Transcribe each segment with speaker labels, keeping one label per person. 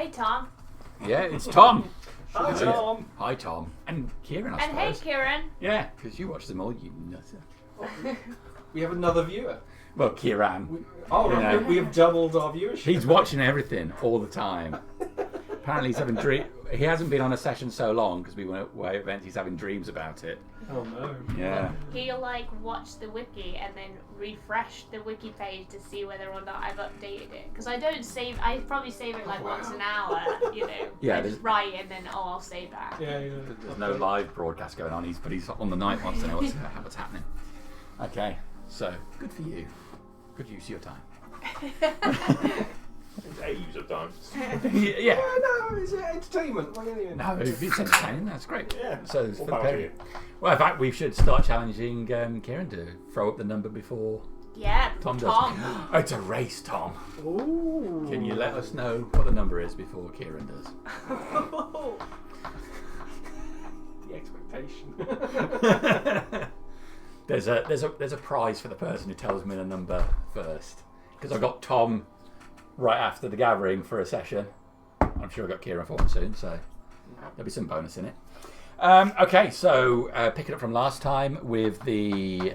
Speaker 1: Hey, Tom.
Speaker 2: Yeah, it's Tom.
Speaker 3: Hi, Tom.
Speaker 2: Hi, Tom. And Kieran, I
Speaker 1: And
Speaker 2: suppose.
Speaker 1: hey, Kieran.
Speaker 2: Yeah, because you watch them all, you nutter.
Speaker 3: We have another viewer.
Speaker 2: Well, Kieran.
Speaker 3: We have doubled our viewership.
Speaker 2: He's watching everything all the time. Apparently he's having he hasn't been on a session so long because we went away events. He's having dreams about it.
Speaker 3: Oh no.
Speaker 2: Yeah.
Speaker 1: He'll watch the wiki and then refresh the wiki page to see whether or not I've updated it. Because I don't save. I probably save it once an hour.
Speaker 2: Yeah.
Speaker 1: I just write and then I'll save that.
Speaker 3: Yeah.
Speaker 2: There's no live broadcast going on. But he's on the night wants to know what's happening. Okay. So good for you. Good use of your time.
Speaker 4: It's a use of time.
Speaker 2: Yeah.
Speaker 3: No, it's entertainment.
Speaker 2: No, it's entertaining. That's great.
Speaker 4: Yeah.
Speaker 2: So it's
Speaker 4: What
Speaker 2: for the
Speaker 4: about
Speaker 2: parent.
Speaker 4: you?
Speaker 2: Well, in fact, we should start challenging Kieran to throw up the number before
Speaker 1: Yeah,
Speaker 2: Tom does.
Speaker 1: Tom.
Speaker 2: Oh, it's a race, Tom.
Speaker 3: Ooh.
Speaker 2: Can you let us know what the number is before Kieran does?
Speaker 3: The expectation.
Speaker 2: There's a prize for the person who tells me the number first. Because I got Tom right after the gathering for a session. I'm sure I got Kieran for one soon, so there'll be some bonus in it. Okay, so picking up from last time with the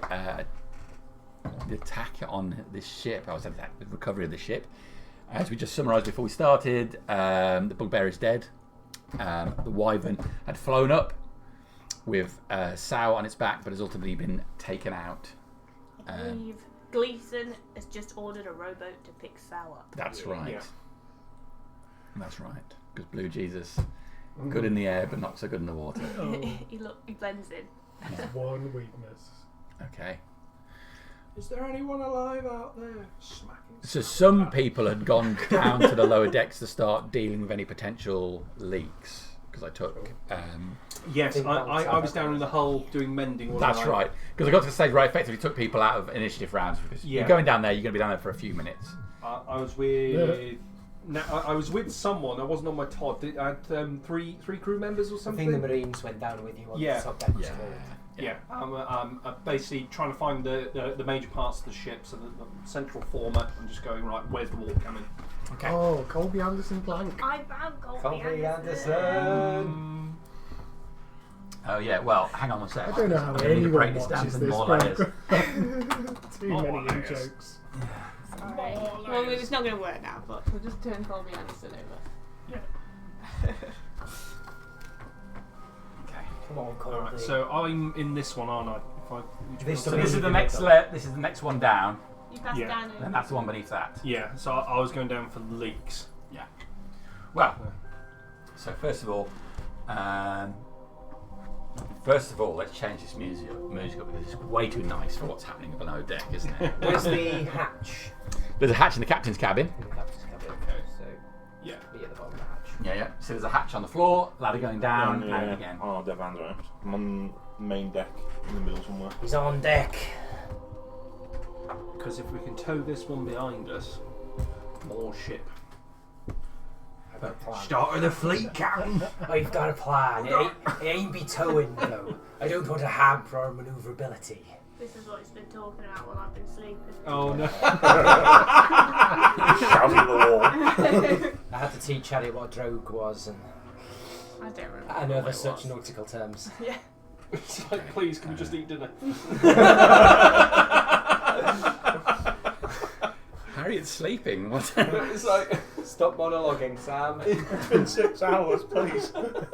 Speaker 2: attack on this ship. I was at the recovery of the ship. As we just summarised before we started, the bugbear is dead. The wyvern had flown up with Sow on its back, but has ultimately been taken out.
Speaker 1: I believe Gleason has just ordered a rowboat to pick Sal up.
Speaker 2: That's right.
Speaker 3: Yeah.
Speaker 2: That's right. Because Blue Jesus, good in the air, but not so good in the water.
Speaker 1: He blends in.
Speaker 2: Yeah.
Speaker 5: One weakness.
Speaker 2: Okay.
Speaker 3: Is there anyone alive out there? Smacking.
Speaker 2: So some people had gone down to the lower decks to start dealing with any potential leaks. Because I took...
Speaker 3: Yes, I was down in the hull doing mending.
Speaker 2: That's right. Because I got to the stage where I effectively took people out of initiative rounds. Because you're going down there, you're going to be down there for a few minutes.
Speaker 3: I was with... I was with someone. I wasn't on my Todd. I had three crew members or
Speaker 6: I
Speaker 3: something.
Speaker 6: think the Marines went down with you on the top deck.
Speaker 3: Yeah, I'm basically trying to find the major parts of the ship, so the central former. I'm just going, right, where's the warp coming?
Speaker 2: Okay.
Speaker 5: Oh, Colby Anderson blank.
Speaker 1: I found
Speaker 6: Colby Anderson.
Speaker 2: Oh yeah, well, hang on one sec.
Speaker 5: I don't know how
Speaker 2: I'm going to break
Speaker 5: anyone
Speaker 2: this down
Speaker 5: watches
Speaker 2: to
Speaker 5: this
Speaker 2: more layers.
Speaker 5: Too
Speaker 3: More
Speaker 5: many
Speaker 3: layers.
Speaker 5: jokes.
Speaker 1: Well, it's not going to work now, but we'll just turn Colby Anderson over.
Speaker 2: Okay.
Speaker 6: Come on, Colby.
Speaker 3: Alright, so I'm in this one, aren't I?
Speaker 6: This
Speaker 2: So
Speaker 6: one
Speaker 2: this is
Speaker 6: you
Speaker 2: the
Speaker 6: can
Speaker 2: next
Speaker 6: pick up.
Speaker 2: this is the next one down,
Speaker 1: You pass
Speaker 3: Yeah.
Speaker 1: down
Speaker 2: and that's the one beneath that.
Speaker 3: Yeah, so I was going down for leaks.
Speaker 2: Yeah. Well, so first of all, let's change this music up because it's way too nice for what's happening below deck, isn't it?
Speaker 6: Where's the hatch?
Speaker 2: There's a hatch in the captain's cabin.
Speaker 6: In the captain's cabin.
Speaker 3: Okay.
Speaker 6: So,
Speaker 3: Yeah.
Speaker 6: be at the bottom of the hatch.
Speaker 2: Yeah. So there's a hatch on the floor, ladder going down, and again.
Speaker 4: Oh, Dev Van's around. I'm on the main deck in the middle somewhere.
Speaker 6: He's on deck.
Speaker 3: Because if we can tow this one behind us, more ship.
Speaker 6: I've got a plan.
Speaker 3: Start of the fleet, Captain.
Speaker 6: I've got a plan. It ain't be towing, though. I don't want to hamper our manoeuvrability.
Speaker 1: This is what it's been talking about while I've been sleeping.
Speaker 3: Oh no.
Speaker 4: Shouting at the wall.
Speaker 6: I had to teach Harry what a drogue was and
Speaker 1: I don't remember.
Speaker 6: other such nautical terms.
Speaker 1: Yeah.
Speaker 3: It's like, please, can we just eat dinner?
Speaker 2: Harriet's sleeping. What?
Speaker 3: It's like,
Speaker 6: Stop monologuing, Sam.
Speaker 4: It's been 6 hours, please.
Speaker 2: Okay,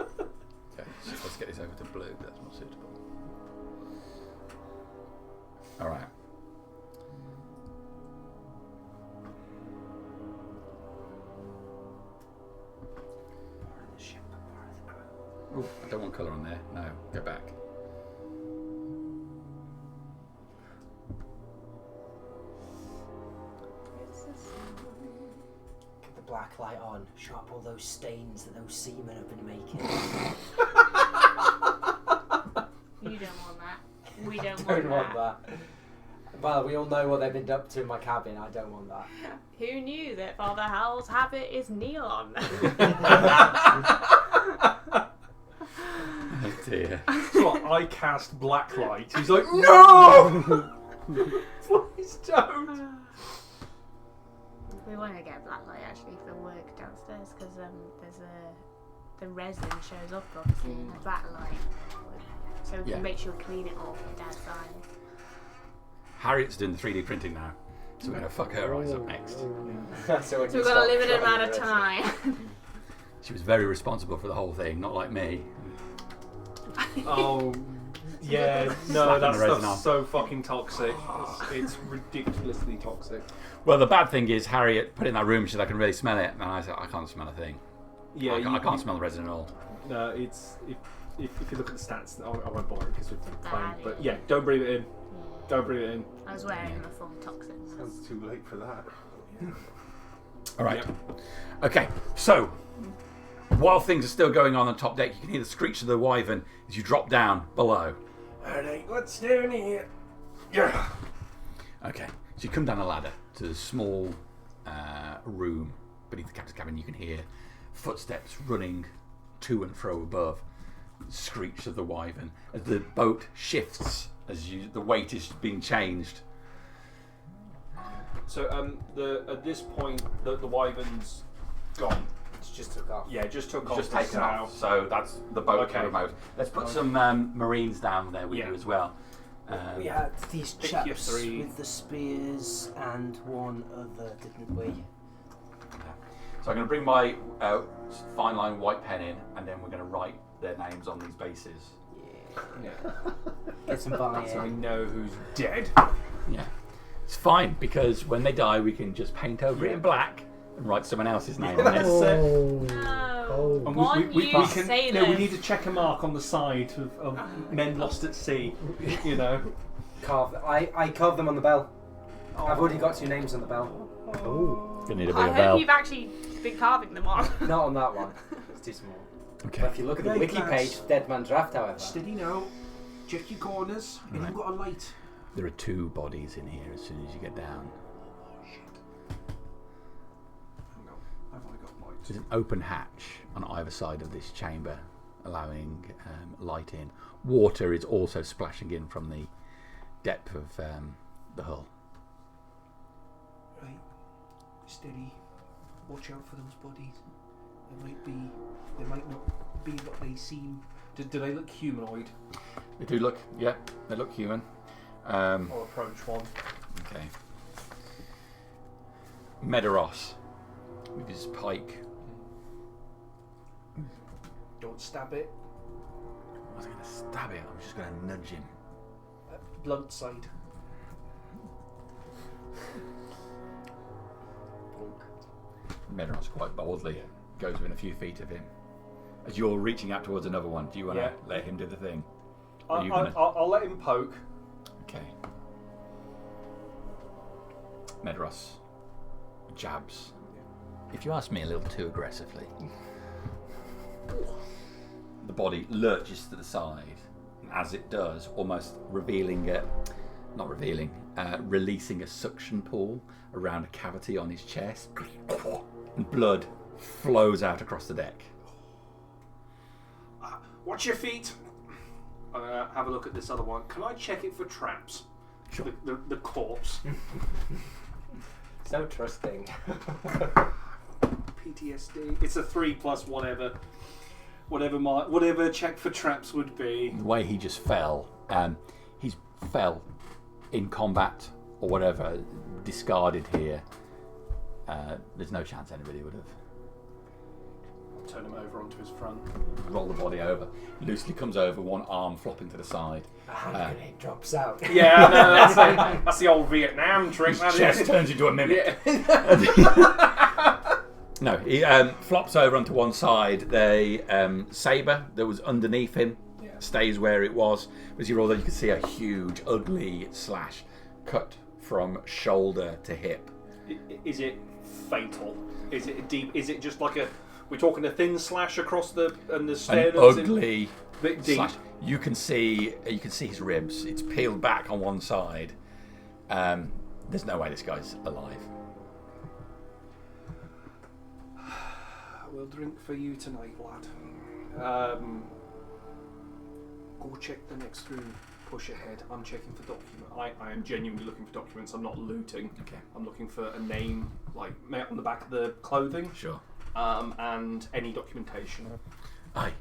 Speaker 2: so let's get this over to blue. That's more suitable. All right. Oh, I don't want colour on there. No, go back.
Speaker 6: Get the black light on. Show up all those stains that those seamen have been making.
Speaker 1: You don't want that. We don't
Speaker 6: Don't
Speaker 1: want
Speaker 6: want that. Well, we all know what they've been up to in my cabin. I don't want that.
Speaker 1: Who knew that Father Howell's habit is neon?
Speaker 2: Oh dear.
Speaker 3: so I cast black light. He's like, no! Please don't.
Speaker 1: We want to get black light actually for work downstairs. downstairs because the resin shows up obviously in the backlight, so we can make sure we clean it off with Dad's eye.
Speaker 2: Harriet's doing the 3D printing now, so we're going to fuck her eyes up next.
Speaker 6: So
Speaker 1: we've got a limited amount of time.
Speaker 2: She was very responsible for the whole thing, not like me.
Speaker 3: Oh, yeah, no,
Speaker 2: Slapping
Speaker 3: that
Speaker 2: the resin
Speaker 3: stuff's
Speaker 2: off.
Speaker 3: so fucking toxic. It's ridiculously toxic.
Speaker 2: Well, the bad thing is Harriet put it in that room. She said I can really smell it, and I said I can't smell a thing.
Speaker 3: Yeah,
Speaker 2: I can't smell the resin at all.
Speaker 3: No, it's if you look at the stats, I won't bother because we're playing.
Speaker 1: bad,
Speaker 3: But
Speaker 1: yeah.
Speaker 3: yeah, don't breathe it in. Don't breathe it in.
Speaker 1: I was wearing my full toxins.
Speaker 4: Sounds too late for that.
Speaker 2: All right.
Speaker 3: Yep.
Speaker 2: Okay. So while things are still going on top deck, you can hear the screech of the wyvern as you drop down below.
Speaker 3: Alright, what's down here? Yeah.
Speaker 2: Okay. So you come down a ladder to a small room beneath the captain's cabin. You can hear footsteps running to and fro above. The screech of the wyvern as the boat shifts as the weight is being changed.
Speaker 3: So at this point the wyvern's gone.
Speaker 6: It's just took off.
Speaker 3: Yeah, just took off.
Speaker 2: Just
Speaker 3: the
Speaker 2: taken
Speaker 3: sow.
Speaker 2: off. So that's the boat
Speaker 3: Okay.
Speaker 2: remote. Let's put some Marines down there with you as well.
Speaker 6: We had these
Speaker 3: Pick your
Speaker 6: chaps
Speaker 3: three.
Speaker 6: with the spears and one other, didn't we?
Speaker 2: So I'm going to bring my fine line white pen in, and then we're going to write their names on these bases.
Speaker 3: Yeah.
Speaker 6: Get some
Speaker 3: So we
Speaker 6: buy-in.
Speaker 3: know who's dead.
Speaker 2: Yeah, it's fine because when they die, we can just paint over it in black and write someone else's name on it.
Speaker 1: No.
Speaker 3: And
Speaker 1: One you sailors.
Speaker 3: we need to check a mark on the side of men lost at sea. You know.
Speaker 6: I carved them on the bell. I've already got 2 names on the bell.
Speaker 2: Gonna need a bit
Speaker 1: I
Speaker 2: of
Speaker 1: hope
Speaker 2: help.
Speaker 1: you've actually been carving them on.
Speaker 6: Not on that one. It's too small.
Speaker 2: Okay.
Speaker 6: But if you look at the
Speaker 3: Right,
Speaker 6: wiki
Speaker 3: lads.
Speaker 6: page, Dead Man Draft, however.
Speaker 3: Steady now. Check your corners. And
Speaker 2: Right.
Speaker 3: you've got a light.
Speaker 2: There are 2 bodies in here as soon as you get down.
Speaker 3: Hang on. Have I got light?
Speaker 2: There's an open hatch on either side of this chamber, allowing light in. Water is also splashing in from the depth of the hull.
Speaker 3: Right. Steady. Watch out for those bodies. They might not be what they seem. Do they look humanoid?
Speaker 2: They do look, yeah, they look human.
Speaker 3: I'll approach one.
Speaker 2: Okay. Medeiros with his pike.
Speaker 3: Don't stab it.
Speaker 2: I wasn't going to stab it, I was just going to nudge him.
Speaker 3: Blunt side.
Speaker 2: Medeiros quite boldly goes within a few feet of him. As you're reaching out towards another one, do you want to let him do the thing? Are you gonna-
Speaker 3: I'll let him poke.
Speaker 2: Okay. Medeiros jabs. If you ask me, a little too aggressively. The body lurches to the side, and as it does, almost releasing a suction pool around a cavity on his chest, and blood flows out across the deck.
Speaker 3: Watch your feet. Have a look at this other one. Can I check it for traps?
Speaker 2: Sure.
Speaker 3: The corpse.
Speaker 6: So trusting.
Speaker 3: PTSD. It's a 3 plus whatever. Whatever check for traps would be.
Speaker 2: The way he just fell, he's fell in combat or whatever, discarded here. There's no chance anybody would have.
Speaker 3: Turn him over onto his front.
Speaker 2: Roll the body over. He loosely comes over, one arm flopping to the side.
Speaker 6: A hand grenade drops out.
Speaker 3: Yeah, no, that's the old Vietnam trick.
Speaker 2: His chest turns into a mimic.
Speaker 3: Yeah.
Speaker 2: No, he flops over onto one side. The sabre that was underneath him stays where it was. As you roll there, you can see a huge, ugly slash cut from shoulder to hip.
Speaker 3: Is it fatal? Is it deep? Is it just like a? We're talking a thin slash across the
Speaker 2: An
Speaker 3: sternum.
Speaker 2: ugly
Speaker 3: Bit deep.
Speaker 2: slash. You can see his ribs. It's peeled back on one side. There's no way this guy's alive.
Speaker 3: We'll drink for you tonight, lad. Go check the next room. Push ahead. I'm checking for documents. I am genuinely looking for documents. I'm not looting.
Speaker 2: Okay.
Speaker 3: I'm looking for a name, like on the back of the clothing.
Speaker 2: Sure.
Speaker 3: and any documentation.
Speaker 2: Aye.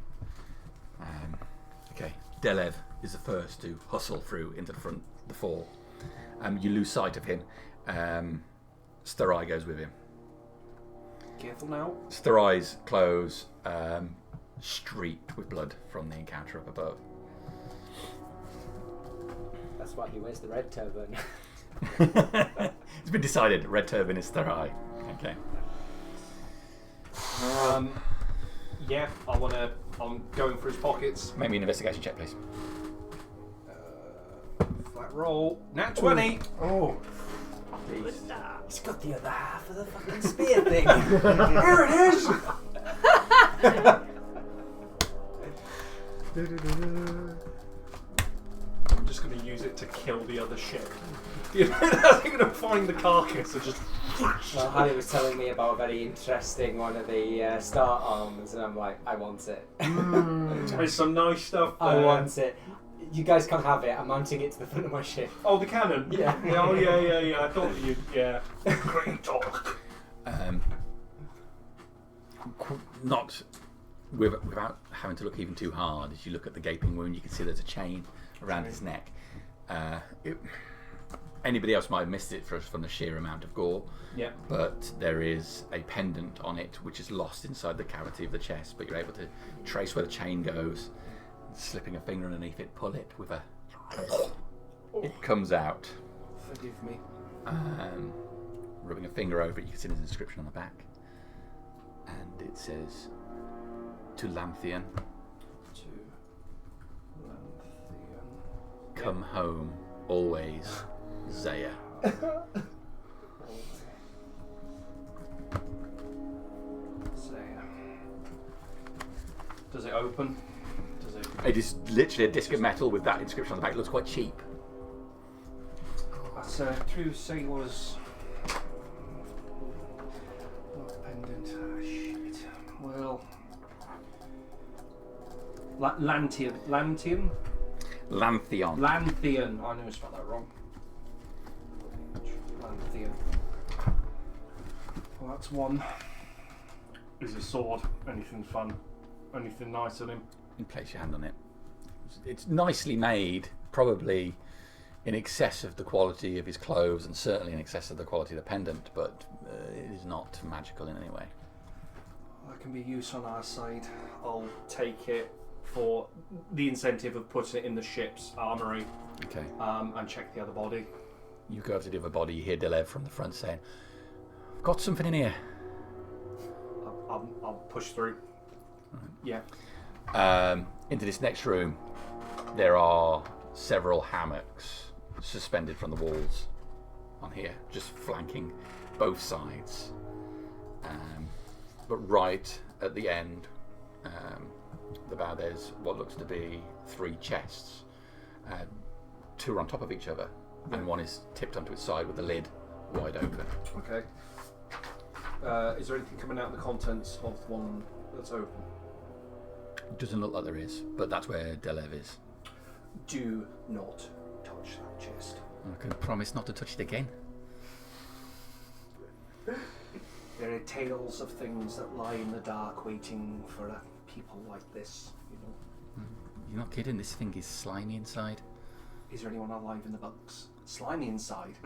Speaker 2: Okay. Delev is the first to hustle through into the four. You lose sight of him. Sterai goes with him.
Speaker 3: Careful now.
Speaker 2: Sterai's clothes streaked with blood from the encounter up above.
Speaker 6: That's why he wears the red turban.
Speaker 2: It's been decided. Red turban is Sterai. Okay.
Speaker 3: Yeah, I'm going for his pockets.
Speaker 2: Make me an investigation check, please.
Speaker 3: Flat roll. Nat 20.
Speaker 5: Oh,
Speaker 6: He's got the other half of the fucking spear thing. Here it is.
Speaker 3: I'm just going to use it to kill the other ship. I'm going to find the carcass and just.
Speaker 6: Well, Harry was telling me about a very interesting one of the start arms, and I'm like, I want it.
Speaker 3: There's some nice stuff there.
Speaker 6: I want it. You guys can't have it. I'm mounting it to the front of my ship.
Speaker 3: Oh, the cannon?
Speaker 6: Yeah.
Speaker 3: Oh, yeah. I thought you. Yeah. Great talk.
Speaker 2: Not without having to look even too hard. As you look at the gaping wound, you can see there's a chain around his neck. Anybody else might have missed it from the sheer amount of gore.
Speaker 3: Yeah.
Speaker 2: But there is a pendant on it which is lost inside the cavity of the chest. But you're able to trace where the chain goes. Slipping a finger underneath it, pull it with a. It comes out.
Speaker 3: Forgive me.
Speaker 2: Rubbing a finger over it, you can see there's an inscription on the back, and it says, "To Lanthian, come home always, Zaya."
Speaker 3: Does it open?
Speaker 2: It is literally a disc of metal with that inscription on the back. It looks quite cheap.
Speaker 3: That's a true sailor's pendant. Ah, shit. Well, Lantian.
Speaker 2: Lanthion.
Speaker 3: Lanthian. I never spelled that wrong. Lanthian. Well, that's one. Is his sword anything fun? Anything nice on him?
Speaker 2: You place your hand on it. It's nicely made, probably in excess of the quality of his clothes, and certainly in excess of the quality of the pendant, but it is not magical in any way.
Speaker 3: That can be used on our side. I'll take it for the incentive of putting it in the ship's armory.
Speaker 2: Okay.
Speaker 3: And check the other body.
Speaker 2: You go over to the other body, you hear Delev from the front saying, "I've got something in here."
Speaker 3: I'll push through.
Speaker 2: Right.
Speaker 3: Yeah.
Speaker 2: Into this next room, there are several hammocks suspended from the walls on here, just flanking both sides. But right at the end, the bow, there's what looks to be 3 chests. 2 are on top of each other, and one is tipped onto its side with the lid wide open.
Speaker 3: Okay. Is there anything coming out of the contents of the one that's open?
Speaker 2: Doesn't look like there is, but that's where Delev is.
Speaker 3: Do not touch that chest.
Speaker 2: I can promise not to touch it again.
Speaker 3: There are tales of things that lie in the dark waiting for people like this, you know.
Speaker 2: You're not kidding, this thing is slimy inside.
Speaker 3: Is there anyone alive in the bunks? Slimy inside.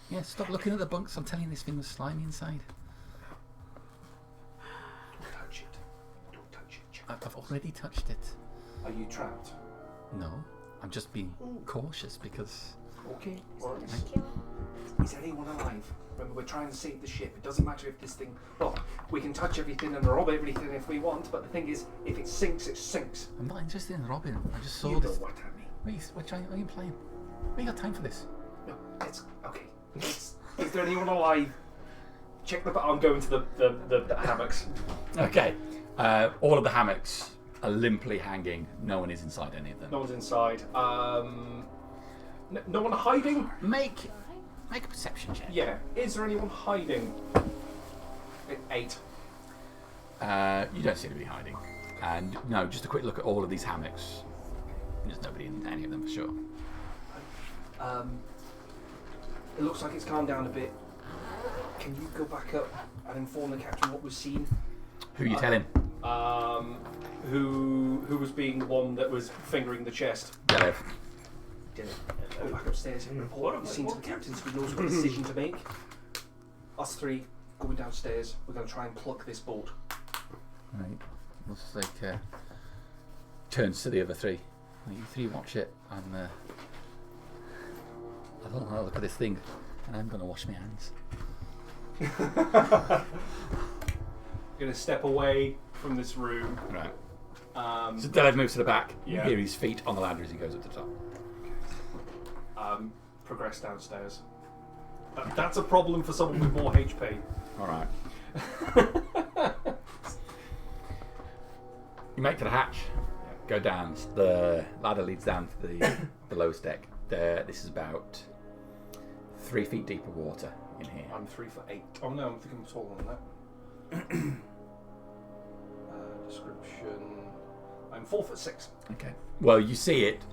Speaker 2: Yeah, stop looking at the bunks. I'm telling you, this thing was slimy inside.
Speaker 3: Don't touch it. Don't touch it. Jack.
Speaker 2: I've already touched it.
Speaker 3: Are you trapped?
Speaker 2: No, I'm just being cautious because...
Speaker 3: Okay.
Speaker 1: Thank you.
Speaker 3: Is anyone alive? Remember, we're trying to save the ship. It doesn't matter if this thing... Well, we can touch everything and rob everything if we want, but the thing is, if it sinks, it sinks.
Speaker 2: I'm not interested in robbing. I just saw
Speaker 3: You
Speaker 2: this...
Speaker 3: know what I mean.
Speaker 2: What are you playing? We got time for this.
Speaker 3: No, it's... Okay. Is there anyone alive? Check the... I'm going to the hammocks.
Speaker 2: Okay. All of the hammocks are limply hanging. No one is inside any of them.
Speaker 3: No one's inside. No one hiding?
Speaker 2: Make a perception check.
Speaker 3: Yeah. Is there anyone hiding? 8.
Speaker 2: You don't seem to be hiding. And no, just a quick look at all of these hammocks. There's nobody in any of them for sure.
Speaker 3: It looks like it's calmed down a bit. Can you go back up and inform the captain what was seen?
Speaker 2: Who are you telling?
Speaker 3: Who was being the one that was fingering the chest?
Speaker 2: Delev.
Speaker 3: Go back upstairs and report what was seen to the captain so he knows what decision to make. Us three going downstairs. We're going to try and pluck this bolt.
Speaker 2: Right. Looks like turns to the other three. You three watch it. I don't know. Look at this thing, and I'm going to wash my hands.
Speaker 3: Going to step away from this room.
Speaker 2: Right. So Delev moves to the back.
Speaker 3: Yeah.
Speaker 2: You hear his feet on the ladder as he goes up to the top.
Speaker 3: Progress downstairs. That's a problem for someone with more HP.
Speaker 2: All right. You make to the hatch. Go down. The ladder leads down to the lowest deck. This is about 3 feet deep of water in here.
Speaker 3: I'm 3'8". Oh no, I'm thinking I'm taller than that. Description. I'm 4'6".
Speaker 2: Okay. Well, you see it,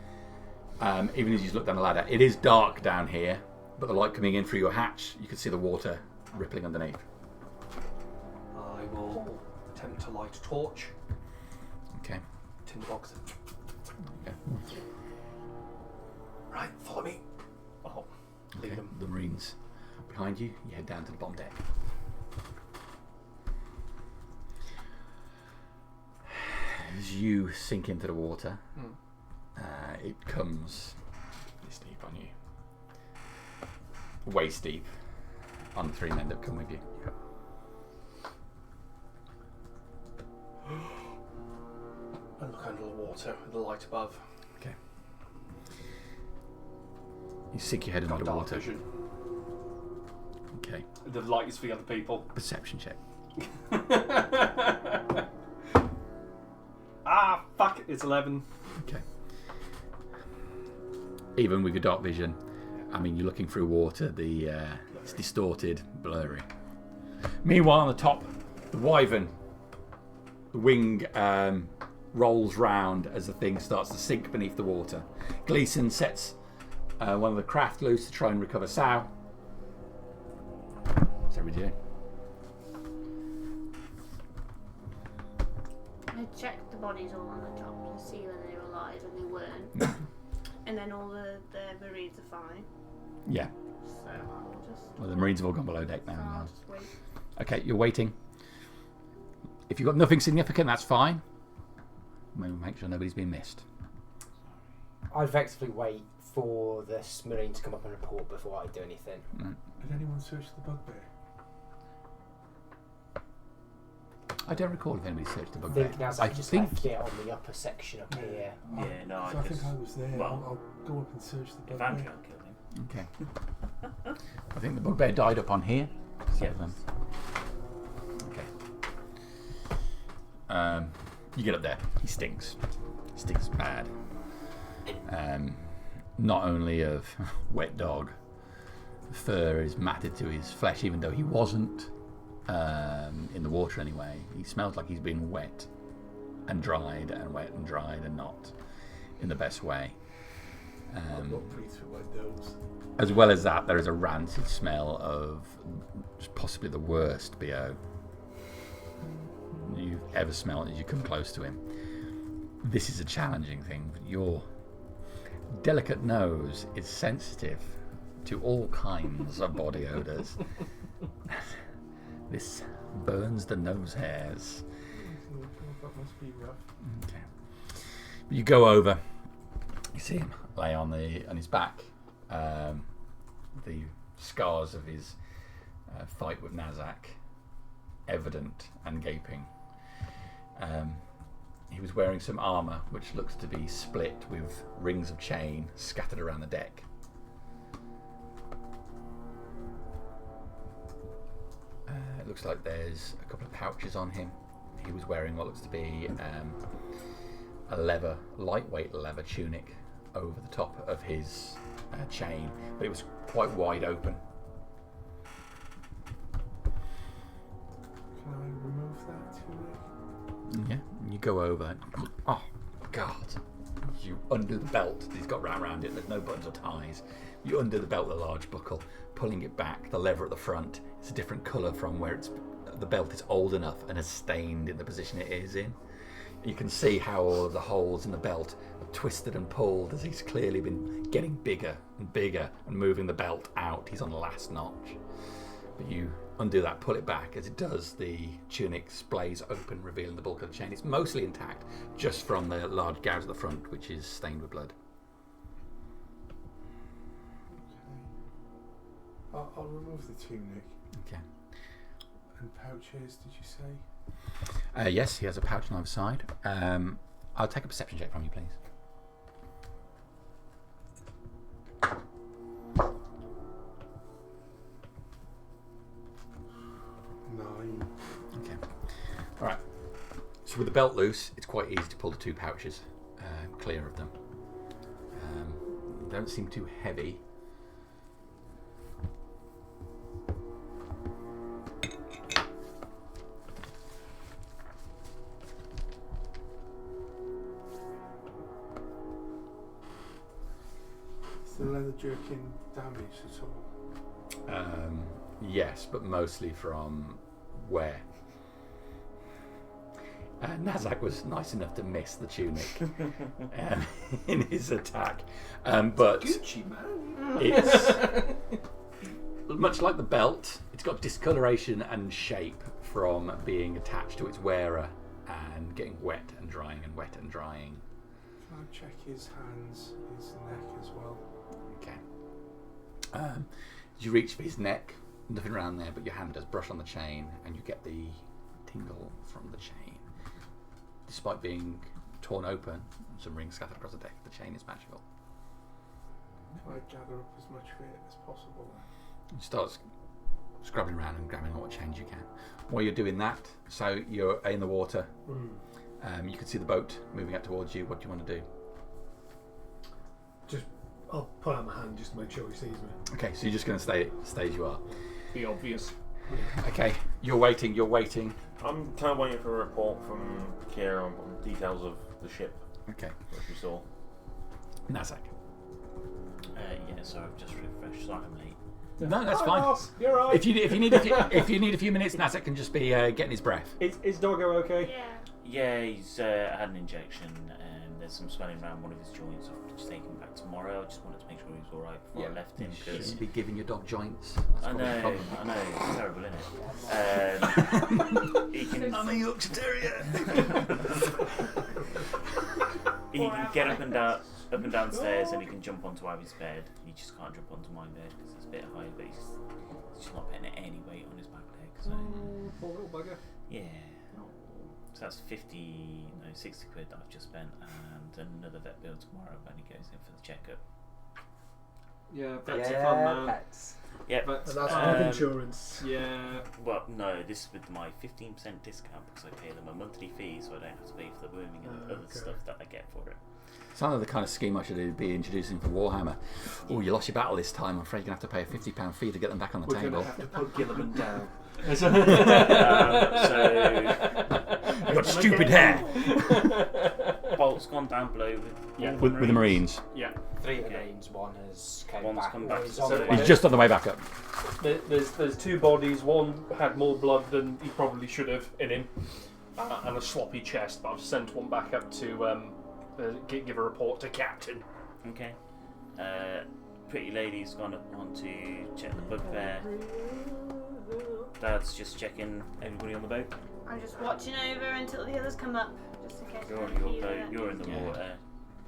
Speaker 2: even as you look down the ladder. It is dark down here, but the light coming in through your hatch, you can see the water rippling underneath.
Speaker 3: I will attempt to light a torch.
Speaker 2: Okay.
Speaker 3: Tinderbox.
Speaker 2: Okay.
Speaker 3: Right, follow me. Oh, lead
Speaker 2: Okay.
Speaker 3: them.
Speaker 2: The Marines behind you. You head down to the bottom deck. As you sink into the water, it comes this deep on you, waist deep on the 3 men that come with you.
Speaker 3: I look under the water with the light above.
Speaker 2: Okay. You sink your head under
Speaker 3: Got
Speaker 2: the
Speaker 3: dark
Speaker 2: water.
Speaker 3: vision.
Speaker 2: Okay.
Speaker 3: The light is for the other people.
Speaker 2: Perception check.
Speaker 3: Ah, fuck! It's 11.
Speaker 2: Okay. Even with your dark vision, I mean, you're looking through water. It's distorted, blurry. Meanwhile, on the top, the wyvern, the wing rolls round as the thing starts to sink beneath the water. Gleason sets one of the craft loose to try and recover Sow. What's everybody doing?
Speaker 1: I checked the bodies all on the top to see whether they were alive, and they weren't. And then all the Marines are fine.
Speaker 2: Yeah.
Speaker 1: So I'll just.
Speaker 2: Well, the Marines have all gone below deck
Speaker 1: So
Speaker 2: now.
Speaker 1: I'll just wait.
Speaker 2: Okay, you're waiting. If you've got nothing significant, that's fine. Maybe make sure nobody's been missed.
Speaker 6: I'd effectively wait for this Marine to come up and report before I do anything.
Speaker 2: Right.
Speaker 5: Did anyone search the bugbear?
Speaker 2: I don't recall if anybody searched the
Speaker 6: I
Speaker 2: bugbear.
Speaker 6: think Nazak
Speaker 2: I
Speaker 6: just
Speaker 2: think
Speaker 6: left it on the upper section up here.
Speaker 4: Yeah, no,
Speaker 5: So I think I was there.
Speaker 4: well,
Speaker 5: I'll go up and search the
Speaker 4: if
Speaker 5: bugbear.
Speaker 4: Andrew killed him.
Speaker 2: Okay. I think the bugbear died up on here. So,
Speaker 4: Yeah.
Speaker 2: Okay. You get up there. He stinks. He stinks bad. Not only of wet dog, fur is matted to his flesh, even though he wasn't in the water anyway. He smells like he's been wet and dried and wet and dried and not in the best way.
Speaker 5: I've not breathed through my nose.
Speaker 2: As well as that, there is a rancid smell of possibly the worst BO you've ever smelled as you come close to him. This is a challenging thing, but your delicate nose is sensitive to all kinds of body odours. This burns the nose hairs.
Speaker 5: That must be rough.
Speaker 2: Okay. You go over. You see him lay on his back. The scars of his fight with Nazak evident and gaping. He was wearing some armour which looks to be split with rings of chain scattered around the deck. It looks like there's a couple of pouches on him. He was wearing what looks to be a lightweight leather tunic over the top of his chain, but it was quite wide open.
Speaker 5: Can I remove that tunic?
Speaker 2: Yeah, you go over. Oh, God. You undo the belt that he's got wrapped around it. There's no buttons or ties. You undo the belt with a large buckle, pulling it back, the lever at the front. It's a different colour from where the belt is old enough and has stained in the position it is in. You can see how all of the holes in the belt are twisted and pulled as he's clearly been getting bigger and bigger and moving the belt out. He's on the last notch. But you undo that, pull it back. As it does, the tunic splays open, revealing the bulk of the chain. It's mostly intact, just from the large gouge at the front, which is stained with blood.
Speaker 5: I'll remove the tunic.
Speaker 2: Okay.
Speaker 5: And pouches, did you say?
Speaker 2: Yes, he has a pouch on either side. I'll take a perception check from you, please.
Speaker 5: 9.
Speaker 2: Okay. All right. So with the belt loose, it's quite easy to pull the 2 pouches clear of them. They don't seem too heavy.
Speaker 5: Is the leather jerkin damaged at all?
Speaker 2: Yes, but mostly from wear. Nazak was nice enough to miss the tunic in his attack, but
Speaker 3: Gucci, man.
Speaker 2: it's much like the belt. It's got discoloration and shape from being attached to its wearer and getting wet and drying and wet and drying.
Speaker 5: Can I check his hands, his neck as well?
Speaker 2: Okay. You reach for his neck, nothing around there, but your hand does brush on the chain, and you get the tingle from the chain. Despite being torn open and some rings scattered across the deck, the chain is magical.
Speaker 5: Can I gather up as much of it as possible then?
Speaker 2: You start scrubbing around and grabbing all what chains you can. While you're doing that, so you're in the water, you can see the boat moving up towards you. What do you want to do?
Speaker 7: I'll put out my hand just to make sure he sees me.
Speaker 2: Okay, so you're just going to stay as you are.
Speaker 3: The obvious.
Speaker 2: Okay, you're waiting.
Speaker 4: I'm kind of waiting for a report from Kira on details of the ship
Speaker 2: Okay.
Speaker 4: that we saw.
Speaker 2: Nazak.
Speaker 8: Yeah, so I've just refreshed, so I'm late.
Speaker 2: No, that's fine.
Speaker 7: Ross, you're right.
Speaker 2: If you need a few minutes, Nazak can just be getting his breath.
Speaker 7: Is Doggo okay?
Speaker 1: Yeah.
Speaker 8: Yeah, he's had an injection. There's some swelling around one of his joints. I'll just take him back tomorrow. I just wanted to make sure he was alright before I left him.
Speaker 2: You
Speaker 8: Cause
Speaker 2: shouldn't be giving your dog joints.
Speaker 8: I know, it's terrible, isn't it? He can,
Speaker 2: I'm a Yorkshire Terrier.
Speaker 8: he can get up and downstairs, and he can jump onto Abby's bed. He just can't jump onto my bed because it's a bit high, but he's just not putting any weight on his back leg. So
Speaker 7: Poor little bugger.
Speaker 8: yeah. So that's 60 quid that I've just spent, and another vet bill tomorrow when he goes in for the checkup.
Speaker 3: Yeah, that's a fun man.
Speaker 6: Pets.
Speaker 8: Yeah,
Speaker 3: But
Speaker 7: And that's with insurance.
Speaker 3: yeah,
Speaker 8: well, no, this is with my 15% discount because I pay them a monthly fee, so I don't have to pay for the rooming and other
Speaker 7: Okay.
Speaker 8: stuff that I get for it.
Speaker 2: Sounds like the kind of scheme I should be introducing for Warhammer. Oh, you lost your battle this time. I'm afraid you're going to have to pay a £50 fee to get them back on the
Speaker 3: we're going
Speaker 2: table.
Speaker 3: to have to put Gilliman down.
Speaker 8: So
Speaker 2: You've got stupid hair.
Speaker 8: Bolt's gone down below
Speaker 2: With the Marines.
Speaker 3: Yeah.
Speaker 6: 3 remains, one has come
Speaker 8: One's
Speaker 6: back.
Speaker 8: come back
Speaker 6: He's
Speaker 8: to
Speaker 6: on the
Speaker 8: the-
Speaker 6: way.
Speaker 2: He's just on the way back up.
Speaker 3: There's 2 bodies. One had more blood than he probably should have in him, and a sloppy chest. But I've sent one back up to give a report to Captain.
Speaker 8: Okay. Pretty lady's gone up on to check the bugbear. Dad's just checking everybody on the boat.
Speaker 1: I'm just watching over until the others come up, just in case.
Speaker 8: You're on
Speaker 1: I
Speaker 8: your
Speaker 1: feel
Speaker 8: boat.
Speaker 1: it.
Speaker 8: You're in the
Speaker 2: Yeah.
Speaker 8: water.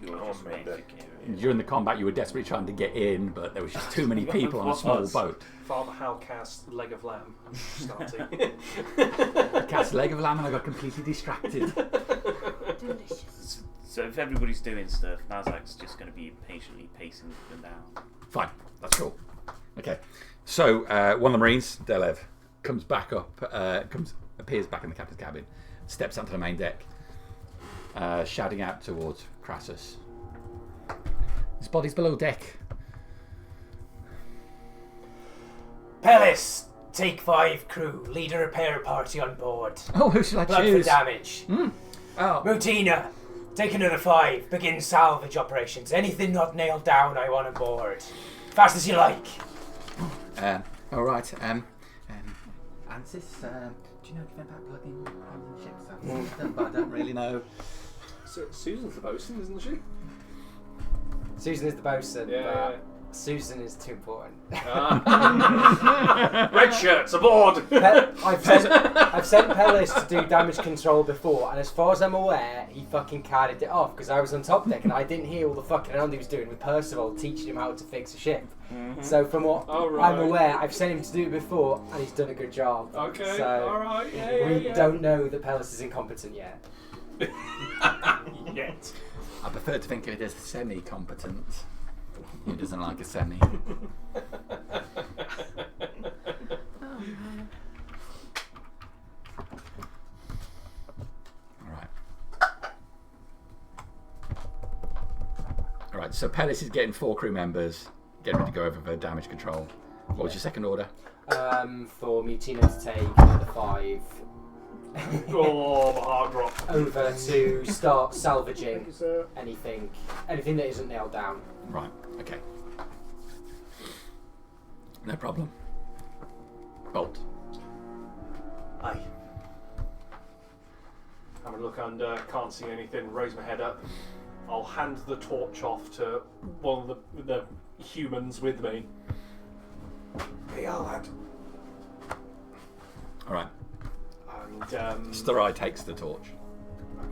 Speaker 8: You're
Speaker 4: Oh,
Speaker 8: just
Speaker 4: mate,
Speaker 8: waiting for
Speaker 4: that-
Speaker 8: Kira.
Speaker 2: During the combat, you were desperately trying to get in, but there was just too many people on a small boat.
Speaker 3: Father Halcast's leg of lamb. I'm starting.
Speaker 2: I cast leg of lamb and I got completely distracted.
Speaker 1: Delicious.
Speaker 8: So if everybody's doing stuff, Nazak's just going to be patiently pacing them down.
Speaker 2: Fine, that's cool. Okay, so one of the Marines, Delev, comes back up, appears back in the captain's cabin, steps onto the main deck, shouting out towards Crassus. His body's below deck.
Speaker 6: Pellis, take 5 crew, lead a repair party on board.
Speaker 2: Oh, who should I
Speaker 6: Blood for
Speaker 2: choose?
Speaker 6: damage.
Speaker 2: Oh,
Speaker 6: Mutina, take another 5. Begin salvage operations. Anything not nailed down, I want on board. Fast as you like.
Speaker 2: all right. Ansis, do you know anything about plugging ships? I've seen them, but I don't really know.
Speaker 3: Susan's the bosun, isn't she?
Speaker 6: Susan is the bosun,
Speaker 3: Yeah.
Speaker 6: but Susan is too important.
Speaker 3: Red shirts aboard!
Speaker 6: I've sent Pellis to do damage control before, and as far as I'm aware, he fucking carried it off because I was on top deck and I didn't hear all the fucking around he was doing with Percival teaching him how to fix a ship. So from what I'm aware, I've sent him to do it before, and he's done a good job.
Speaker 3: Okay,
Speaker 6: so
Speaker 3: alright,
Speaker 6: we don't know that Pellis is incompetent yet.
Speaker 3: Yet.
Speaker 2: I prefer to think of it as semi-competent. He doesn't like a semi. Alright, so Pellis is getting 4 crew members, getting ready to go over for damage control. What was your second order?
Speaker 6: For Mutino to take another 5
Speaker 3: Oh, my heart dropped.
Speaker 6: over to start salvaging
Speaker 5: Thank you, sir.
Speaker 6: anything that isn't nailed down.
Speaker 2: Right, okay. No problem. Bolt.
Speaker 3: Aye. I'm gonna look under, can't see anything, raise my head up. I'll hand the torch off to one of the humans with me. Hey, lad.
Speaker 2: Alright.
Speaker 3: And,
Speaker 2: Storai takes the torch.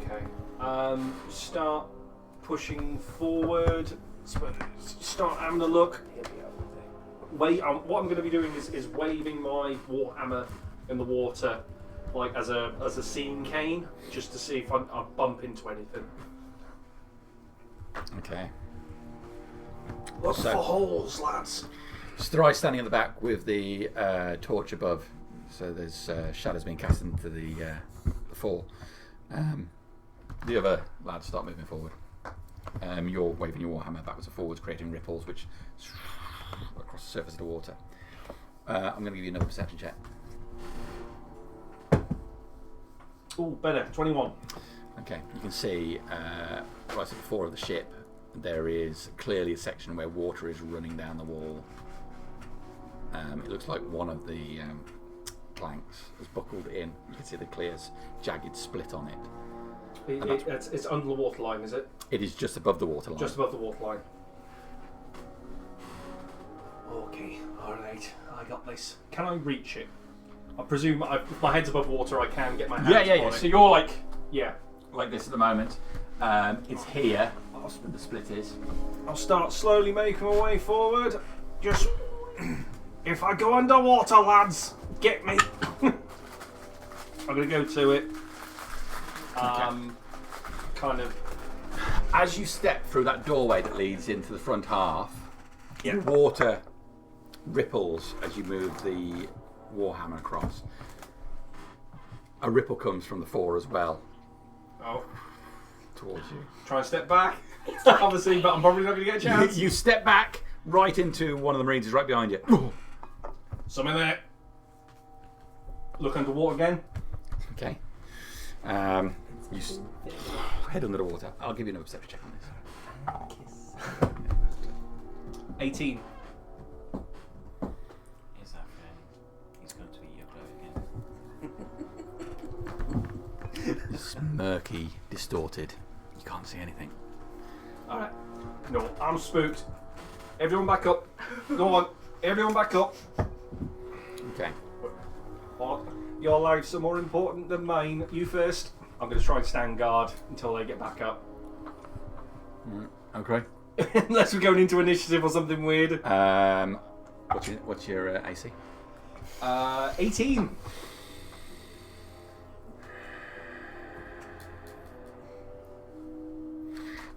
Speaker 3: okay. Start pushing forward. Start having a look. What I'm going to be doing is waving my warhammer in the water, like as a scene cane, just to see if I bump into anything.
Speaker 2: Okay.
Speaker 3: Look
Speaker 2: So-
Speaker 3: for holes, lads.
Speaker 2: Storai standing at the back with the torch above. So there's shadows being cast into the fall. The other lads start moving forward. You're waving your warhammer backwards and forwards, creating ripples which across the surface of the water. I'm going to give you another perception check.
Speaker 3: Oh, better. 21.
Speaker 2: Okay, you can see right at the fore of the ship there is clearly a section where water is running down the wall. It looks like one of the planks has buckled in. You can see the clear jagged split on it.
Speaker 3: It's under the waterline, is it?
Speaker 2: It is just above the waterline.
Speaker 3: Just above the waterline. Okay, alright, I got this. Can I reach it? I presume if my head's above water, I can get my hands on it.
Speaker 2: So you're like
Speaker 3: Yeah.
Speaker 2: this at the moment. It's here. The split is.
Speaker 3: I'll start slowly making my way forward. Just... if I go underwater, lads, get me. I'm going to go to it. Kind of...
Speaker 2: As you step through that doorway that leads into the front half,
Speaker 3: Yeah.
Speaker 2: water ripples as you move the warhammer across. A ripple comes from the fore as well
Speaker 3: Oh,
Speaker 2: towards you.
Speaker 3: try and step back. Obviously, but I'm probably not going to get a chance.
Speaker 2: You step back right into one of the Marines who's right behind you.
Speaker 3: Something there. Look underwater again.
Speaker 2: Okay. You head under the water. I'll give you another perception check on this.
Speaker 3: 18.
Speaker 8: Is that fair? He's going to be Yoda again.
Speaker 2: It's murky, distorted. You can't see anything.
Speaker 3: Alright. No, I'm spooked. Everyone back up. Go on. Everyone back up.
Speaker 2: Okay.
Speaker 3: What? Your lives are more important than mine. You first. I'm going to try and stand guard until they get back up.
Speaker 2: Okay.
Speaker 3: Unless we're going into initiative or something weird.
Speaker 2: What's your AC?
Speaker 3: 18.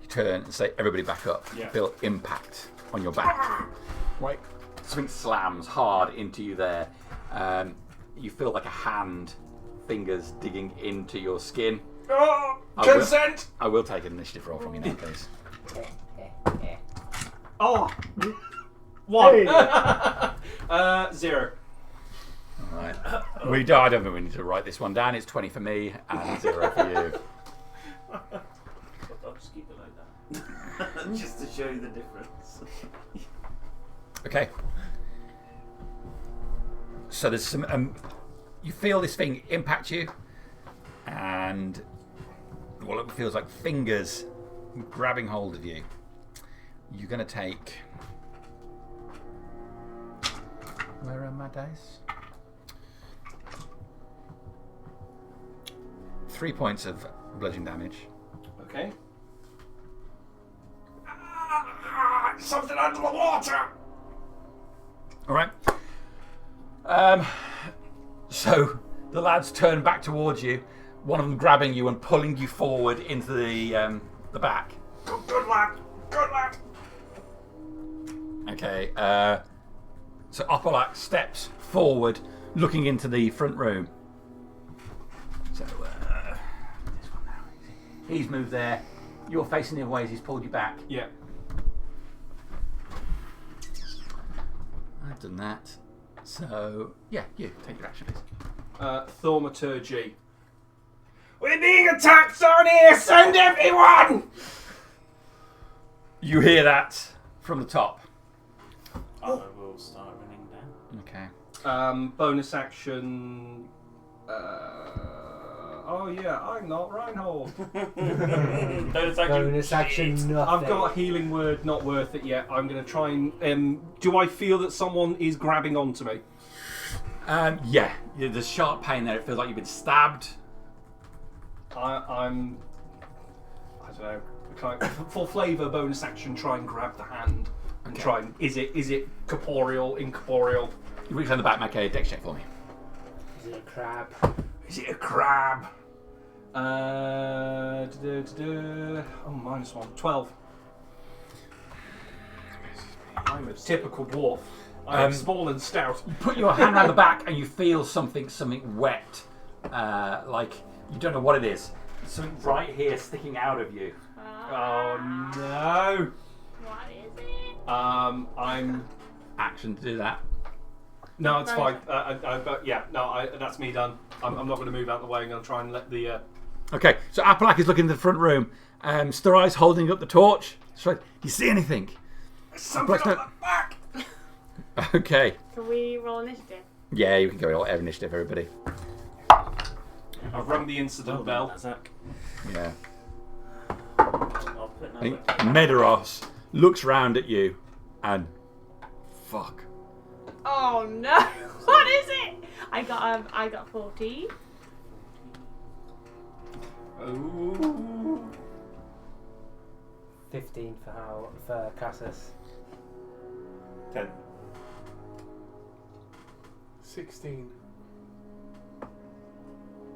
Speaker 2: You turn and say, everybody back up.
Speaker 3: Yeah.
Speaker 2: Feel impact on your back. Right. Something slams hard into you there. You feel like a hand, fingers digging into your skin.
Speaker 3: Oh,
Speaker 2: I will-
Speaker 3: consent!
Speaker 2: I will take an initiative roll from you now, please.
Speaker 3: Oh! 1.
Speaker 5: Hey.
Speaker 3: 0.
Speaker 2: Alright. I don't think we need to write this one down. It's 20 for me and 0 for you.
Speaker 8: I'll just keep it like that. Just to show you the difference.
Speaker 2: Okay. So there's some you feel this thing impact you, and well, it feels like fingers grabbing hold of you. You're going to take... Where are my dice? 3 points of bludgeoning damage.
Speaker 3: Okay. Something under the water!
Speaker 2: Alright. So the lads turn back towards you, one of them grabbing you and pulling you forward into the back.
Speaker 3: Good lad! Good lad!
Speaker 2: Okay, so Opalak steps forward, looking into the front room. So, this one now. He's moved there. You're facing the other way as he's pulled you back.
Speaker 3: Yeah.
Speaker 2: I've done that. So, yeah, you take your action, please.
Speaker 3: Thaumaturgy. We're being attacked down here! Send everyone!
Speaker 2: You hear that from the top.
Speaker 8: I will start running down.
Speaker 2: Okay.
Speaker 3: Bonus action. Oh yeah, I'm not Reinhold.
Speaker 6: Bonus action, nothing.
Speaker 3: I've got a healing word, not worth it yet. I'm going to try and. Do I feel that someone is grabbing onto me?
Speaker 2: Yeah, there's sharp pain there. It feels like you've been stabbed.
Speaker 3: I don't know. For flavour, bonus action, try and grab the hand. And
Speaker 2: Okay.
Speaker 3: try and. Is it corporeal, incorporeal?
Speaker 2: You reach on the back, make a dex check for me.
Speaker 6: Is it a crab?
Speaker 3: Is it a crab? Oh, -1. 12. I'm a typical dwarf. I'm small and stout.
Speaker 2: You put your hand around the back and you feel something wet. Like, you don't know what it is. Something right here sticking out of you.
Speaker 3: Oh no!
Speaker 1: What is it?
Speaker 3: I'm.
Speaker 2: Action to do that.
Speaker 3: No, it's fine. That's me done. I'm not going to move out of the way. I'm going to try and let the.
Speaker 2: Okay, so Apalak is looking into the front room. Starai's holding up the torch. So, do you see anything?
Speaker 3: Something on the back!
Speaker 2: Okay.
Speaker 1: Can we roll initiative?
Speaker 2: Yeah, you can go all initiative, everybody.
Speaker 3: I've rung the incident bell.
Speaker 8: Zach.
Speaker 2: Yeah.
Speaker 8: I'll put
Speaker 2: I think
Speaker 8: another.
Speaker 2: Medeiros looks round at you and fuck.
Speaker 1: Oh no! What is it? I got 14.
Speaker 3: Oh.
Speaker 6: 15 for Cassus.
Speaker 4: 10.
Speaker 5: 16.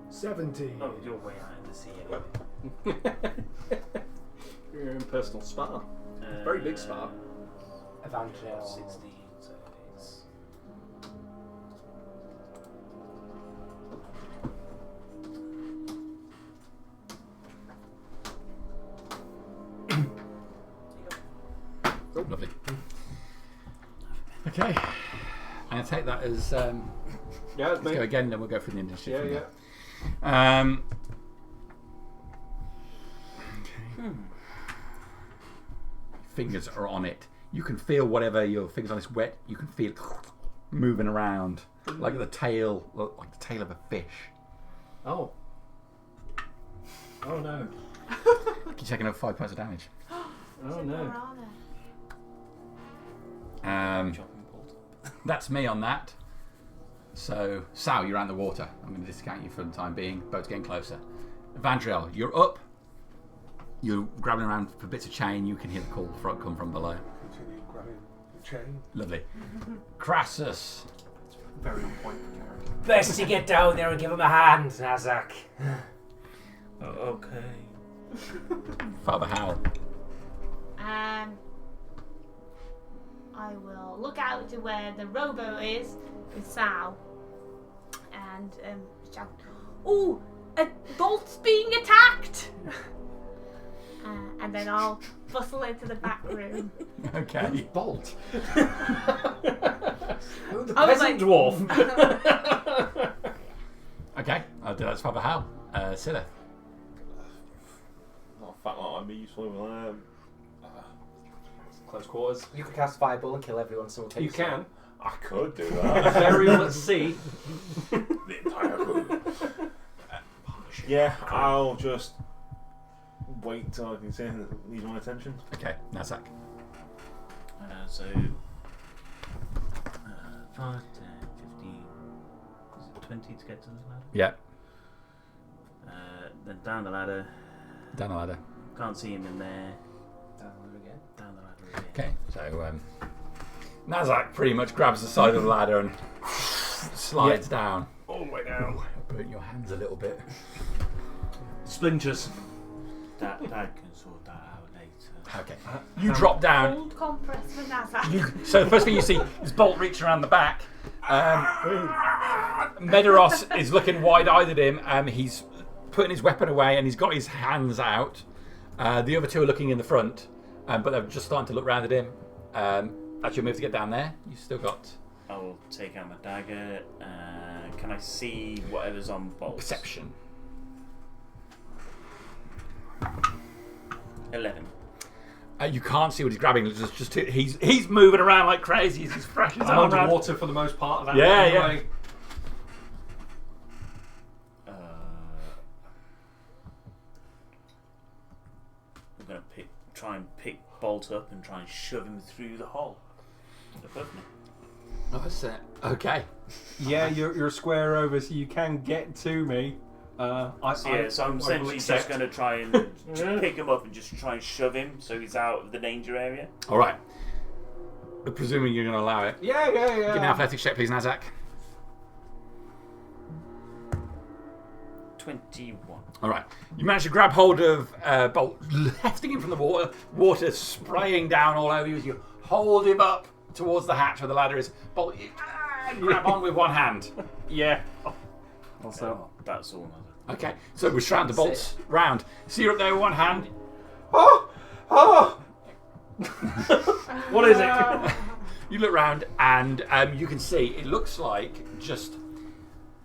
Speaker 5: 17.
Speaker 8: Oh, you're way out in the sea anyway.
Speaker 3: You're in personal spa. Very big spa.
Speaker 6: Evangel.
Speaker 8: 16, so it's.
Speaker 2: Lovely. Okay. I'm going to take that as.
Speaker 3: Yeah, it's
Speaker 2: Let's
Speaker 3: me.
Speaker 2: go again, then we'll go through the initiative.
Speaker 3: Yeah,
Speaker 2: from
Speaker 3: yeah.
Speaker 2: there. Fingers are on it. You can feel whatever your fingers on this wet. You can feel it moving around like the tail of a fish.
Speaker 3: Oh. Oh no.
Speaker 2: You're taking over 5 points of damage.
Speaker 3: Oh no.
Speaker 2: That's me on that. So, Sal, you're out in the water. I'm going to discount you for the time being. Boat's getting closer. Evangel, you're up. You're grabbing around for bits of chain. You can hear the call come from below.
Speaker 5: Continue grabbing the chain.
Speaker 2: Lovely. Crassus.
Speaker 3: Very on point for character.
Speaker 6: Best you get down there and give him a hand, Nazak.
Speaker 8: Oh, okay.
Speaker 2: Father Howell.
Speaker 1: I will look out to where the rowboat is with Sal and shout, "Ooh, a bolt's being attacked!" And then I'll bustle into the back room.
Speaker 2: Okay.
Speaker 3: Bolt.
Speaker 6: The
Speaker 1: I was
Speaker 6: peasant
Speaker 1: like-
Speaker 6: dwarf.
Speaker 2: Okay, I'll do that as Father Howell. Scylla.
Speaker 4: Not a fat lot I'd be useful with
Speaker 3: Close quarters.
Speaker 6: You could cast Fireball and kill everyone simultaneously.
Speaker 3: You can.
Speaker 4: I could do that.
Speaker 3: Burial at sea.
Speaker 4: The entire crew. Yeah, I'll just wait till I can see anything that needs my attention.
Speaker 2: Okay, Nazak.
Speaker 8: So 5, 10, 15, is it 20 to get to the ladder?
Speaker 2: Yeah,
Speaker 8: Then down the ladder.
Speaker 2: down the ladder.
Speaker 8: Can't see him in there.
Speaker 6: Down there again.
Speaker 8: Down the ladder again.
Speaker 2: Okay, so Nazak pretty much grabs the side of the ladder and slides down.
Speaker 3: All the way down.
Speaker 2: Burnt your hands a little bit.
Speaker 3: Splinters.
Speaker 8: Dad can sort that out later.
Speaker 2: Okay, you drop down.
Speaker 1: Old compress for Nazak.
Speaker 2: So the first thing you see is Bolt reaching around the back. Medeiros is looking wide-eyed at him. He's putting his weapon away and he's got his hands out. The other two are looking in the front, but they're just starting to look round at him. That's your move to get down there. You've still got
Speaker 8: I will take out my dagger. Can I see whatever's on Bolt?
Speaker 2: perception.
Speaker 8: 11.
Speaker 2: You can't see what he's grabbing. It's just he's moving around like crazy. He's thrashing his
Speaker 3: I'm
Speaker 2: arms around.
Speaker 3: underwater for the most part of that.
Speaker 2: Yeah,
Speaker 3: anyway.
Speaker 8: I'm gonna try and pick Bolt up and try and shove him through the hole above me.
Speaker 2: Oh, that's it. Okay.
Speaker 3: Yeah, you're square over, so you can get to me. So
Speaker 8: I'm essentially just going to try and pick him up and just try and shove him so he's out of the danger area.
Speaker 2: All right. Presuming you're going to allow it.
Speaker 3: Yeah.
Speaker 2: Give me an athletics check, please, Nazak.
Speaker 8: 21.
Speaker 2: All right. You manage to grab hold of Bolt, hefting him from the water spraying down all over you as you hold him up towards the hatch where the ladder is. Bolt, you grab on with one hand.
Speaker 3: Yeah.
Speaker 8: Also, that's all.
Speaker 2: Okay, so we surround the bolts round. So you're up there with one hand.
Speaker 3: Oh! What is it?
Speaker 2: You look round and you can see it looks like just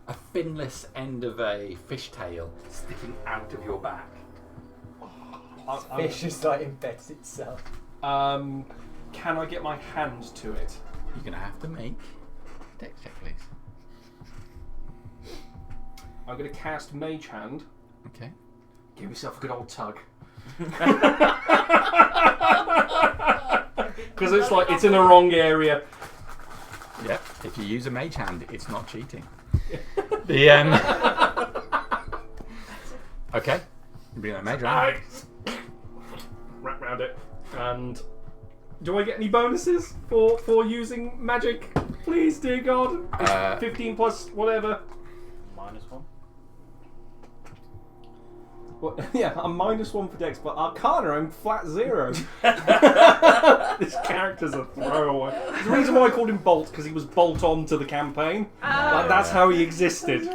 Speaker 2: a finless end of a fishtail sticking out of your back.
Speaker 6: Fish just like embeds itself.
Speaker 3: Can I get my hand to it?
Speaker 2: You're going to have to make a dex check, please.
Speaker 3: I'm going to cast Mage Hand.
Speaker 2: Okay.
Speaker 3: Give yourself a good old tug. Because it's like, it's in the wrong area.
Speaker 2: Yep. If you use a mage hand, it's not cheating. The Okay. Bring that mage round.
Speaker 3: Wrap round it. And do I get any bonuses for using magic? Please, dear God. 15 plus whatever.
Speaker 8: -1.
Speaker 3: Well, yeah, I'm -1 for Dex, but Arcana, I'm flat 0. This character's a throwaway. There's a reason why I called him Bolt, because he was bolt on to the campaign. Like, that's how he existed.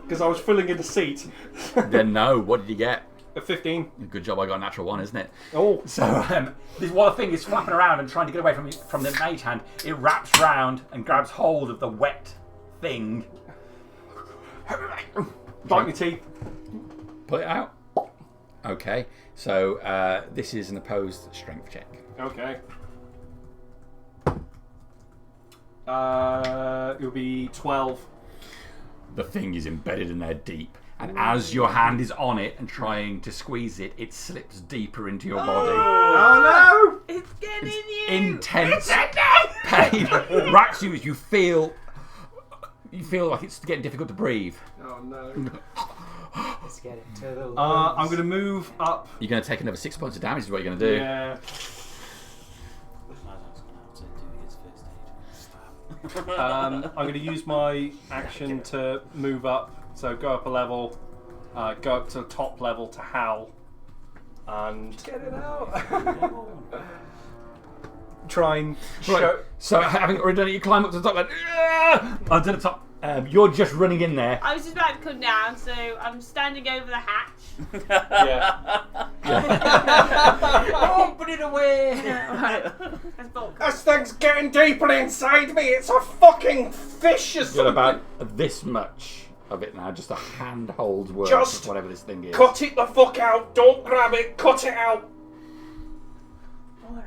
Speaker 3: Because I was filling in the seat.
Speaker 2: Then no. What did you get?
Speaker 3: A 15.
Speaker 2: Good job I got a natural 1, isn't it?
Speaker 3: Oh.
Speaker 2: So this while the thing is flapping around and trying to get away from the mage hand, it wraps round and grabs hold of the wet thing.
Speaker 3: Bite your teeth.
Speaker 2: Pull it out. Okay, so this is an opposed strength check.
Speaker 3: Okay. It'll be 12.
Speaker 2: The thing is embedded in there deep, and as your hand is on it and trying to squeeze it, it slips deeper into your body.
Speaker 3: Oh no!
Speaker 1: It's getting you.
Speaker 2: Intense pain racks you as you feel like it's getting difficult to breathe.
Speaker 3: Oh no.
Speaker 6: Let's get it to the lungs.
Speaker 3: I'm going to move up.
Speaker 2: You're going to take another 6 points of damage is what you're going to do.
Speaker 3: Yeah.
Speaker 8: Stop.
Speaker 3: I'm going to use my action to move up. So go up a level, go up to the top level to Hal, and
Speaker 6: Get it out.
Speaker 3: try and
Speaker 2: Right.
Speaker 3: show.
Speaker 2: So having already done it, you climb up to the top, like onto the top. You're just running in there.
Speaker 1: I was just about to come down, so I'm standing over the hatch.
Speaker 3: Yeah.
Speaker 2: Oh, put it away.
Speaker 1: Right. That's bulk.
Speaker 3: This thing's getting deeper inside me. It's a fucking fish or
Speaker 2: You've got
Speaker 3: something.
Speaker 2: about this much of it now, just a handhold worth
Speaker 3: Just
Speaker 2: of whatever this thing is.
Speaker 3: Cut it the fuck out. Don't grab it. Cut it out.
Speaker 1: Alright.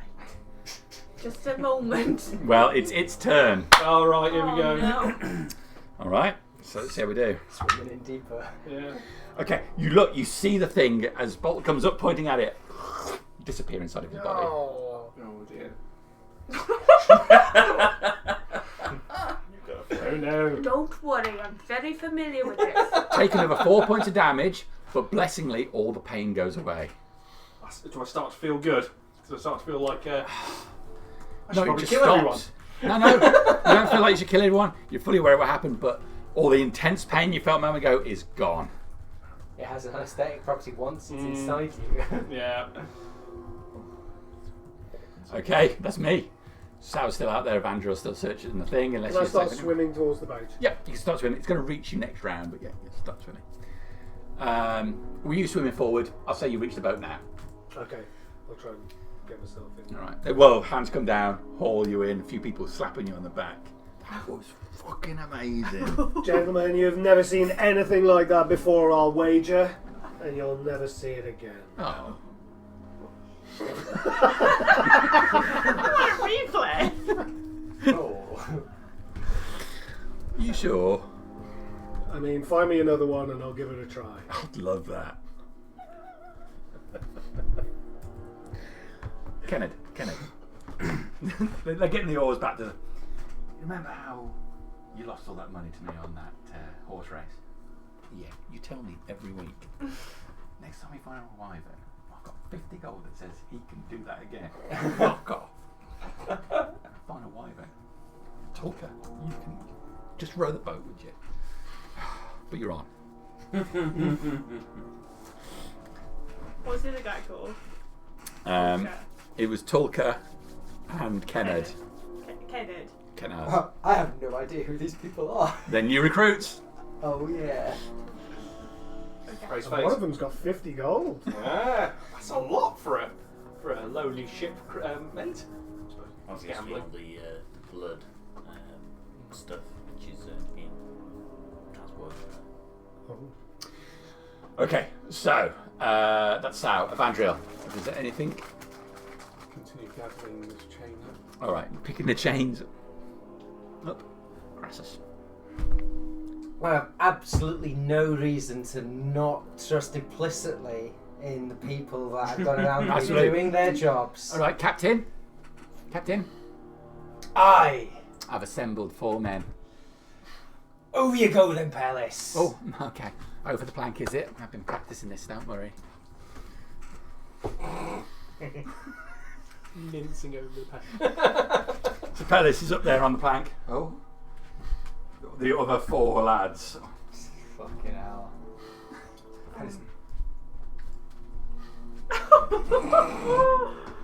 Speaker 1: Just a moment.
Speaker 2: Well, it's its turn.
Speaker 3: All right, here we go.
Speaker 1: No.
Speaker 2: All right. So let's see how we do.
Speaker 6: Swimming in deeper.
Speaker 3: Yeah.
Speaker 2: Okay, you look, you see the thing as Bolt comes up pointing at it, disappear inside of your body.
Speaker 5: Oh.
Speaker 3: Oh dear.
Speaker 4: Oh
Speaker 3: no.
Speaker 1: Don't worry, I'm very familiar with this.
Speaker 2: Take another 4 points of damage, but blessingly, all the pain goes away.
Speaker 3: Do I start to feel good? Do I start to feel like I should
Speaker 2: No, it
Speaker 3: probably
Speaker 2: just
Speaker 3: kill everyone?
Speaker 2: stops. No, you don't feel like you should kill everyone. You're fully aware of what happened, but all the intense pain you felt a moment ago is gone.
Speaker 6: It has an anesthetic property once it's inside you.
Speaker 3: Yeah.
Speaker 2: Okay, that's me. Sal's still out there, Evandril's still searching the thing, unless
Speaker 7: Can I
Speaker 2: you
Speaker 7: start
Speaker 2: say something.
Speaker 7: swimming towards the boat?
Speaker 2: Yep, you can start swimming. It's going to reach you next round, but yeah, you can start swimming. Were you swimming forward? I'll say you reach the boat now.
Speaker 7: Okay, I'll try and get myself in.
Speaker 2: All right. Well, hands come down, haul you in. A few people slapping you on the back. That was fucking amazing.
Speaker 7: Gentlemen, you've never seen anything like that before, I'll wager. And you'll never see it again.
Speaker 2: Oh.
Speaker 1: What a replay.
Speaker 6: Oh.
Speaker 2: You sure?
Speaker 7: I mean, find me another one and I'll give it a try.
Speaker 2: I'd love that. Kenneth. They're getting the oars back to the... You remember how you lost all that money to me on that horse race? Yeah, you tell me every week. Next time we find a wyvern, I've got 50 gold that says he can do that again. Fuck off. Find a wyvern. Talker, you can just row the boat, would you? But you're on.
Speaker 1: What's the other guy called?
Speaker 2: It was Tulka and Kenneth.
Speaker 1: Kenneth.
Speaker 2: Kenneth.
Speaker 6: I have no idea who these people are.
Speaker 2: Then new recruits.
Speaker 6: Oh yeah.
Speaker 3: Raise
Speaker 7: And one of them's got 50 gold.
Speaker 3: Yeah, that's a lot for a lowly ship mate.
Speaker 8: I was
Speaker 3: Gambling.
Speaker 8: all the blood stuff, which is being transported.
Speaker 2: Okay, so that's Sal. Evandril, is there anything?
Speaker 5: Continue gathering this chain up.
Speaker 2: All right, picking the chains up. Crassus.
Speaker 6: Well, I have absolutely no reason to not trust implicitly in the people that have gone around me
Speaker 2: Absolutely.
Speaker 6: doing their jobs.
Speaker 2: All right, Captain.
Speaker 6: Aye.
Speaker 2: I've assembled 4 men.
Speaker 6: Over you go then, Palace.
Speaker 2: Oh, okay. Over the plank, is it? I've been practicing this. Don't worry.
Speaker 3: Mincing over the path.
Speaker 2: So Pellis is up there on the plank. Oh. The other 4 lads.
Speaker 6: Fucking hell.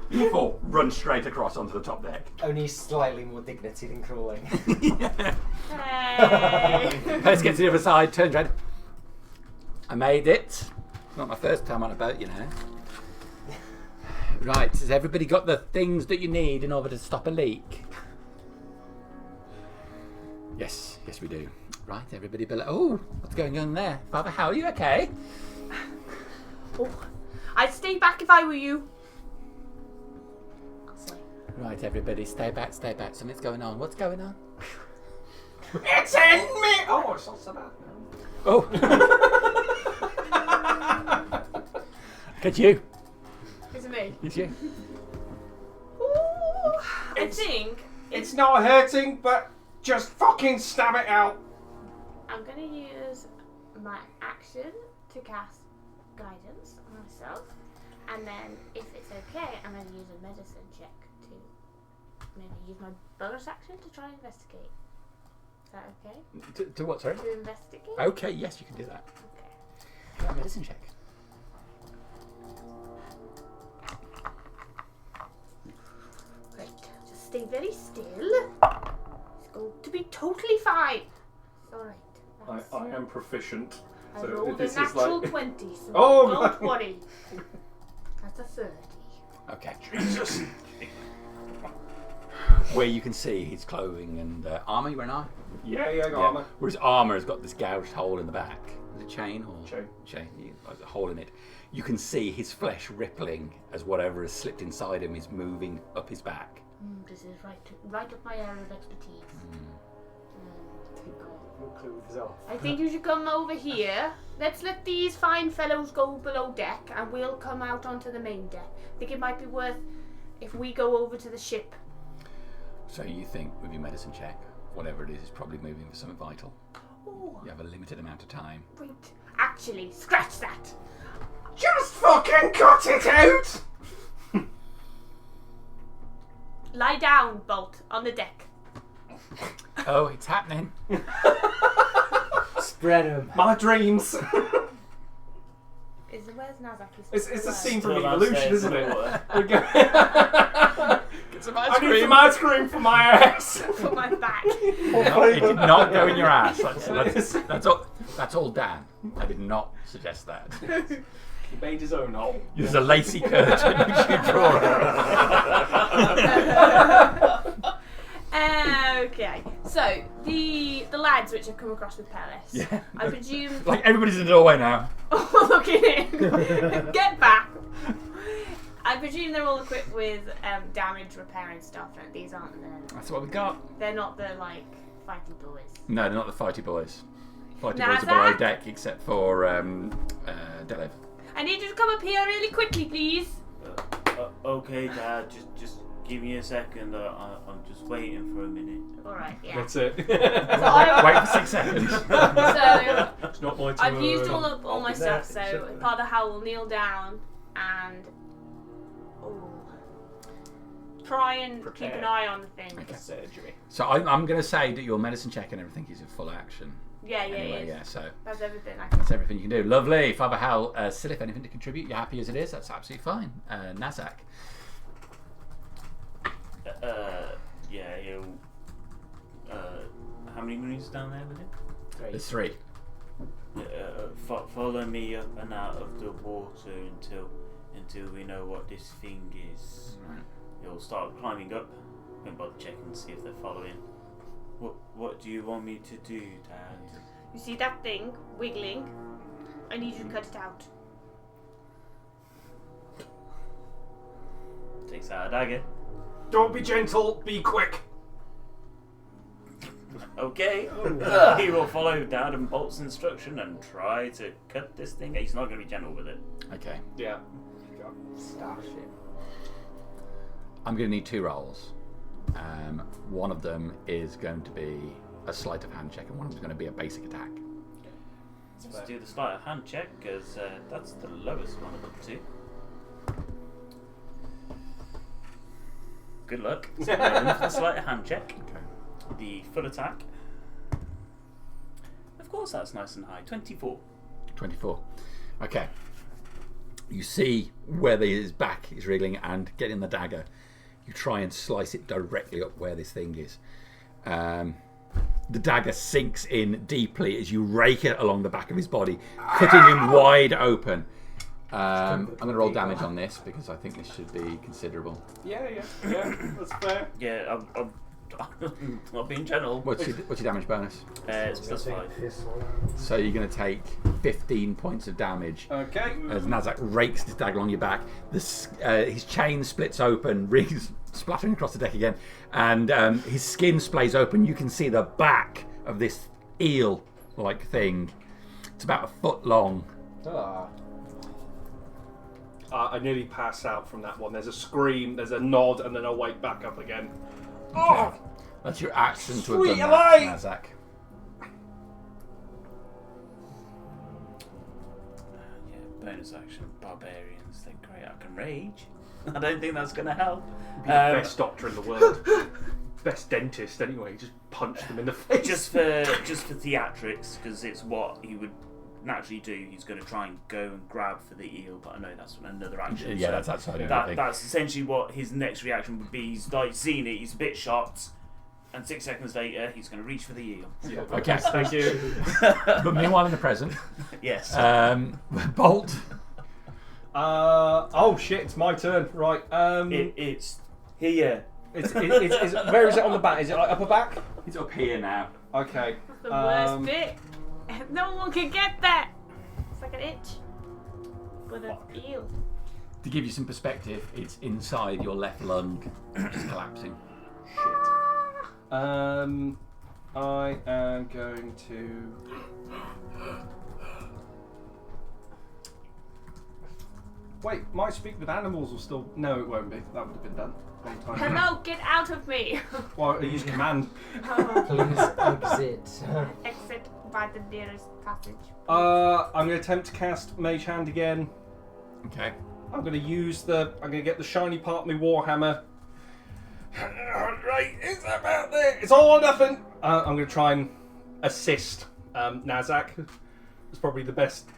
Speaker 2: You 4 run straight across onto the top deck.
Speaker 6: Only slightly more dignity than crawling.
Speaker 1: Hey.
Speaker 2: Pellis gets to the other side, turns red. I made it. Not my first time on a boat, you know. Right, has everybody got the things that you need in order to stop a leak? Yes, we do. Right, everybody below. Oh, what's going on there? Father, how are you okay?
Speaker 1: Oh, I'd stay back if I were you.
Speaker 2: Right, everybody, stay back. Something's going on. What's going on?
Speaker 3: It's in me! Oh, it's not so bad now.
Speaker 2: Oh. Get you.
Speaker 1: Is it me?
Speaker 2: It's you.
Speaker 1: Ooh, I think
Speaker 3: It's not hurting, but just fucking stab it out.
Speaker 1: I'm going to use my action to cast guidance on myself. And then, if it's okay, I'm going to use a medicine check to maybe use my bonus action to try and investigate. Is that okay?
Speaker 2: To what, sorry?
Speaker 1: To investigate?
Speaker 2: Okay, yes, you can do that.
Speaker 1: Okay.
Speaker 2: Got a medicine check.
Speaker 1: Right, just stay very still. It's going to be totally fine. It's alright.
Speaker 3: I am proficient.
Speaker 1: I
Speaker 3: So
Speaker 1: rolled a
Speaker 3: this is
Speaker 1: natural
Speaker 3: like
Speaker 1: 20, so
Speaker 3: Oh,
Speaker 1: don't
Speaker 3: my-
Speaker 1: worry. That's a 30.
Speaker 2: Okay.
Speaker 3: Jesus.
Speaker 2: Where you can see his clothing and armour, you wearing armour?
Speaker 3: Yeah, I got armor.
Speaker 2: Where his armour has got this gouged hole in the back. Is it chain or?
Speaker 3: Chain.
Speaker 2: There's a hole in it. You can see his flesh rippling as whatever has slipped inside him is moving up his back.
Speaker 1: This is right up my area of expertise.
Speaker 6: No clue with off.
Speaker 1: I think you should come over here. Let's let these fine fellows go below deck, and we'll come out onto the main deck. I think it might be worth if we go over to the ship.
Speaker 2: So you think with your medicine check, whatever it is probably moving for something vital.
Speaker 1: Oh,
Speaker 2: You have a limited amount of time.
Speaker 1: great. Actually, scratch that.
Speaker 3: Just fucking cut it out!
Speaker 1: Lie down, Bolt, on the deck.
Speaker 2: Oh, it's happening.
Speaker 6: Spread 'em.
Speaker 3: My dreams.
Speaker 1: Where's Nazak?
Speaker 3: It's a scene from
Speaker 8: Still
Speaker 3: Evolution,
Speaker 8: downstairs
Speaker 3: isn't
Speaker 8: in
Speaker 3: it?
Speaker 8: the water.
Speaker 2: Get some ice
Speaker 3: I need
Speaker 2: cream.
Speaker 3: some ice cream for my ass.
Speaker 1: For my back.
Speaker 2: No, it did not go in your ass. That's all Dan. I did not suggest that.
Speaker 3: He made his own hole.
Speaker 2: There's a lacy curtain which you draw.
Speaker 1: Okay, so the lads which have come across with Pellis,
Speaker 2: Yeah.
Speaker 1: I presume.
Speaker 2: Like everybody's in the doorway now.
Speaker 1: Look at him! Get back! I presume they're all equipped with damage repair and stuff, and these aren't
Speaker 2: That's what we got.
Speaker 1: they're not the fighting boys.
Speaker 2: No, they're not the fighty boys. Fighty boys are below deck except for Delev.
Speaker 1: I need you to come up here really quickly, please.
Speaker 8: Okay, Dad, just give me a second. I'm just waiting for a minute.
Speaker 1: Alright, yeah.
Speaker 3: That's it.
Speaker 2: Wait for 6 seconds.
Speaker 1: So
Speaker 3: It's not my turn.
Speaker 1: I've used all my stuff,
Speaker 7: there,
Speaker 1: so
Speaker 7: shit.
Speaker 1: Father Howell will kneel down and try and keep an eye on things.
Speaker 3: Surgery.
Speaker 2: So I'm going to say that your medicine check and everything is in full action.
Speaker 1: Yeah,
Speaker 2: Anyway,
Speaker 1: yeah.
Speaker 2: yeah. So
Speaker 1: That's everything I can.
Speaker 2: that's everything you can do. Lovely, Father Hal. Silif, anything to contribute? You're happy as it is? That's absolutely fine. Nazak.
Speaker 8: Yeah, he'll. How many marines down there with him?
Speaker 2: There's 3.
Speaker 8: Follow me up and out of the water until we know what this thing is.
Speaker 2: Right.
Speaker 8: He'll start climbing up. Won't bother checking to see if they're following. What do you want me to do, Dad?
Speaker 1: You see that thing wiggling? I need you to cut it out.
Speaker 8: Takes out a dagger.
Speaker 3: Don't be gentle, be quick.
Speaker 8: Okay. He will follow Dad and Bolt's instruction and try to cut this thing. He's not going to be gentle with it.
Speaker 2: Okay.
Speaker 3: Yeah.
Speaker 6: Starship.
Speaker 2: I'm going to need 2 rolls. One of them is going to be a sleight of hand check, and one of them is going to be a basic attack.
Speaker 8: Let's do the sleight of hand check because that's the lowest one of the 2. Good luck. The sleight of hand check.
Speaker 2: Okay.
Speaker 8: The full attack. Of course, that's nice and high. 24.
Speaker 2: 24. Okay. You see where his back is wriggling, and getting the dagger, you try and slice it directly up where this thing is. The dagger sinks in deeply as you rake it along the back of his body, cutting him wide open. I'm going to roll damage on this because I think this should be considerable.
Speaker 3: Yeah, that's fair.
Speaker 8: Yeah, I'm not being gentle.
Speaker 2: What's your damage bonus?
Speaker 8: It's plus 5.
Speaker 2: So you're going to take 15 points of damage.
Speaker 3: Okay.
Speaker 2: As Nazak rakes this dagger along your back, his chain splits open, rings splattering across the deck again, and his skin splays open. You can see the back of this eel-like thing. It's about a foot long.
Speaker 6: Ah.
Speaker 3: I nearly pass out from that one. There's a scream, there's a nod, and then I wake back up again.
Speaker 2: Okay. That's your action to have
Speaker 3: Sweet
Speaker 2: done that,
Speaker 3: alive!
Speaker 2: Nazak.
Speaker 8: Yeah, bonus action. Barbarians. They're great. I can rage. I don't think that's going to help.
Speaker 3: Be the best doctor in the world. Best dentist, anyway. Just punch them in the face.
Speaker 8: Just for theatrics, because it's what he would naturally do. He's going to try and go and grab for the eel, but I know that's another action.
Speaker 2: Yeah,
Speaker 8: so
Speaker 2: that's outside of everything.
Speaker 8: that's essentially what his next reaction would be. He's like seen it, he's a bit shocked, and 6 seconds later he's going to reach for the eel.
Speaker 3: Yeah.
Speaker 2: Okay.
Speaker 3: Thank you.
Speaker 2: But meanwhile, in the present,
Speaker 8: Yes.
Speaker 2: Bolt.
Speaker 3: Oh shit! It's my turn. Right.
Speaker 8: It's here.
Speaker 3: It's where is it on the back? Is it like upper back?
Speaker 2: It's up here now.
Speaker 3: Okay.
Speaker 1: That's the worst bit. No one can get that. It's like an itch. With an eel.
Speaker 2: To give you some perspective, it's inside your left lung, which is collapsing.
Speaker 3: Shit. I am going to. Wait, might speak with animals will still. No, it won't be. That would have been done a long time ago.
Speaker 1: Hello, get out of me!
Speaker 3: Well, I use command.
Speaker 6: Please exit.
Speaker 1: Exit by the nearest passage.
Speaker 3: I'm going to attempt to cast Mage Hand again.
Speaker 2: Okay.
Speaker 3: I'm going to get the shiny part of my Warhammer. Right, it's about there. It's all or nothing. I'm going to try and assist Nazak. It's probably the best.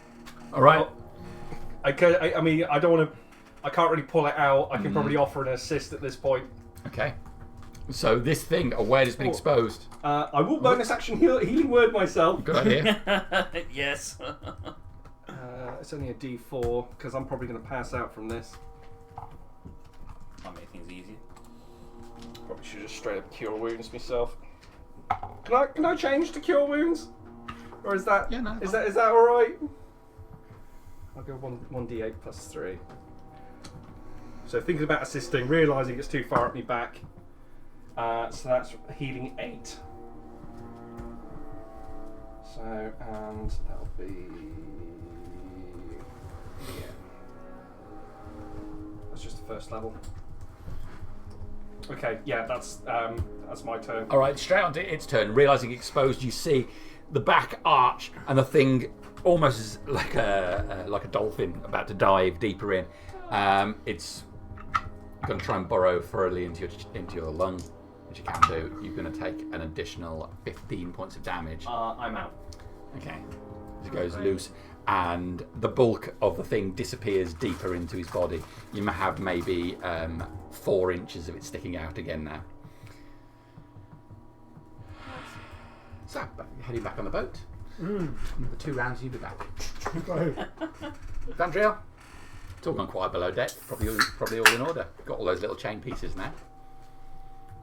Speaker 2: All right.
Speaker 3: I mean, I don't want to. I can't really pull it out. I can probably offer an assist at this point.
Speaker 2: Okay. So this thing, aware has been exposed.
Speaker 3: I will bonus action healing word myself.
Speaker 2: Good idea.
Speaker 8: Yes.
Speaker 3: It's only a D4 because I'm probably going to pass out from this.
Speaker 8: Might make things easier.
Speaker 3: Probably should just straight up cure wounds myself. Can I change to cure wounds, or is that is that all right? I'll go 1d8 plus 3. So thinking about assisting, realising it's too far up my back. So that's healing 8. So, and that'll be... Yeah. That's just the first level. Okay, yeah, that's my turn.
Speaker 2: All right, straight onto its turn. Realising exposed, you see the back arch and the thing almost is like a dolphin about to dive deeper in. It's going to try and burrow thoroughly into your lung, which you can do. You're going to take an additional 15 points of damage.
Speaker 3: I'm out.
Speaker 2: Okay. It goes loose, and the bulk of the thing disappears deeper into his body. You may have maybe 4 inches of it sticking out again now. So, heading back on the boat. Another 2 rounds, you'll be back. Vandriel, it's all gone quiet below deck. Probably all in order. Got all those little chain pieces now.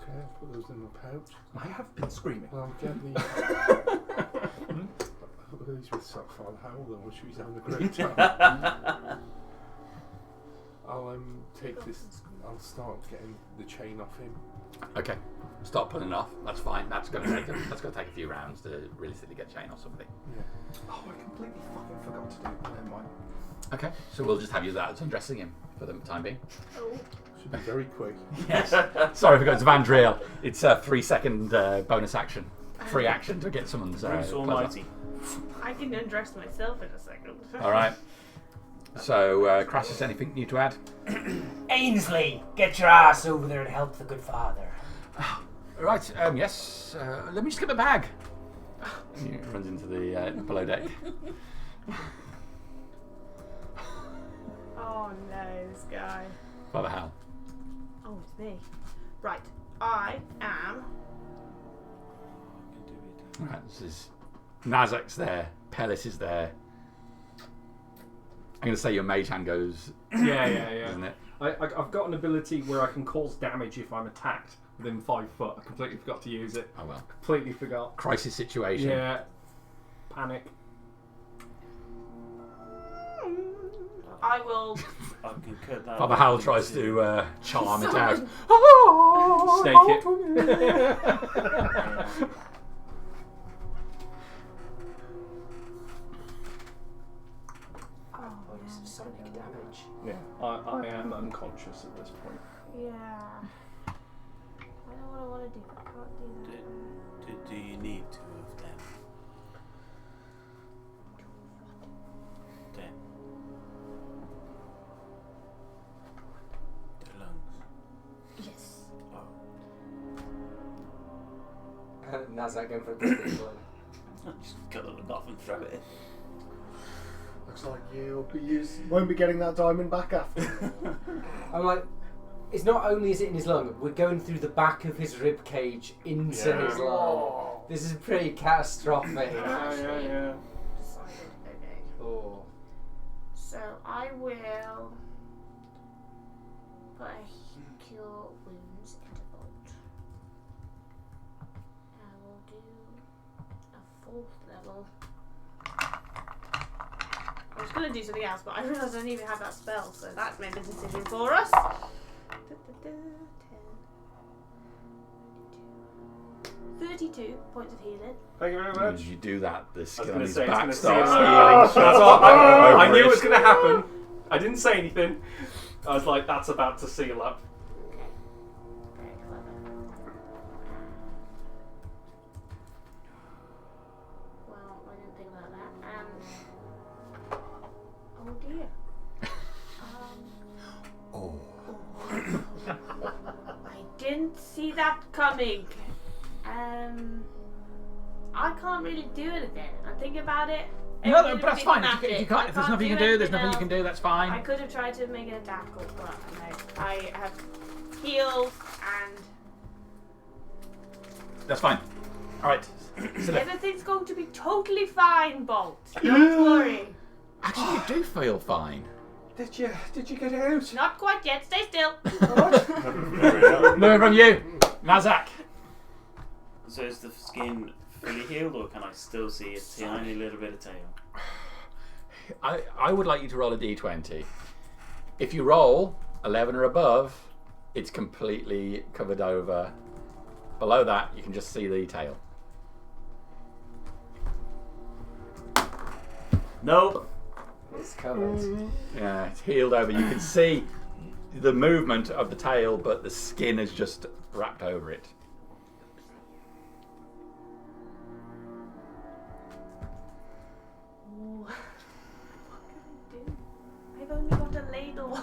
Speaker 5: Okay, I'll put those in my pouch.
Speaker 3: I have been screaming.
Speaker 5: Well, I'll get the. I'll put these with Sapphire Howl, then which he's having a great time. I'll take this. I'll start getting the chain off him.
Speaker 2: Okay, start pulling off. That's fine. That's going to take a few rounds to realistically get chain off something.
Speaker 5: Yeah.
Speaker 3: Oh, I completely fucking forgot to do that. Never mind.
Speaker 2: Okay, so we'll just have you that as undressing him for the time being.
Speaker 5: Should be very quick.
Speaker 2: Yes. Sorry, if it goes to Vandriel. It's a 3-second bonus action, free action to get someone's.
Speaker 8: Bruce Almighty.
Speaker 1: I can undress myself in a second.
Speaker 2: All right. So, Crassus, anything new to add?
Speaker 6: Ainsley, get your ass over there and help the good father.
Speaker 2: Right. Yes. Let me just get my bag. He runs into the below deck.
Speaker 1: Oh no, this guy.
Speaker 2: Father Hal.
Speaker 1: Oh, it's me. Right, I am.
Speaker 2: All right. This is Nazak's there. Pellis is there. I'm going to say your mage hand goes.
Speaker 3: Yeah.
Speaker 2: Isn't it?
Speaker 3: I've got an ability where I can cause damage if I'm attacked within 5 foot. I completely forgot to use it.
Speaker 2: Oh well.
Speaker 3: Completely forgot.
Speaker 2: Crisis situation.
Speaker 3: Yeah. Panic.
Speaker 1: I will.
Speaker 8: I can cut that.
Speaker 2: Father Hal tries to charm it out.
Speaker 3: Snake it.
Speaker 6: Sonic damage.
Speaker 3: Yeah, I am unconscious at this point.
Speaker 1: Yeah. I know what I want to do. I can't do that.
Speaker 8: Do you need 2 of them? Them. The lungs.
Speaker 1: Yes.
Speaker 8: Oh.
Speaker 6: Nazak going for a big one.
Speaker 8: Just cut the lung off and throw it in.
Speaker 7: Looks like won't be getting that diamond back after.
Speaker 6: I'm like, it's not only is it in his lung, we're going through the back of his rib cage into his lung. This is pretty catastrophic.
Speaker 3: Yeah.
Speaker 1: Decided. Okay.
Speaker 6: Oh.
Speaker 1: So I will put a cure wounds into vault. I will do a 4th level. I was gonna do something else, but I realised I didn't even have that spell, so that made the decision for us. 32 points of healing.
Speaker 3: Thank you very much.
Speaker 2: As you do that, the
Speaker 3: I was
Speaker 2: skin
Speaker 3: going
Speaker 2: on
Speaker 3: to
Speaker 2: his
Speaker 3: say
Speaker 2: back
Speaker 3: it's going to
Speaker 2: starts
Speaker 3: seal
Speaker 2: healing.
Speaker 3: up. That's all. I knew it was
Speaker 2: Over
Speaker 3: going to happen. I didn't say anything. I was like, that's about to seal up.
Speaker 1: Very clever. Well, I didn't think about that. Oh dear.
Speaker 2: Oh.
Speaker 1: I didn't see that coming. I can't really do anything. I'm thinking about it.
Speaker 2: No,
Speaker 1: Everything
Speaker 2: but that's
Speaker 1: would be
Speaker 2: fine.
Speaker 1: dramatic.
Speaker 2: If you can't, if there's nothing you can do, there's nothing you can do. That's
Speaker 1: I
Speaker 2: fine.
Speaker 1: could have tried to make it a tackle, but no. I have heals and
Speaker 2: That's fine. All right. So
Speaker 1: everything's going to be totally fine, Bolt. Don't worry.
Speaker 2: actually, you do feel fine.
Speaker 3: Did you get it out?
Speaker 1: Not quite yet. Stay still.
Speaker 2: Moving from you, Nazak.
Speaker 8: So is the skin fully healed, or can I still see a tiny little bit of tail?
Speaker 2: I would like you to roll a d20. If you roll 11 or above, it's completely covered over. Below that, you can just see the tail.
Speaker 8: Nope.
Speaker 6: It's covered.
Speaker 2: Yeah, it's healed over. You can see the movement of the tail, but the skin is just wrapped over it.
Speaker 1: Ooh. What can I do? I've only got a ladle.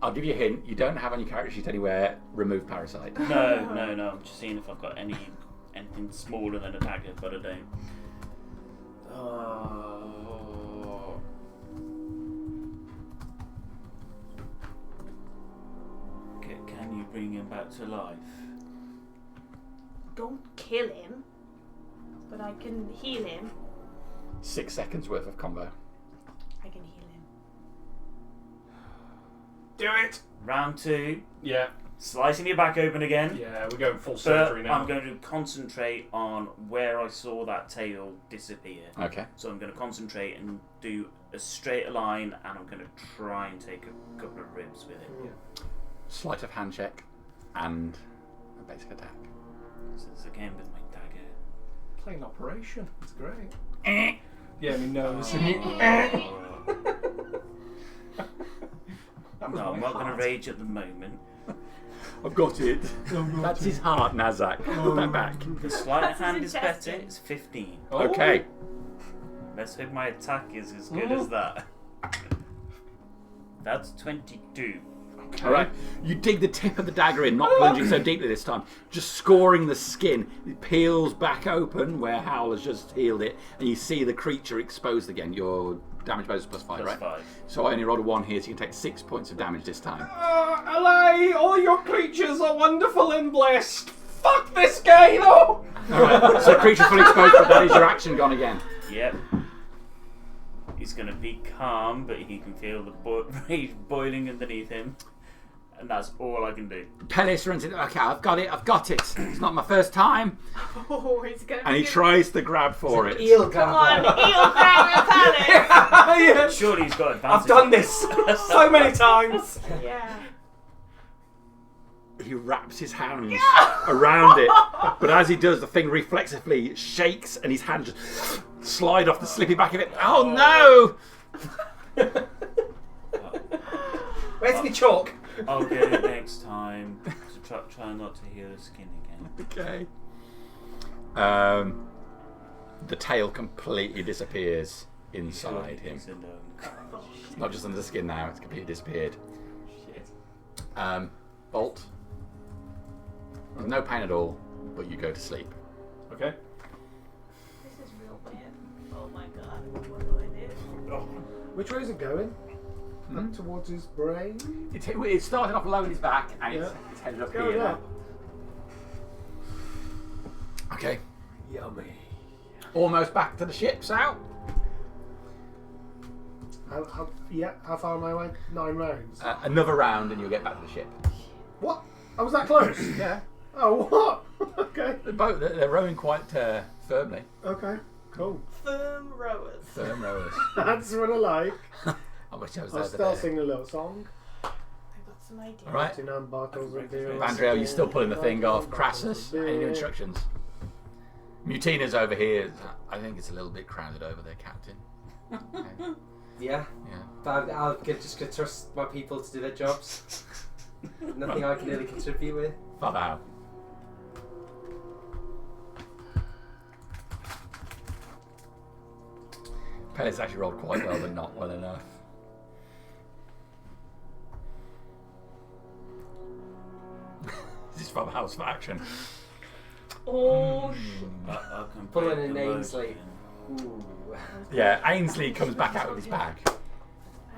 Speaker 2: I'll give you a hint. You don't have on your character sheet anywhere remove parasite.
Speaker 8: No. I'm just seeing if I've got anything smaller than a dagger, but I don't. Can you bring him back to life?
Speaker 1: Don't kill him, but I can heal him.
Speaker 2: 6 seconds worth of combo.
Speaker 1: I can heal him.
Speaker 3: Do it.
Speaker 8: Round 2.
Speaker 3: Yeah.
Speaker 8: Slicing your back open again.
Speaker 3: Yeah, we're going full
Speaker 8: But
Speaker 3: surgery now.
Speaker 8: I'm going to concentrate on where I saw that tail disappear.
Speaker 2: Okay.
Speaker 8: So I'm going to concentrate and do a straight line, and I'm going to try and take a couple of ribs with it.
Speaker 3: Yeah.
Speaker 2: Sleight of hand check and a basic attack.
Speaker 8: So this again with my dagger.
Speaker 3: Plain operation. It's great.
Speaker 2: Eh.
Speaker 3: Yeah, my nose.
Speaker 8: No, I'm not going to rage at the moment.
Speaker 2: I've got it. That's his heart, Nazak. Put that back.
Speaker 8: The sleight of
Speaker 1: That's
Speaker 8: hand
Speaker 1: his
Speaker 8: is better.
Speaker 1: intestine.
Speaker 8: It's 15.
Speaker 2: Okay.
Speaker 8: Let's hope my attack is as good as that. That's 22.
Speaker 2: All right. You dig the tip of the dagger in, not plunging so deeply this time, just scoring the skin. It peels back open where Howl has just healed it, and you see the creature exposed again. Your damage bonus is +5,
Speaker 8: Plus
Speaker 2: right?
Speaker 8: 5.
Speaker 2: So I only rolled a 1 here, so you can take 6 points of damage this time.
Speaker 3: LA, all your creatures are wonderful and blessed. Fuck this guy, though.
Speaker 2: All right. So creature's fully exposed, but that is your action gone again.
Speaker 8: Yep. He's going to be calm, but he can feel the rage boiling underneath him. And that's all I can do.
Speaker 2: Pellis runs in. Okay, I've got it. It's not my first time.
Speaker 1: Oh, it's gonna be
Speaker 2: And he
Speaker 1: good.
Speaker 2: tries to grab for it.
Speaker 6: Eel
Speaker 1: Come on,
Speaker 6: grabber.
Speaker 1: eel grabber palace.
Speaker 3: Yeah.
Speaker 8: Surely he's got advantage.
Speaker 3: I've done this so many times.
Speaker 1: Yeah.
Speaker 2: He wraps his hands around it, but as he does, the thing reflexively shakes, and his hands just slide off the slippy back of it. Oh no!
Speaker 6: Where's my chalk?
Speaker 8: I'll get it next time. To try not to heal the skin again.
Speaker 2: Okay. The tail completely disappears inside him.
Speaker 8: He's alone.
Speaker 2: It's not just under the skin now; it's completely disappeared.
Speaker 3: Shit.
Speaker 2: Bolt. There's no pain at all, but you go to sleep.
Speaker 3: Okay.
Speaker 1: This is real weird. Oh my god. What do I do?
Speaker 7: Which way is it going? Up towards his brain?
Speaker 2: It started off low in his back, and
Speaker 7: Yeah.
Speaker 2: it's headed up
Speaker 7: Going
Speaker 2: here now.
Speaker 7: up.
Speaker 2: Okay.
Speaker 3: Yummy.
Speaker 2: Almost back to the ship, Sal.
Speaker 7: How far am I away? 9 rounds.
Speaker 2: Another round, and you'll get back to the ship.
Speaker 7: What? I was that close.
Speaker 2: Yeah.
Speaker 7: Oh, what? Okay.
Speaker 2: The boat, they're rowing quite firmly.
Speaker 7: Okay. Cool.
Speaker 1: Firm rowers.
Speaker 2: Firm rowers.
Speaker 7: That's what I like.
Speaker 2: I wish I was
Speaker 7: I'll
Speaker 2: over
Speaker 7: start
Speaker 2: there.
Speaker 7: singing a little song.
Speaker 1: I've got some ideas.
Speaker 2: All right. Vandriel, you're still pulling the thing off. Crassus, any new instructions? Mutina's over here. I think it's a little bit crowded over there, Captain. Okay.
Speaker 6: Yeah.
Speaker 2: Yeah.
Speaker 6: But I'll just gonna trust my people to do their jobs. Nothing I can really contribute with.
Speaker 2: Father Howe. Pellet's actually rolled quite well, but not well enough. This is Father Howe's for action.
Speaker 1: Oh shit.
Speaker 8: I can
Speaker 6: Pulling
Speaker 8: break
Speaker 6: in
Speaker 8: the load
Speaker 6: Ainsley.
Speaker 8: in.
Speaker 6: Ooh.
Speaker 2: Yeah, Ainsley comes back out with his bag.
Speaker 1: I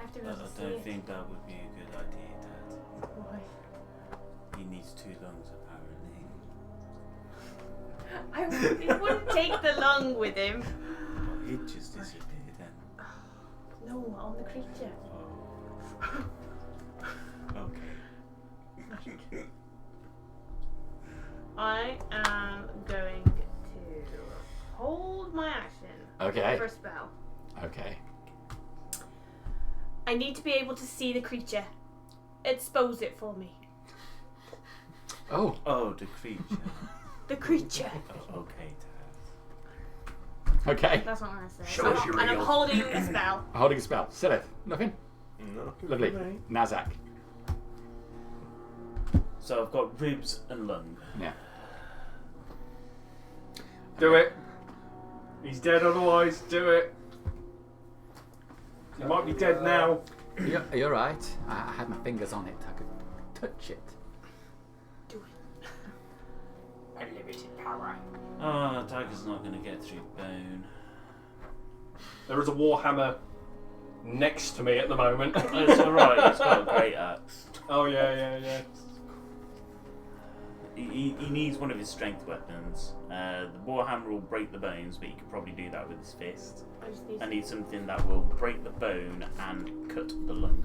Speaker 1: have to
Speaker 8: I
Speaker 1: go to see
Speaker 8: don't
Speaker 1: it.
Speaker 8: think that would be a good idea, Dad.
Speaker 1: Why?
Speaker 8: He needs 2 lungs, apparently.
Speaker 1: He wouldn't take the lung with him.
Speaker 8: Well, it just disappeared then.
Speaker 1: No, on the creature.
Speaker 8: Okay.
Speaker 1: I am going to hold my action
Speaker 2: Okay.
Speaker 1: for a spell.
Speaker 2: Okay.
Speaker 1: I need to be able to see the creature. Expose it for me.
Speaker 2: Oh.
Speaker 8: Oh, the creature.
Speaker 1: The creature.
Speaker 8: Oh, okay, Dad.
Speaker 2: Okay.
Speaker 1: That's what I'm going to say.
Speaker 5: Show
Speaker 1: So
Speaker 5: us your
Speaker 1: and I'm
Speaker 5: real.
Speaker 1: holding a spell.
Speaker 2: Holding a spell. Silith. Nothing?
Speaker 4: No.
Speaker 2: Lovely. Nazak.
Speaker 8: So I've got ribs and lung.
Speaker 2: Yeah.
Speaker 3: Do it. He's dead otherwise. Do it. He might be dead now.
Speaker 2: You're right. I had my fingers on it. I could touch it.
Speaker 1: Do it.
Speaker 6: Unlimited power.
Speaker 8: Oh, Tiger's not going to get through bone.
Speaker 3: There is a warhammer next to me at the moment.
Speaker 8: Oh, it's alright, he's got a great axe.
Speaker 3: Oh yeah.
Speaker 8: He needs one of his strength weapons. The warhammer will break the bones, but he could probably do that with his fist.
Speaker 1: I just need
Speaker 8: I need something that will break the bone and cut the lung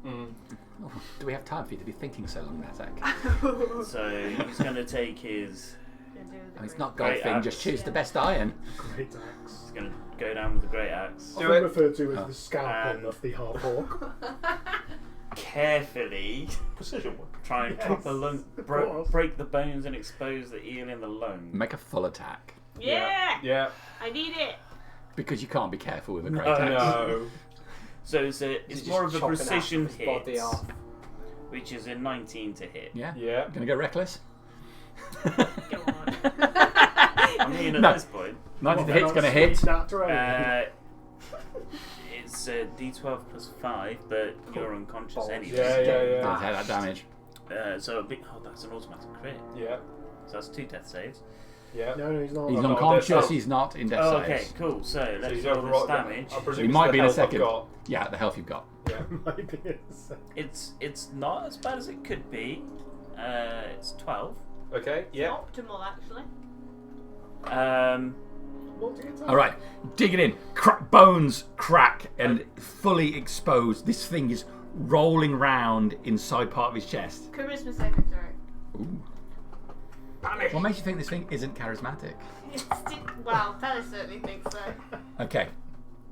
Speaker 8: open.
Speaker 2: Oh, do we have time for you to be thinking so long, Nazak?
Speaker 8: So he's going to take his...
Speaker 2: Oh, it's not
Speaker 8: Great
Speaker 2: golfing,
Speaker 8: axe.
Speaker 2: just choose the best iron.
Speaker 7: Great axe.
Speaker 8: He's going to go down with the great axe.
Speaker 3: Do
Speaker 7: Often
Speaker 3: it.
Speaker 7: referred to as
Speaker 2: Oh.
Speaker 7: the scalpel
Speaker 8: And-
Speaker 7: of the half orc.
Speaker 8: Carefully
Speaker 4: Precision one.
Speaker 8: try and cut the lung,
Speaker 7: of course.
Speaker 8: break the bones and expose the eel in the lung.
Speaker 2: Make a full attack.
Speaker 1: Yeah!
Speaker 3: Yeah.
Speaker 1: I need it.
Speaker 2: Because you can't be careful with a great
Speaker 8: No.
Speaker 2: axe.
Speaker 3: No.
Speaker 8: So it's
Speaker 6: Just
Speaker 8: more of a
Speaker 6: chopping half
Speaker 8: precision
Speaker 6: of his
Speaker 8: hit,
Speaker 6: body off.
Speaker 8: which is a 19 to hit.
Speaker 2: Yeah?
Speaker 3: Yeah.
Speaker 2: Gonna go reckless?
Speaker 1: Go on.
Speaker 8: I mean, at
Speaker 2: No.
Speaker 8: this point,
Speaker 2: 90 to
Speaker 7: Well,
Speaker 2: hit's gonna hit.
Speaker 7: That terrain.
Speaker 8: it's D12 plus 5, but you're unconscious anyway.
Speaker 3: Yeah.
Speaker 2: Does have that damage.
Speaker 8: So a bit. Oh, that's an automatic crit.
Speaker 3: Yeah.
Speaker 8: So that's 2 death saves.
Speaker 3: Yeah.
Speaker 7: No, he's not.
Speaker 2: He's
Speaker 3: I'm not
Speaker 2: unconscious,
Speaker 3: dead.
Speaker 2: he's not in death
Speaker 8: Oh, okay,
Speaker 2: saves.
Speaker 8: cool. So
Speaker 3: So
Speaker 8: let's
Speaker 3: he's
Speaker 8: roll this
Speaker 3: overwrought
Speaker 8: damage.
Speaker 3: I presume
Speaker 2: He
Speaker 3: it's
Speaker 2: might
Speaker 3: the
Speaker 2: be in a
Speaker 3: health I've
Speaker 2: second.
Speaker 3: got.
Speaker 2: Yeah, the health you've got.
Speaker 3: Yeah.
Speaker 7: Might be a second.
Speaker 8: It's not as bad as it could be. It's 12.
Speaker 3: Okay. Yeah.
Speaker 1: Optimal, actually.
Speaker 7: What do you get?
Speaker 2: Alright, dig it in. Bones crack and fully exposed. This thing is rolling round inside part of his chest.
Speaker 1: Charisma saving throw.
Speaker 2: Ooh. What makes you think this thing isn't charismatic?
Speaker 1: Well, Pella certainly thinks so.
Speaker 2: Okay,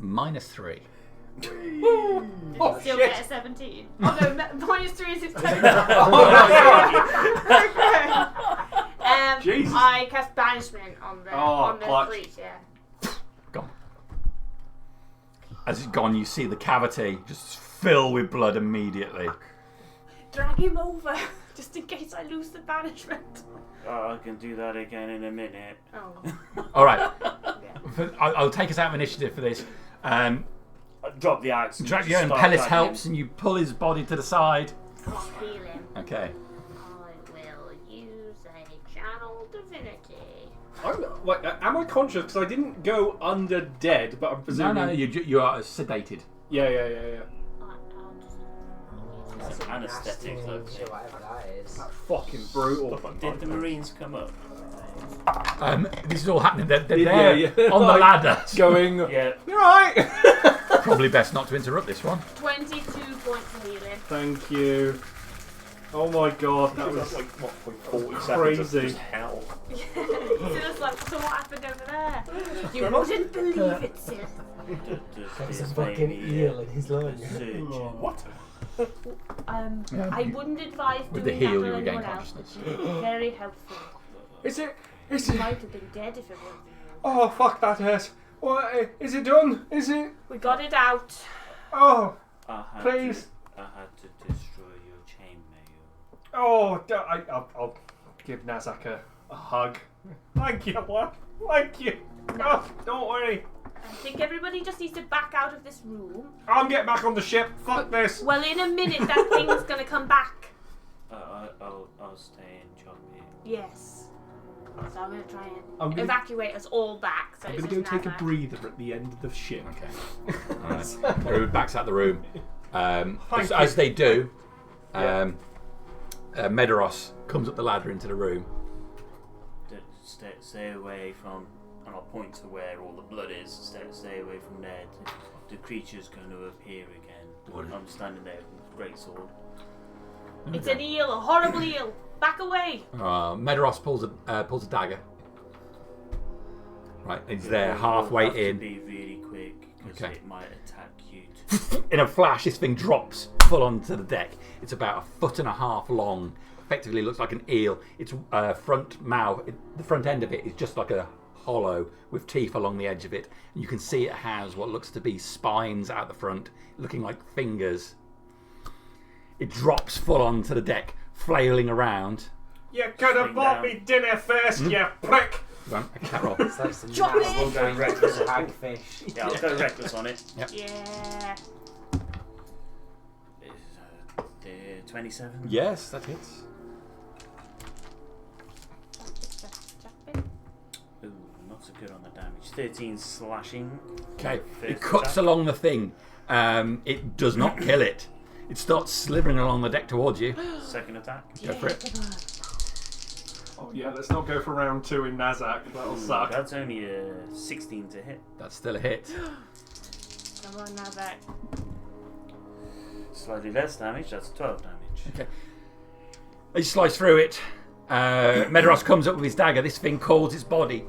Speaker 2: -3.
Speaker 1: Did
Speaker 3: Oh,
Speaker 1: you still
Speaker 3: shit.
Speaker 1: get a 17? Oh no, -3 is its total.
Speaker 3: Jesus.
Speaker 1: I cast banishment on the
Speaker 3: clutch.
Speaker 1: creature.
Speaker 2: Gone. As it's gone, you see the cavity just fill with blood immediately.
Speaker 1: Drag him over, just in case I lose the banishment.
Speaker 8: Oh, I can do that again in a minute.
Speaker 1: Oh.
Speaker 2: Alright,
Speaker 1: Yeah.
Speaker 2: I'll take us out of initiative for this.
Speaker 8: Drop the axe.
Speaker 2: And
Speaker 8: start
Speaker 2: Pellis
Speaker 8: dragging
Speaker 2: helps
Speaker 8: him.
Speaker 2: and you pull his body to the side.
Speaker 1: I'll heal him.
Speaker 2: Okay.
Speaker 1: I will use a channel divinity.
Speaker 3: Am I conscious? Because I didn't go under dead, but I'm presuming.
Speaker 2: No, you are sedated.
Speaker 3: Yeah.
Speaker 1: I'll just.
Speaker 8: Some anaesthetic,
Speaker 6: Nasty
Speaker 8: look.
Speaker 6: shit, whatever that is.
Speaker 3: That's fucking brutal.
Speaker 8: Did the Marines come up?
Speaker 2: This is all happening. They're
Speaker 3: Yeah.
Speaker 2: there on the
Speaker 3: Like,
Speaker 2: ladder.
Speaker 3: Going.
Speaker 8: Yeah.
Speaker 3: You're right.
Speaker 2: Probably best not to interrupt this one.
Speaker 1: 22 points of healing.
Speaker 3: Thank you. Oh my god, that was
Speaker 4: That's like what, 40 seconds
Speaker 3: crazy.
Speaker 4: of just hell.
Speaker 1: It was like, so what happened over there? You wouldn't believe it, Sid.
Speaker 6: There's a fucking eel in his lunge.
Speaker 4: What?
Speaker 1: I wouldn't advise
Speaker 2: With
Speaker 1: doing
Speaker 2: the heel,
Speaker 1: that
Speaker 2: you
Speaker 1: on
Speaker 2: regain
Speaker 1: anyone else.
Speaker 2: consciousness.
Speaker 1: Very helpful.
Speaker 5: Is it?
Speaker 1: You might have been dead if it wasn't.
Speaker 5: Oh, fuck, that hurt. What? Is it done? Is it?
Speaker 1: We got it out.
Speaker 5: Oh,
Speaker 8: I had
Speaker 5: please.
Speaker 8: I had to destroy your chainmail.
Speaker 5: Oh, I'll give Nazak a hug. Thank you, what? Thank you. Oh, don't worry.
Speaker 1: I think everybody just needs to back out of this room.
Speaker 5: I'm getting back on the ship. Fuck this.
Speaker 1: Well, in a minute, that thing's gonna come back.
Speaker 8: I'll stay and chop it.
Speaker 1: Yes. So I'm gonna try
Speaker 5: I'm
Speaker 1: and
Speaker 5: gonna-
Speaker 1: evacuate us all back. So
Speaker 5: I'm
Speaker 1: it's
Speaker 5: gonna go
Speaker 1: just
Speaker 5: take a
Speaker 1: Nazak.
Speaker 5: breather at the end of the ship.
Speaker 2: Okay. Alright. Everyone backs out the room.
Speaker 5: Thank
Speaker 2: As
Speaker 5: you.
Speaker 2: they do,
Speaker 5: Yeah.
Speaker 2: Medaros comes up the ladder into the room.
Speaker 8: Stay away from, and I'll point to where all the blood is. Stay away from there. The creature's going to appear again. I'm standing there with a great sword.
Speaker 1: It's an eel, a horrible eel. Back away.
Speaker 2: Medaros pulls a dagger. Right, he's there halfway
Speaker 8: Have to
Speaker 2: in.
Speaker 8: be really quick because
Speaker 2: Okay.
Speaker 8: it might attack you too.
Speaker 2: In a flash, this thing drops full onto the deck. It's about 1.5 feet long. Effectively looks like an eel. Its front mouth, the front end of it is just like a hollow with teeth along the edge of it. And you can see it has what looks to be spines out the front, looking like fingers. It drops full onto the deck, flailing around.
Speaker 5: You could have
Speaker 8: Swing
Speaker 5: bought
Speaker 8: down.
Speaker 5: me dinner first, you prick.
Speaker 2: Go on, a cat roll.
Speaker 6: It's like some
Speaker 1: Drop
Speaker 6: nasty
Speaker 1: it!
Speaker 8: Go reckless.
Speaker 6: hagfish.
Speaker 8: Yeah, I'll go reckless on it.
Speaker 1: Yeah.
Speaker 8: It's, 27.
Speaker 2: Yes, that hits.
Speaker 8: Ooh, not so good on the damage. 13 slashing.
Speaker 2: Okay,
Speaker 8: First
Speaker 2: it cuts
Speaker 8: attack.
Speaker 2: along the thing. It does not kill it. It starts slithering along the deck towards you.
Speaker 8: Second attack.
Speaker 2: Go for it.
Speaker 5: Oh yeah, let's not go for round 2 in Nazak. That'll suck.
Speaker 8: That's only a 16 to hit.
Speaker 2: That's still a hit.
Speaker 1: Come on, Nazak.
Speaker 8: Slightly less damage. That's 12 damage.
Speaker 2: Okay. As you slice through it, Medaros comes up with his dagger. This thing calls its body,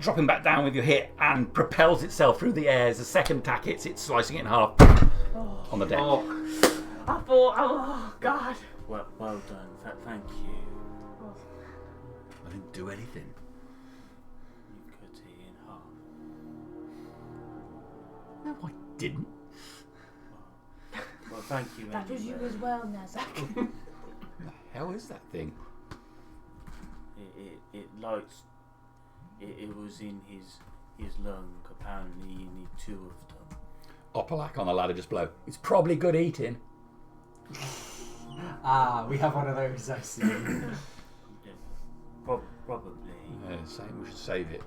Speaker 2: dropping back down with your hit, and propels itself through the air. As the second attack hits, it's slicing it in half on the deck.
Speaker 5: Oh,
Speaker 1: I thought, oh God.
Speaker 8: Well done. Thank you.
Speaker 2: I didn't do anything.
Speaker 8: You cut it in half.
Speaker 2: No, I didn't.
Speaker 8: Well, thank you.
Speaker 1: That was you
Speaker 8: anyway.
Speaker 1: as well, Nazak.
Speaker 2: What the hell is that thing?
Speaker 8: It likes. It was in his lung. Apparently, you need 2 of them.
Speaker 2: Opalak on the ladder just below. It's probably good eating.
Speaker 6: Ah, we have one of those, I see.
Speaker 8: Yeah, probably.
Speaker 2: Same. We should save it.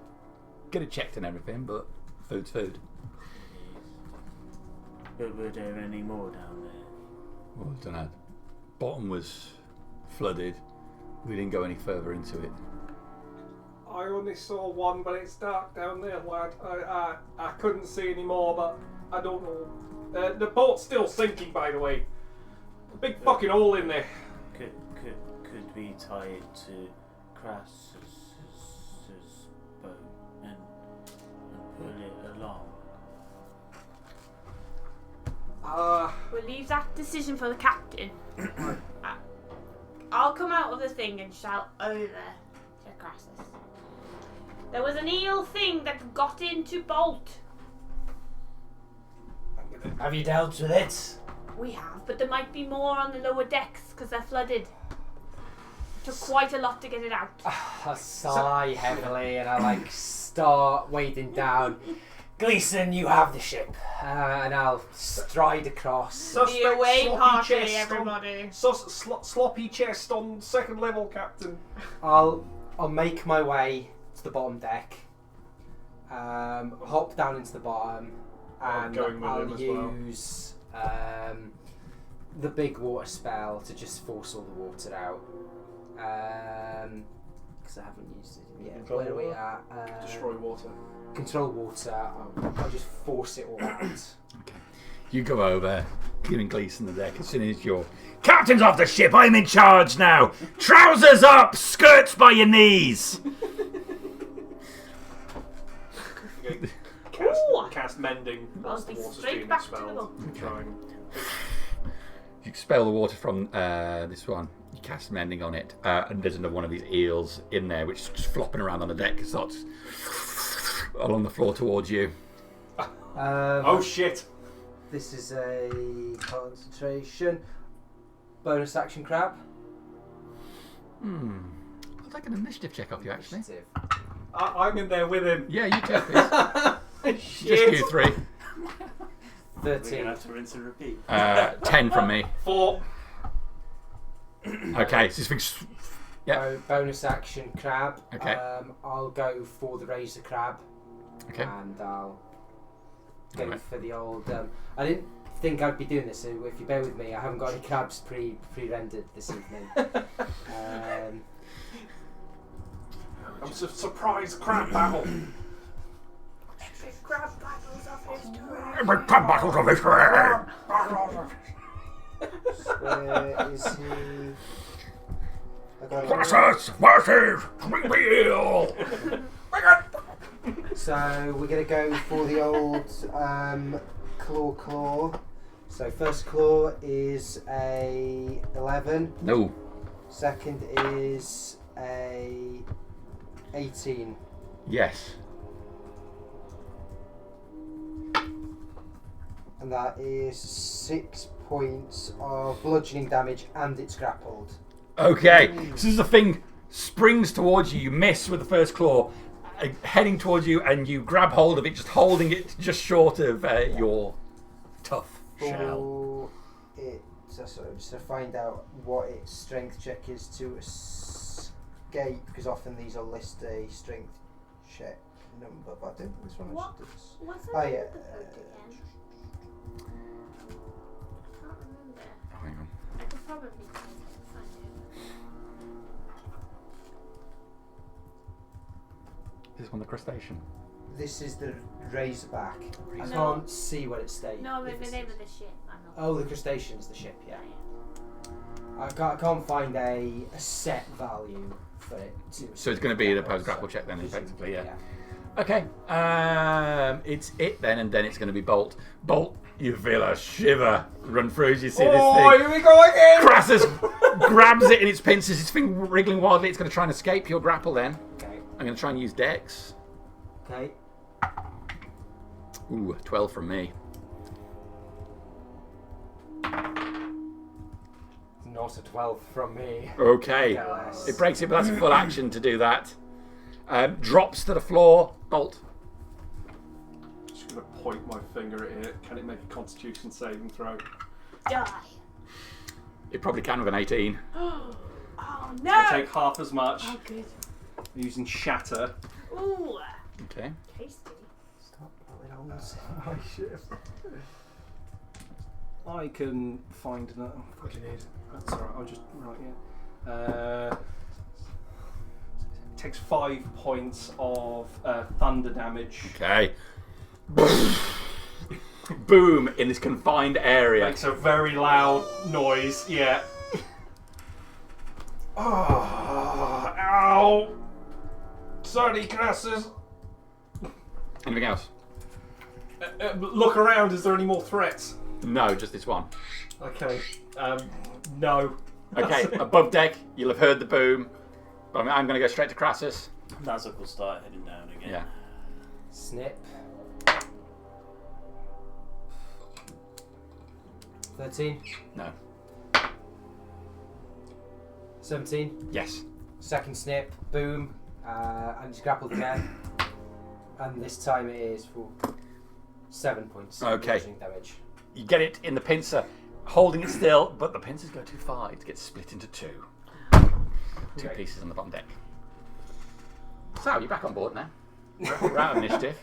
Speaker 2: Get it checked and everything, but food's food.
Speaker 8: But were there any more down there?
Speaker 2: Well, I don't know. Bottom was flooded. We didn't go any further into it.
Speaker 5: I only saw one, but it's dark down there, lad. I couldn't see any more, but I don't know. The boat's still sinking, by the way. A big fucking hole in there.
Speaker 8: Could we tie it to Crassus's boat and pull it along?
Speaker 1: We'll leave that decision for the captain. I'll come out of the thing and shout over to Crassus. There was an eel thing that got into Bolt.
Speaker 6: Have you dealt with it?
Speaker 1: We have, but there might be more on the lower decks because they're flooded. Took quite a lot to get it out.
Speaker 6: I sigh heavily and I start wading down. Gleason, you have the ship. And I'll stride across.
Speaker 1: Be away
Speaker 5: sloppy
Speaker 1: party,
Speaker 5: chest
Speaker 1: everybody.
Speaker 5: Sloppy chest on 2nd level, Captain.
Speaker 6: I'll make my way to the bottom deck. Hop down into the bottom, and
Speaker 5: going with
Speaker 6: I'll
Speaker 5: him as well.
Speaker 6: use the big water spell to just force all the water out. Because I haven't used it yet.
Speaker 4: Control
Speaker 6: Where are we
Speaker 4: water?
Speaker 6: at?
Speaker 5: Destroy water.
Speaker 6: Control water. I'll just force it all out.
Speaker 2: Okay. You go over, giving Gleason the deck as soon as you're... Captain's off the ship, I'm in charge now! Trousers up, skirts by your knees!
Speaker 3: Cast mending once the water's being expelled. Try and...
Speaker 2: You expel the water from this one. You cast mending on it, and there's another one of these eels in there, which is just flopping around on the deck. It starts along the floor towards you.
Speaker 3: Oh shit!
Speaker 6: This is a concentration. Bonus action crab.
Speaker 2: I'll take an initiative check off you, actually.
Speaker 6: Initiative.
Speaker 3: I'm in there with him.
Speaker 2: Yeah, you too, please.
Speaker 3: Shit.
Speaker 2: Just you 3.
Speaker 8: We're
Speaker 6: 13.
Speaker 8: gonna have to rinse and repeat.
Speaker 2: 10 from me.
Speaker 3: 4.
Speaker 2: Okay, so this thing's... Yeah.
Speaker 6: Bonus action crab.
Speaker 2: Okay.
Speaker 6: I'll go for the razor crab.
Speaker 2: Okay.
Speaker 6: And I'll go
Speaker 2: Alright.
Speaker 6: for the old. I didn't think I'd be doing this, so if you bear with me, I haven't got any crabs pre-rendered this evening.
Speaker 3: It's a surprise crab battle.
Speaker 1: Epic crab battles of history.
Speaker 2: Battles of history!
Speaker 6: Where is he? I got him.
Speaker 2: Process versus reveal!
Speaker 6: So we're going to go for the old claw. So first claw is a 11.
Speaker 2: No.
Speaker 6: Second is a 18.
Speaker 2: Yes.
Speaker 6: And that is 6 points of bludgeoning damage, and it's grappled.
Speaker 2: Okay, so as the thing springs towards you, you miss with the first claw, heading towards you, and you grab hold of it, just holding it just short of your tough shell.
Speaker 6: Sorry, I'm just to find out what its strength check is to escape, because often these will list a strength check number, but I don't think this one actually does.
Speaker 1: What's
Speaker 6: Oh,
Speaker 1: the
Speaker 6: yeah.
Speaker 1: name of the book again? I can't remember.
Speaker 2: Oh, hang on.
Speaker 1: I could probably find it.
Speaker 2: This is one, the Crustation.
Speaker 6: This is the Razorback. I
Speaker 1: No.
Speaker 6: can't see what it states.
Speaker 1: No, but the name of the ship. I know.
Speaker 6: Oh, the Crustacean is the ship, yeah. I can't find a set value for it.
Speaker 2: So it's going to be the post grapple check then, effectively, yeah. Okay, it's it then, and then it's going to be Bolt. Bolt, you feel a shiver run through as you see this thing.
Speaker 3: Here we go again!
Speaker 2: Crassus grabs it in its pincers, its thing wriggling wildly. It's going to try and escape your grapple then.
Speaker 6: Okay.
Speaker 2: I'm going to try and use Dex.
Speaker 6: Okay.
Speaker 2: Ooh, 12 from me.
Speaker 6: Not a 12 from me.
Speaker 2: Okay.
Speaker 6: Yes.
Speaker 2: It breaks it, but that's a full action to do that. Drops to the floor. Bolt.
Speaker 3: Just gonna point my finger at it. Can it make a Constitution saving throw?
Speaker 1: Die.
Speaker 2: It probably can with an 18.
Speaker 1: Oh
Speaker 3: I
Speaker 1: no!
Speaker 3: take half as much
Speaker 1: Oh good.
Speaker 3: using Shatter.
Speaker 1: Ooh,
Speaker 2: Okay.
Speaker 1: tasty.
Speaker 6: Stop rolling on.
Speaker 3: Oh shit. I can find another. What do you need? That's alright, I'll just write it. Takes 5 points of thunder damage.
Speaker 2: Okay. Boom in this confined area.
Speaker 3: Makes a very loud noise, yeah. Oh, ow! Sorry, Crassus.
Speaker 2: Anything else?
Speaker 3: Look around, is there any more threats?
Speaker 2: No, just this one.
Speaker 3: Okay, no.
Speaker 2: Okay, above deck, you'll have heard the boom. But I'm going to go straight to Crassus.
Speaker 8: Nazuk will start heading down again.
Speaker 2: Yeah.
Speaker 6: Snip. 13.
Speaker 2: No.
Speaker 6: 17.
Speaker 2: Yes.
Speaker 6: Second snip. Boom. And it's grappled again. And this time it is for 7 points. of
Speaker 2: Okay.
Speaker 6: bludgeoning damage.
Speaker 2: You get it in the pincer, holding it still, but the pincers go too far. It gets split into two. Two
Speaker 6: Okay.
Speaker 2: pieces on the bottom deck. So, you're back on board now. We're out of initiative.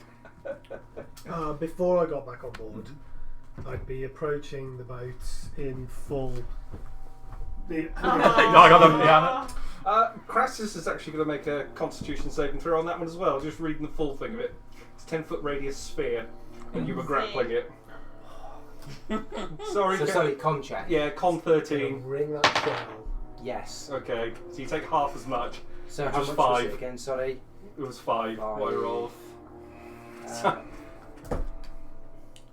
Speaker 7: Before I got back on board, I'd be approaching the boat in full.
Speaker 2: I got them. Yeah.
Speaker 3: Crassus is actually going to make a Constitution saving throw on that one as well. Just reading the full thing of it. It's a 10-foot radius sphere, and you were grappling it.
Speaker 5: Sorry.
Speaker 6: Sorry, con check.
Speaker 5: Yeah, con 13.
Speaker 7: Ring that shell.
Speaker 6: Yes.
Speaker 5: Okay, so you take half as much.
Speaker 6: So
Speaker 5: Which
Speaker 6: how
Speaker 5: was
Speaker 6: much
Speaker 5: 5.
Speaker 6: was it again? Sorry.
Speaker 5: It was 5. What I rolled.
Speaker 6: Uh,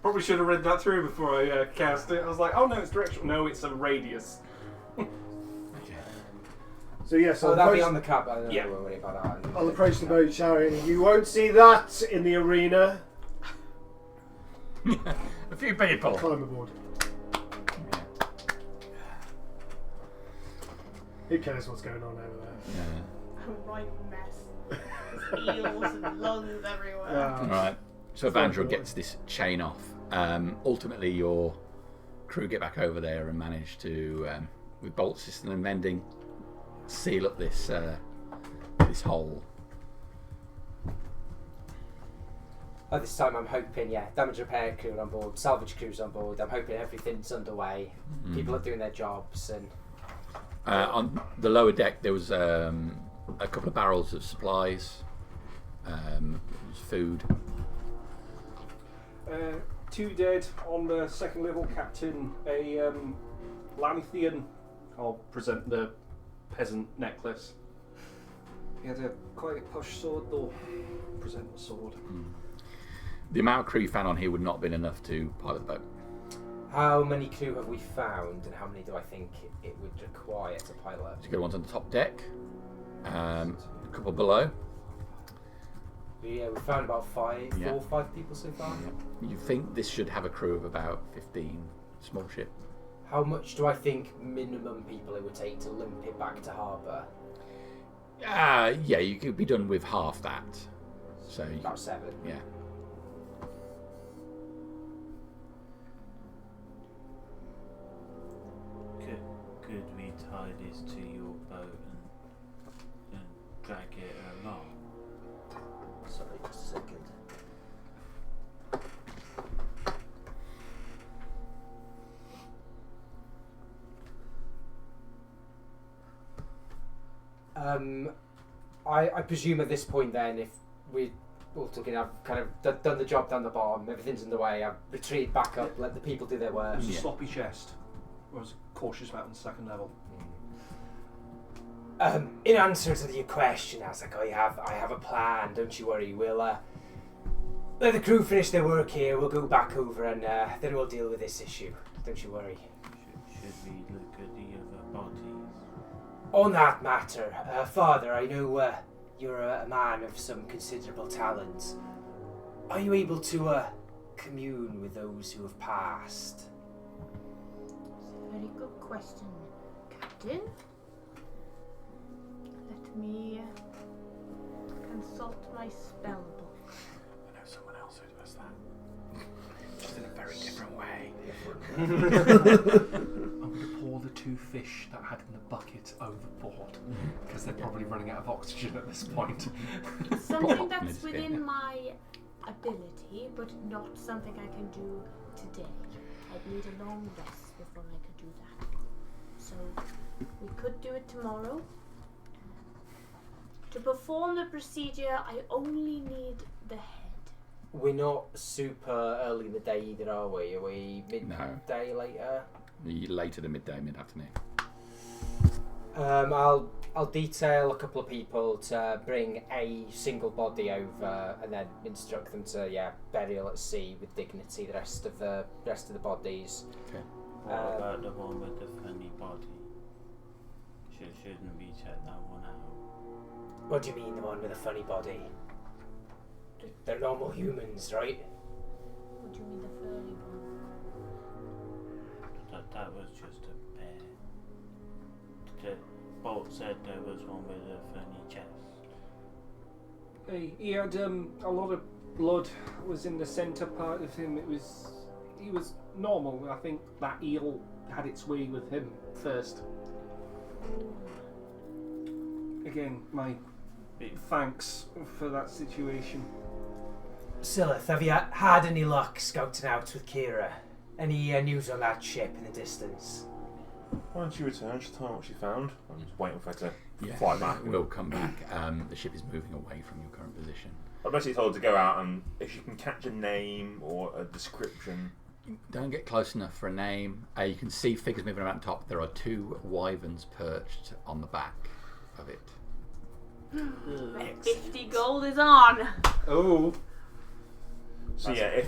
Speaker 5: Probably should have read that through before I cast it. I was like, oh no, it's directional. No, it's a radius.
Speaker 7: So yes,
Speaker 6: so that'll be on the cap. I don't
Speaker 5: Yeah.
Speaker 6: worry about that.
Speaker 7: I'll approach the boat shouting, "You won't see that in the arena."
Speaker 2: A few people.
Speaker 7: Climb aboard. Who cares what's going on over there?
Speaker 2: Yeah.
Speaker 1: A right mess. There's eels and lungs everywhere.
Speaker 2: All right. So Evandro gets this chain off. Ultimately, your crew get back over there and manage to, with bolt system and mending, seal up this this hole.
Speaker 6: At this time, I'm hoping, damage repair crew on board, salvage crews on board. I'm hoping everything's underway. People are doing their jobs, and
Speaker 2: on the lower deck there was a couple of barrels of supplies, food.
Speaker 5: 2 dead on the second level captain. A Lanthian. I'll present the peasant necklace. He had a quite a posh sword though. Present the sword.
Speaker 2: The amount of crew you found on here would not have been enough to pilot the boat.
Speaker 6: how many crew have we found, and how many do I think it would require to pilot?
Speaker 2: So good ones on the top deck, a couple below.
Speaker 6: Yeah, we found about 4
Speaker 2: Yeah.
Speaker 6: or 5 people so far.
Speaker 2: You think this should have a crew of about 15, small ship.
Speaker 6: How much do I think minimum people it would take to limp it back to harbour?
Speaker 2: Yeah, you could be done with half that. So you,
Speaker 6: About 7.
Speaker 2: yeah.
Speaker 8: Could we tie this to your boat and drag it along?
Speaker 6: Sorry, just a second. I presume at this point then, if we all took it, I've kind of done the job down the bottom, everything's in the way, I've retreated back up, let the people do their work.
Speaker 5: It was a
Speaker 2: Yeah.
Speaker 5: sloppy chest. Or was a cautious mountain second level.
Speaker 6: In answer to your question, I was like, I have a plan, don't you worry, we'll let the crew finish their work here, we'll go back over and then we'll deal with this issue, don't you worry.
Speaker 8: Should we look at the other bodies?
Speaker 6: On that matter, Father, I know you're a man of some considerable talents. Are you able to commune with those who have passed?
Speaker 1: It's a very good question, Captain. Let me consult my spell book.
Speaker 2: I know someone else who does that. Just in a very different way.
Speaker 5: I'm going to pour the 2 fish that I had in the bucket overboard because they're probably running out of oxygen at this point.
Speaker 1: It's something
Speaker 2: Well,
Speaker 1: that's
Speaker 2: it's
Speaker 1: within
Speaker 2: been-
Speaker 1: my ability, but not something I can do today. I'd need a long rest before I could do that. So we could do it tomorrow. To perform the procedure, I only need the head.
Speaker 6: We're not super early in the day either, are we? Are we
Speaker 2: No.
Speaker 6: midday later?
Speaker 2: Later than midday, mid-afternoon.
Speaker 6: I'll detail a couple of people to bring a single body over, and then instruct them to burial at sea with dignity. The rest of the bodies.
Speaker 2: Okay.
Speaker 8: What about the one with the funny body? Shouldn't we check that one out?
Speaker 6: What do you mean, the one with a funny body? They're normal humans, right?
Speaker 1: What do you mean the furry one?
Speaker 8: That was just a bear. The boat said there was one with a funny chest.
Speaker 5: He had a lot of blood was in the centre part of him. He was normal. I think that eel had its way with him first. Again, my thanks for that situation.
Speaker 6: Silith, have you had any luck scouting out with Kira? Any news on that ship in the distance?
Speaker 4: Why don't you return? She'll tell me what she found. I'm just waiting for her to
Speaker 2: Yeah,
Speaker 4: fly back.
Speaker 2: We'll come back. The ship is moving away from your current position.
Speaker 4: I basically told her to go out and if she can catch a name or a description
Speaker 2: Don't get close enough for a name. You can see figures moving around top. There are 2 wyverns perched on the back of it.
Speaker 1: 50 gold is on.
Speaker 3: Oh.
Speaker 4: So yeah, if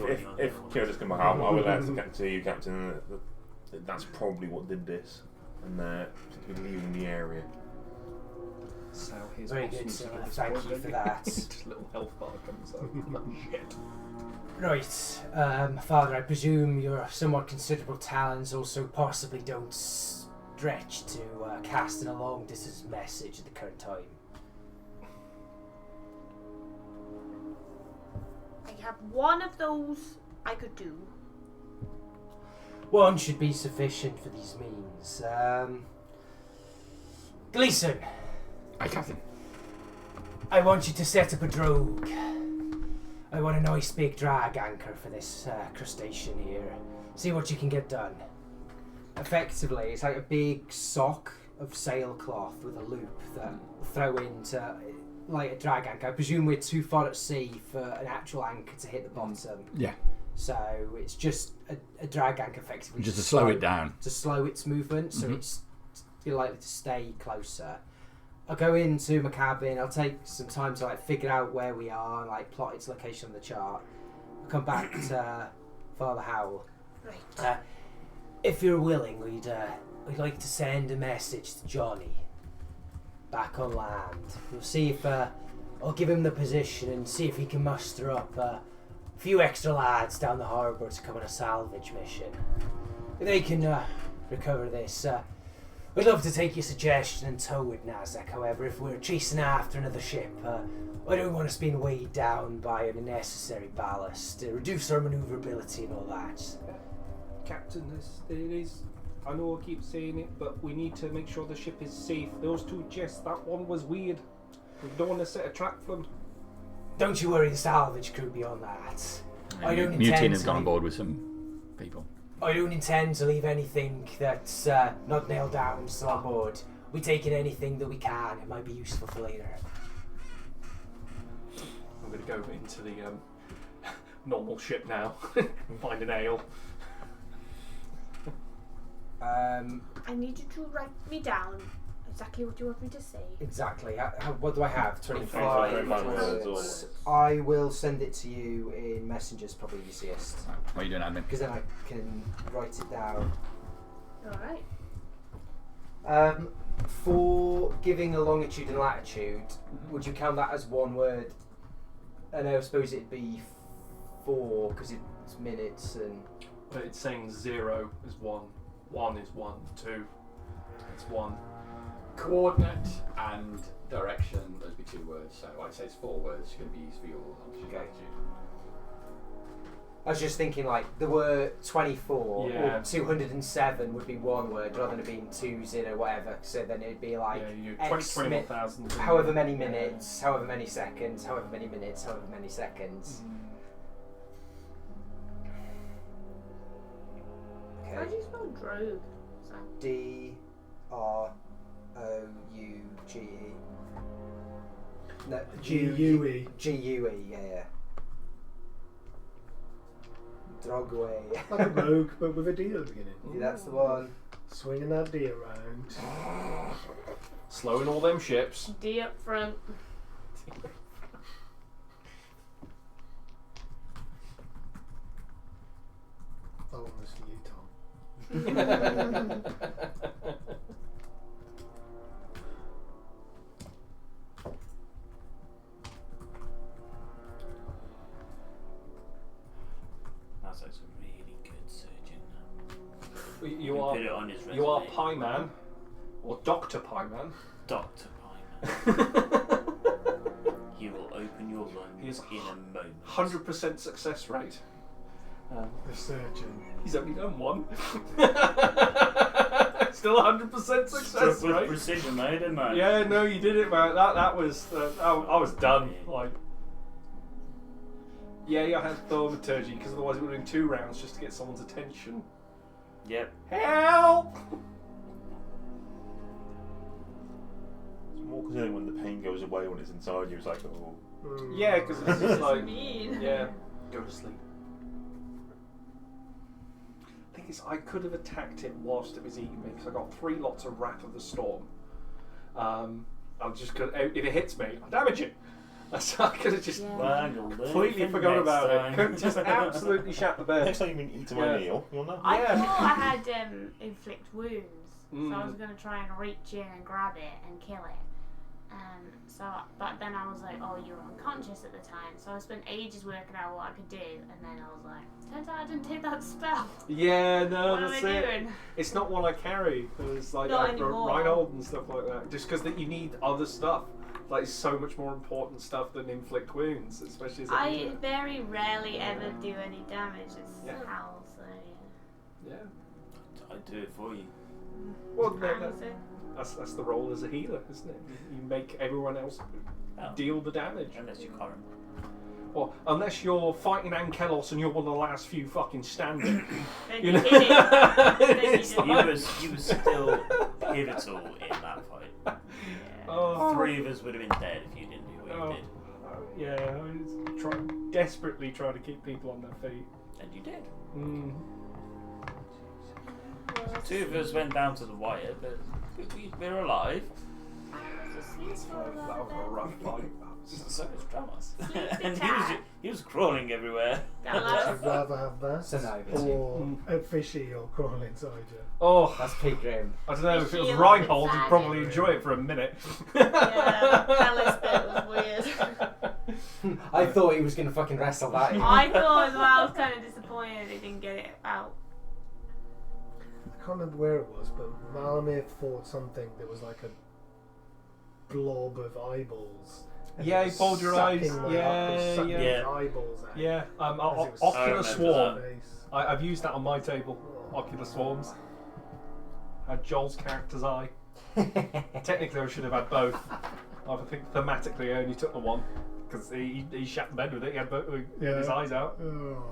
Speaker 4: Kira does come back, I will let to you, Captain. That's probably what did this, and they're particularly leaving the area.
Speaker 3: So here's
Speaker 6: Very good, sir. Thank you for that.
Speaker 3: Just a little health bar comes up. Shit.
Speaker 6: Right, Father, I presume your somewhat considerable talents also possibly don't stretch to casting a long-distance message at the current time.
Speaker 1: I have one of those I could do.
Speaker 6: One should be sufficient for these means. Gleason,
Speaker 2: Aye, Captain.
Speaker 6: I want you to set up a drogue. I want a nice big drag anchor for this crustacean here. See what you can get done. Effectively, it's like a big sock of sailcloth with a loop that will throw into like a drag anchor. I presume we're too far at sea for an actual anchor to hit the bottom.
Speaker 2: Yeah.
Speaker 6: So it's just a drag anchor effectively.
Speaker 2: Just to slow it down.
Speaker 6: To slow its movement, so it's likely to stay closer. I'll go into my cabin. I'll take some time to like figure out where we are and like plot its location on the chart. I'll come back to Father Howell.
Speaker 1: Right.
Speaker 6: If you're willing, we'd like to send a message to Johnny back on land. We'll see if I'll give him the position and see if he can muster up a few extra lads down the harbour to come on a salvage mission. If they can recover this. We'd love to take your suggestion and tow with Nasdaq, however, if we're chasing after another ship. I don't want us being weighed down by an unnecessary ballast, to reduce our manoeuvrability and all that.
Speaker 5: Captain, it is. I know I keep saying it, but we need to make sure the ship is safe. Those 2 chests, that one was weird. We don't want to set a trap for them.
Speaker 6: Don't you worry, the salvage crew beyond that. I don't
Speaker 2: Mutine
Speaker 6: intend
Speaker 2: has
Speaker 6: to
Speaker 2: gone on
Speaker 6: leave-
Speaker 2: board with some people.
Speaker 6: I don't intend to leave anything that's not nailed down still on board. We're taking anything that we can. It might be useful for later.
Speaker 3: I'm going to go into the normal ship now and find an ale.
Speaker 1: I need you to write me down exactly what you want me to say.
Speaker 6: Exactly. What do I have?
Speaker 4: 25
Speaker 6: 25
Speaker 4: words.
Speaker 6: I will send it to you in messengers, probably easiest.
Speaker 2: What are you doing, admin?
Speaker 6: Because then I can write it down.
Speaker 1: Alright.
Speaker 6: For giving a longitude and latitude, would you count that as one word? And I suppose it'd be 4 because it's minutes and.
Speaker 3: But it's saying 0 is 1, 1 is 1, 2 it's 1.
Speaker 2: Coordinate and direction, those would be 2 words, so I'd say it's 4 words going to be used for your longitude.
Speaker 6: Okay. I was just thinking like the word 24
Speaker 3: Yeah.
Speaker 6: or 207 would be 1 word rather than it being 20 whatever. So then it'd be like
Speaker 3: Yeah, you
Speaker 6: X
Speaker 3: 21,000.
Speaker 6: however many minutes, however many seconds, however many minutes, however many seconds.
Speaker 1: How do you spell drogue?
Speaker 6: D-R-O-U-G-E. No,
Speaker 7: G-U-E.
Speaker 6: G-U-E, yeah. Drogway.
Speaker 7: Like a rogue, but with a D at the beginning.
Speaker 6: Yeah, that's the one.
Speaker 7: Swinging that D around.
Speaker 3: Slowing all them ships.
Speaker 1: D up front.
Speaker 7: That one was for you, Tom.
Speaker 8: That's like a really good surgeon.
Speaker 3: You
Speaker 8: can
Speaker 3: are
Speaker 8: put it on his
Speaker 3: you are
Speaker 8: resume.
Speaker 3: Pie Man, or Dr. Pie Man.
Speaker 8: Dr. Pieman. He will open your lungs in a moment.
Speaker 3: 100% success rate.
Speaker 7: The surgeon.
Speaker 3: He's only done 1. Still 100% success
Speaker 8: With
Speaker 3: rate.
Speaker 8: precision, though, didn't I?
Speaker 3: Yeah, no, you did it, man. That was I was done. Like, yeah, I had thaumaturgy because otherwise it would have been 2 rounds just to get someone's attention.
Speaker 8: Yep.
Speaker 3: Help!
Speaker 4: It's more concerning when the pain goes away when it's inside you. It's like, oh.
Speaker 3: Yeah, because it's just like,
Speaker 1: Mean.
Speaker 3: yeah, go to sleep. thing is, I could have attacked it whilst it was eating me because I got 3 lots of Wrath of the Storm. I'm just gonna, if it hits me, I'll damage it. So I could have just completely forgot about it. Could just absolutely shat the bed.
Speaker 4: Next time you've been eating my meal, you'll know.
Speaker 1: I thought I had inflict wounds, so I was going to try and reach in and grab it and kill it. But then I was like, oh, you were unconscious at the time, so I spent ages working out what I could do, and then I was like, turns out I didn't take that spell.
Speaker 3: Yeah, no,
Speaker 1: What
Speaker 3: that's
Speaker 1: am I
Speaker 3: it.
Speaker 1: doing?
Speaker 3: It's not one I carry. It's like
Speaker 1: Not anymore.
Speaker 3: Reinhold and stuff like that. Just because you need other stuff. Like, it's so much more important stuff than inflict wounds, especially as a
Speaker 1: I
Speaker 3: leader.
Speaker 1: very rarely ever do any damage. It's
Speaker 3: Yeah.
Speaker 1: Hal, so
Speaker 3: Yeah.
Speaker 8: I'd do it for you.
Speaker 3: Well,
Speaker 1: yeah.
Speaker 3: that's the role as a healer, isn't it? You make everyone else deal the damage.
Speaker 8: Unless you're current.
Speaker 3: Well, unless you're fighting Ankelos and you're one of the last few fucking standing.
Speaker 1: Then
Speaker 3: You
Speaker 1: you
Speaker 3: know?
Speaker 1: hit it. Then you
Speaker 3: It's
Speaker 1: do it.
Speaker 8: You were still pivotal in that fight.
Speaker 3: Oh.
Speaker 8: 3 of us would have been dead if you didn't do what you did.
Speaker 3: Yeah, I was desperately trying to keep people on their feet.
Speaker 8: And you did.
Speaker 3: Mm.
Speaker 8: 2 of us went down to the wire, but we're alive.
Speaker 3: That was a rough fight.
Speaker 8: So was Dramas.
Speaker 1: Sleep
Speaker 8: And
Speaker 1: attack.
Speaker 8: he was crawling everywhere.
Speaker 1: That
Speaker 7: I'd
Speaker 1: last-
Speaker 7: rather have that
Speaker 6: Synovius.
Speaker 7: or a fishy or crawl inside you.
Speaker 3: Oh,
Speaker 6: That's peak grim.
Speaker 3: I don't know if it was
Speaker 1: Shield
Speaker 3: Reinhold, he'd
Speaker 1: inside
Speaker 3: probably
Speaker 1: it.
Speaker 3: enjoy it for a minute.
Speaker 1: Yeah, that last bit was weird.
Speaker 6: I thought he was going to fucking wrestle that in.
Speaker 1: I thought as well, I was kind of disappointed they didn't get it out.
Speaker 7: I can't remember where it was, but Malamir fought something that was like a blob of eyeballs. And
Speaker 3: Yeah,
Speaker 7: it
Speaker 3: he
Speaker 7: was
Speaker 3: pulled your eyes.
Speaker 7: sucking my
Speaker 3: Yeah,
Speaker 7: sucking
Speaker 3: yeah.
Speaker 7: his eyeballs out.
Speaker 3: Yeah,
Speaker 7: As it was
Speaker 3: Ocular
Speaker 7: sucking
Speaker 3: Swarm.
Speaker 7: his face.
Speaker 3: I've used that on my table. Ocular Swarms. Had Joel's character's eye. Technically, I should have had both. I think thematically, I only took the one because he shat the bed with it. He had both with his eyes out.
Speaker 7: Oh.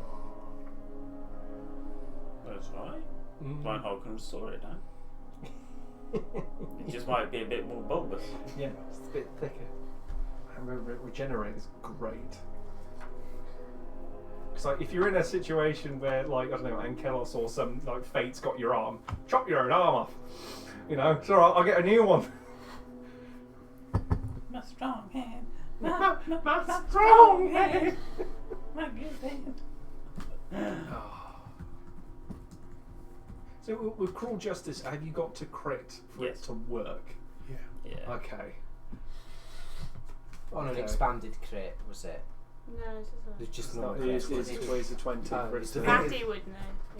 Speaker 8: That's right.
Speaker 3: Mm.
Speaker 8: Reinhold can restore it now. It just might be a bit more bulbous.
Speaker 3: Yeah, it's a bit thicker. I remember it regenerates great. It's like if you're in a situation where, like, I don't know, Ankelos or some like fate's got your arm, chop your own arm off. You know, it's alright, I'll get a new one.
Speaker 8: My strong hand.
Speaker 3: My strong hand.
Speaker 8: My good hand.
Speaker 3: So with Cruel Justice, have you got to crit for
Speaker 8: Yes.
Speaker 3: it to work?
Speaker 8: Yeah.
Speaker 3: Okay.
Speaker 6: On an
Speaker 3: Okay.
Speaker 6: expanded crit, was it?
Speaker 1: No, it's just
Speaker 6: It was just
Speaker 3: No,
Speaker 6: not
Speaker 3: it is always a 20
Speaker 6: Oh,
Speaker 3: for it
Speaker 6: it's
Speaker 3: to
Speaker 6: the-
Speaker 1: Fatty would know.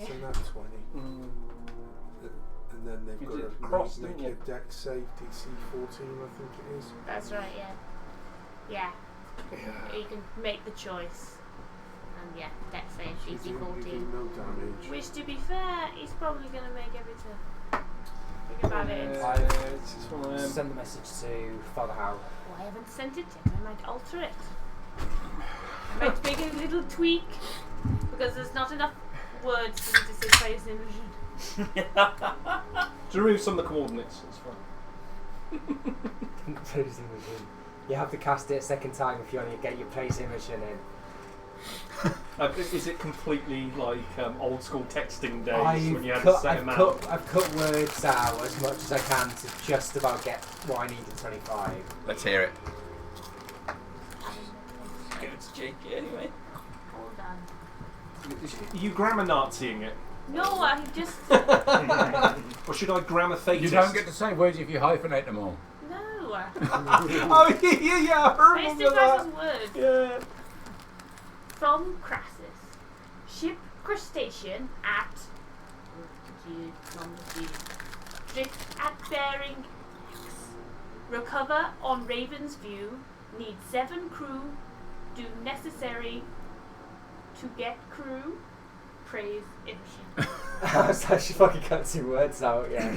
Speaker 9: So
Speaker 1: Yeah.
Speaker 9: that's 20.
Speaker 3: Mm.
Speaker 9: And then they've
Speaker 3: You
Speaker 9: got
Speaker 3: did
Speaker 9: to
Speaker 3: cross,
Speaker 9: make
Speaker 3: didn't
Speaker 9: a dex save, DC 14, I think it is.
Speaker 1: That's right, yeah. Yeah,
Speaker 9: Yeah.
Speaker 1: you can make the choice. And yeah, dex save
Speaker 9: You
Speaker 1: DC
Speaker 9: do
Speaker 1: 14.
Speaker 9: no damage.
Speaker 1: Which, to be fair, he's probably going to make every turn. Think about it.
Speaker 3: It's just one of them.
Speaker 6: Send the message to Father Howe.
Speaker 1: Oh, I haven't sent it yet. I might alter it. I might make a little tweak. Because there's not enough words for me to say place immersion.
Speaker 3: To remove some of the coordinates, it's fine.
Speaker 6: You have to cast it a second time if you only get your place immersion in.
Speaker 3: Is it completely like old school texting days when you had to
Speaker 6: I've
Speaker 3: set them out?
Speaker 6: cut words out as much as I can to just about get what I need in 25.
Speaker 2: Let's hear it.
Speaker 8: Give it to Jakey anyway.
Speaker 1: Hold on.
Speaker 3: Are you grammar Naziing it?
Speaker 1: No, I just...
Speaker 3: Or should I grammar fatist?
Speaker 2: You don't get to say words if you hyphenate them all.
Speaker 1: No.
Speaker 3: Oh yeah, I
Speaker 1: Face
Speaker 3: remember that.
Speaker 1: versus words.
Speaker 3: Yeah.
Speaker 1: From Crassus. Ship Crustation at... Drift at bearing X. Recover on Raven's View. Need 7 crew. Do necessary to get crew. Praise Immersion.
Speaker 6: I was actually fucking cut 2 words out, yeah.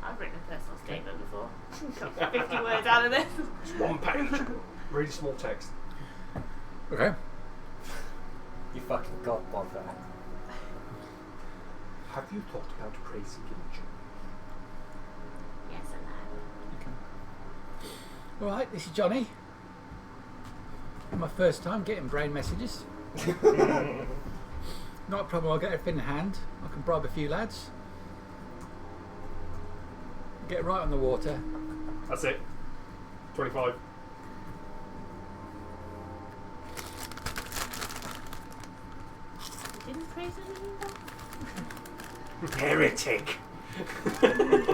Speaker 1: I've written a personal statement before. Got 50 words out of this.
Speaker 3: It's 1 page. Really small text.
Speaker 2: Okay.
Speaker 6: You fucking god bother.
Speaker 3: Have you thought about praising Imogen?
Speaker 1: Yes, I know.
Speaker 2: Alright, this is Johnny. My first time getting brain messages. Not a problem. I'll get everything in hand. I can bribe a few lads. Get right on the water.
Speaker 3: That's it. 25.
Speaker 1: You didn't praise anything though?
Speaker 6: Heretic.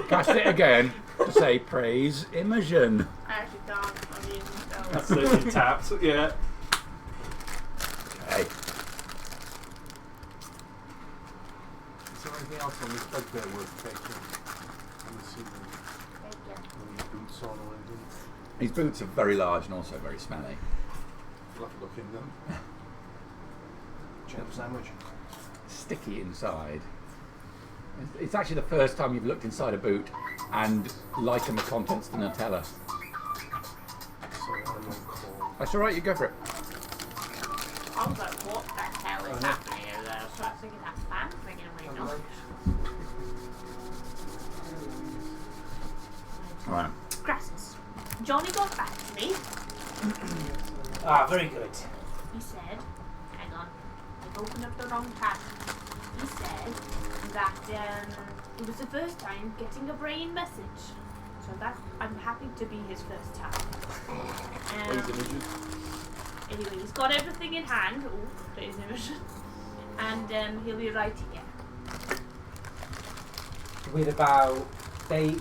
Speaker 2: Cast it again to say praise Imogen.
Speaker 1: I actually can't. I'm using spells.
Speaker 3: So you tapped, yeah.
Speaker 2: Okay.
Speaker 9: Is there anything else on this bugbear worth taking? I'm assuming any boots on or anything.
Speaker 2: His boots are very large and also very smelly.
Speaker 9: I'll have a look in them. Check the sandwich.
Speaker 2: Sticky inside. It's actually the first time you've looked inside a boot and likened the contents to Nutella.
Speaker 9: So I'm on call.
Speaker 2: That's alright, you go for it.
Speaker 1: I was like, what the hell is happening over there? I was trying to think of that fan thing in my nose.
Speaker 2: Alright.
Speaker 1: Grasses. Johnny got back to me.
Speaker 6: Ah, very good.
Speaker 1: He said, hang on, I've opened up the wrong tab. He said that it was the first time getting a brain message. So that I'm happy to be his first time. Anyway, he's got everything in hand. Oh, there's Imogen. And he'll be right here.
Speaker 6: With about day,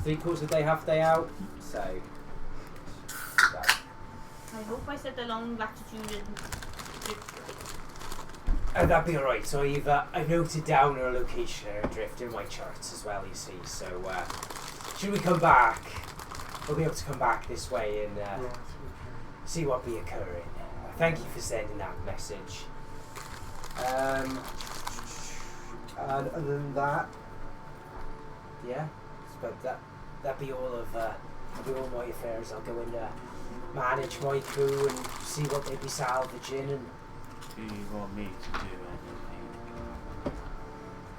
Speaker 6: 3/4 of day, half day out. So
Speaker 1: I hope I said the long latitude and
Speaker 6: that'd be alright. So I've noted down our location and our drift in my charts as well, you see. So should we come back, we'll be able to come back this way and
Speaker 9: Right, okay.
Speaker 6: see what be occurring. Thank you for sending that message. And other than that, yeah, but that'd be all of that'd be all my affairs. I'll go and manage my crew and see what they'd be salvaging. And
Speaker 8: Do you want me to do anything?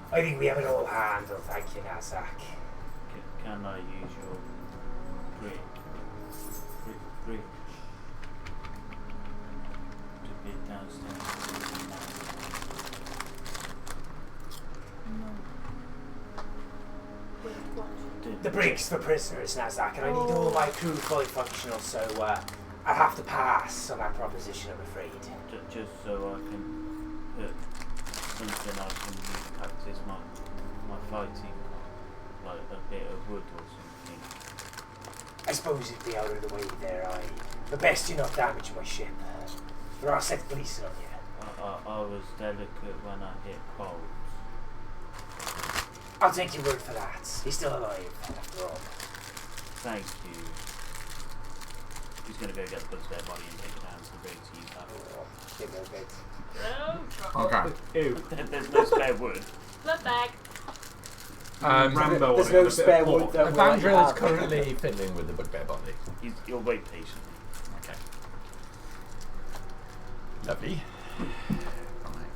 Speaker 6: I think we have it all handled. Thank you, Nazak.
Speaker 8: Can I use your bridge to get downstairs?
Speaker 6: The brig's for prisoners, Nazak, and I need all my crew fully functional. So I have to pass on that proposition, I'm afraid.
Speaker 8: Just so I can put something I can practice my fighting, like a bit of wood or something.
Speaker 6: I suppose it'd be out of the way there, but best you not damage my ship. Or I'll set police on you.
Speaker 8: I was delicate when I hit cold.
Speaker 6: I'll take your word for that. He's still alive, after all.
Speaker 8: Thank you. He's gonna go get the spare body and take it down to the brig to use that.
Speaker 6: Give me a bit.
Speaker 2: Okay.
Speaker 3: Ew.
Speaker 8: There's no spare wood.
Speaker 1: blood bag.
Speaker 3: Rambo
Speaker 6: There's
Speaker 3: on it
Speaker 6: no
Speaker 3: with a bit
Speaker 6: spare
Speaker 3: of
Speaker 6: wood
Speaker 3: pork.
Speaker 6: though.
Speaker 2: Evandrel is currently fiddling with the bugbear body.
Speaker 8: You'll wait patiently.
Speaker 2: Okay. Lovely. Right.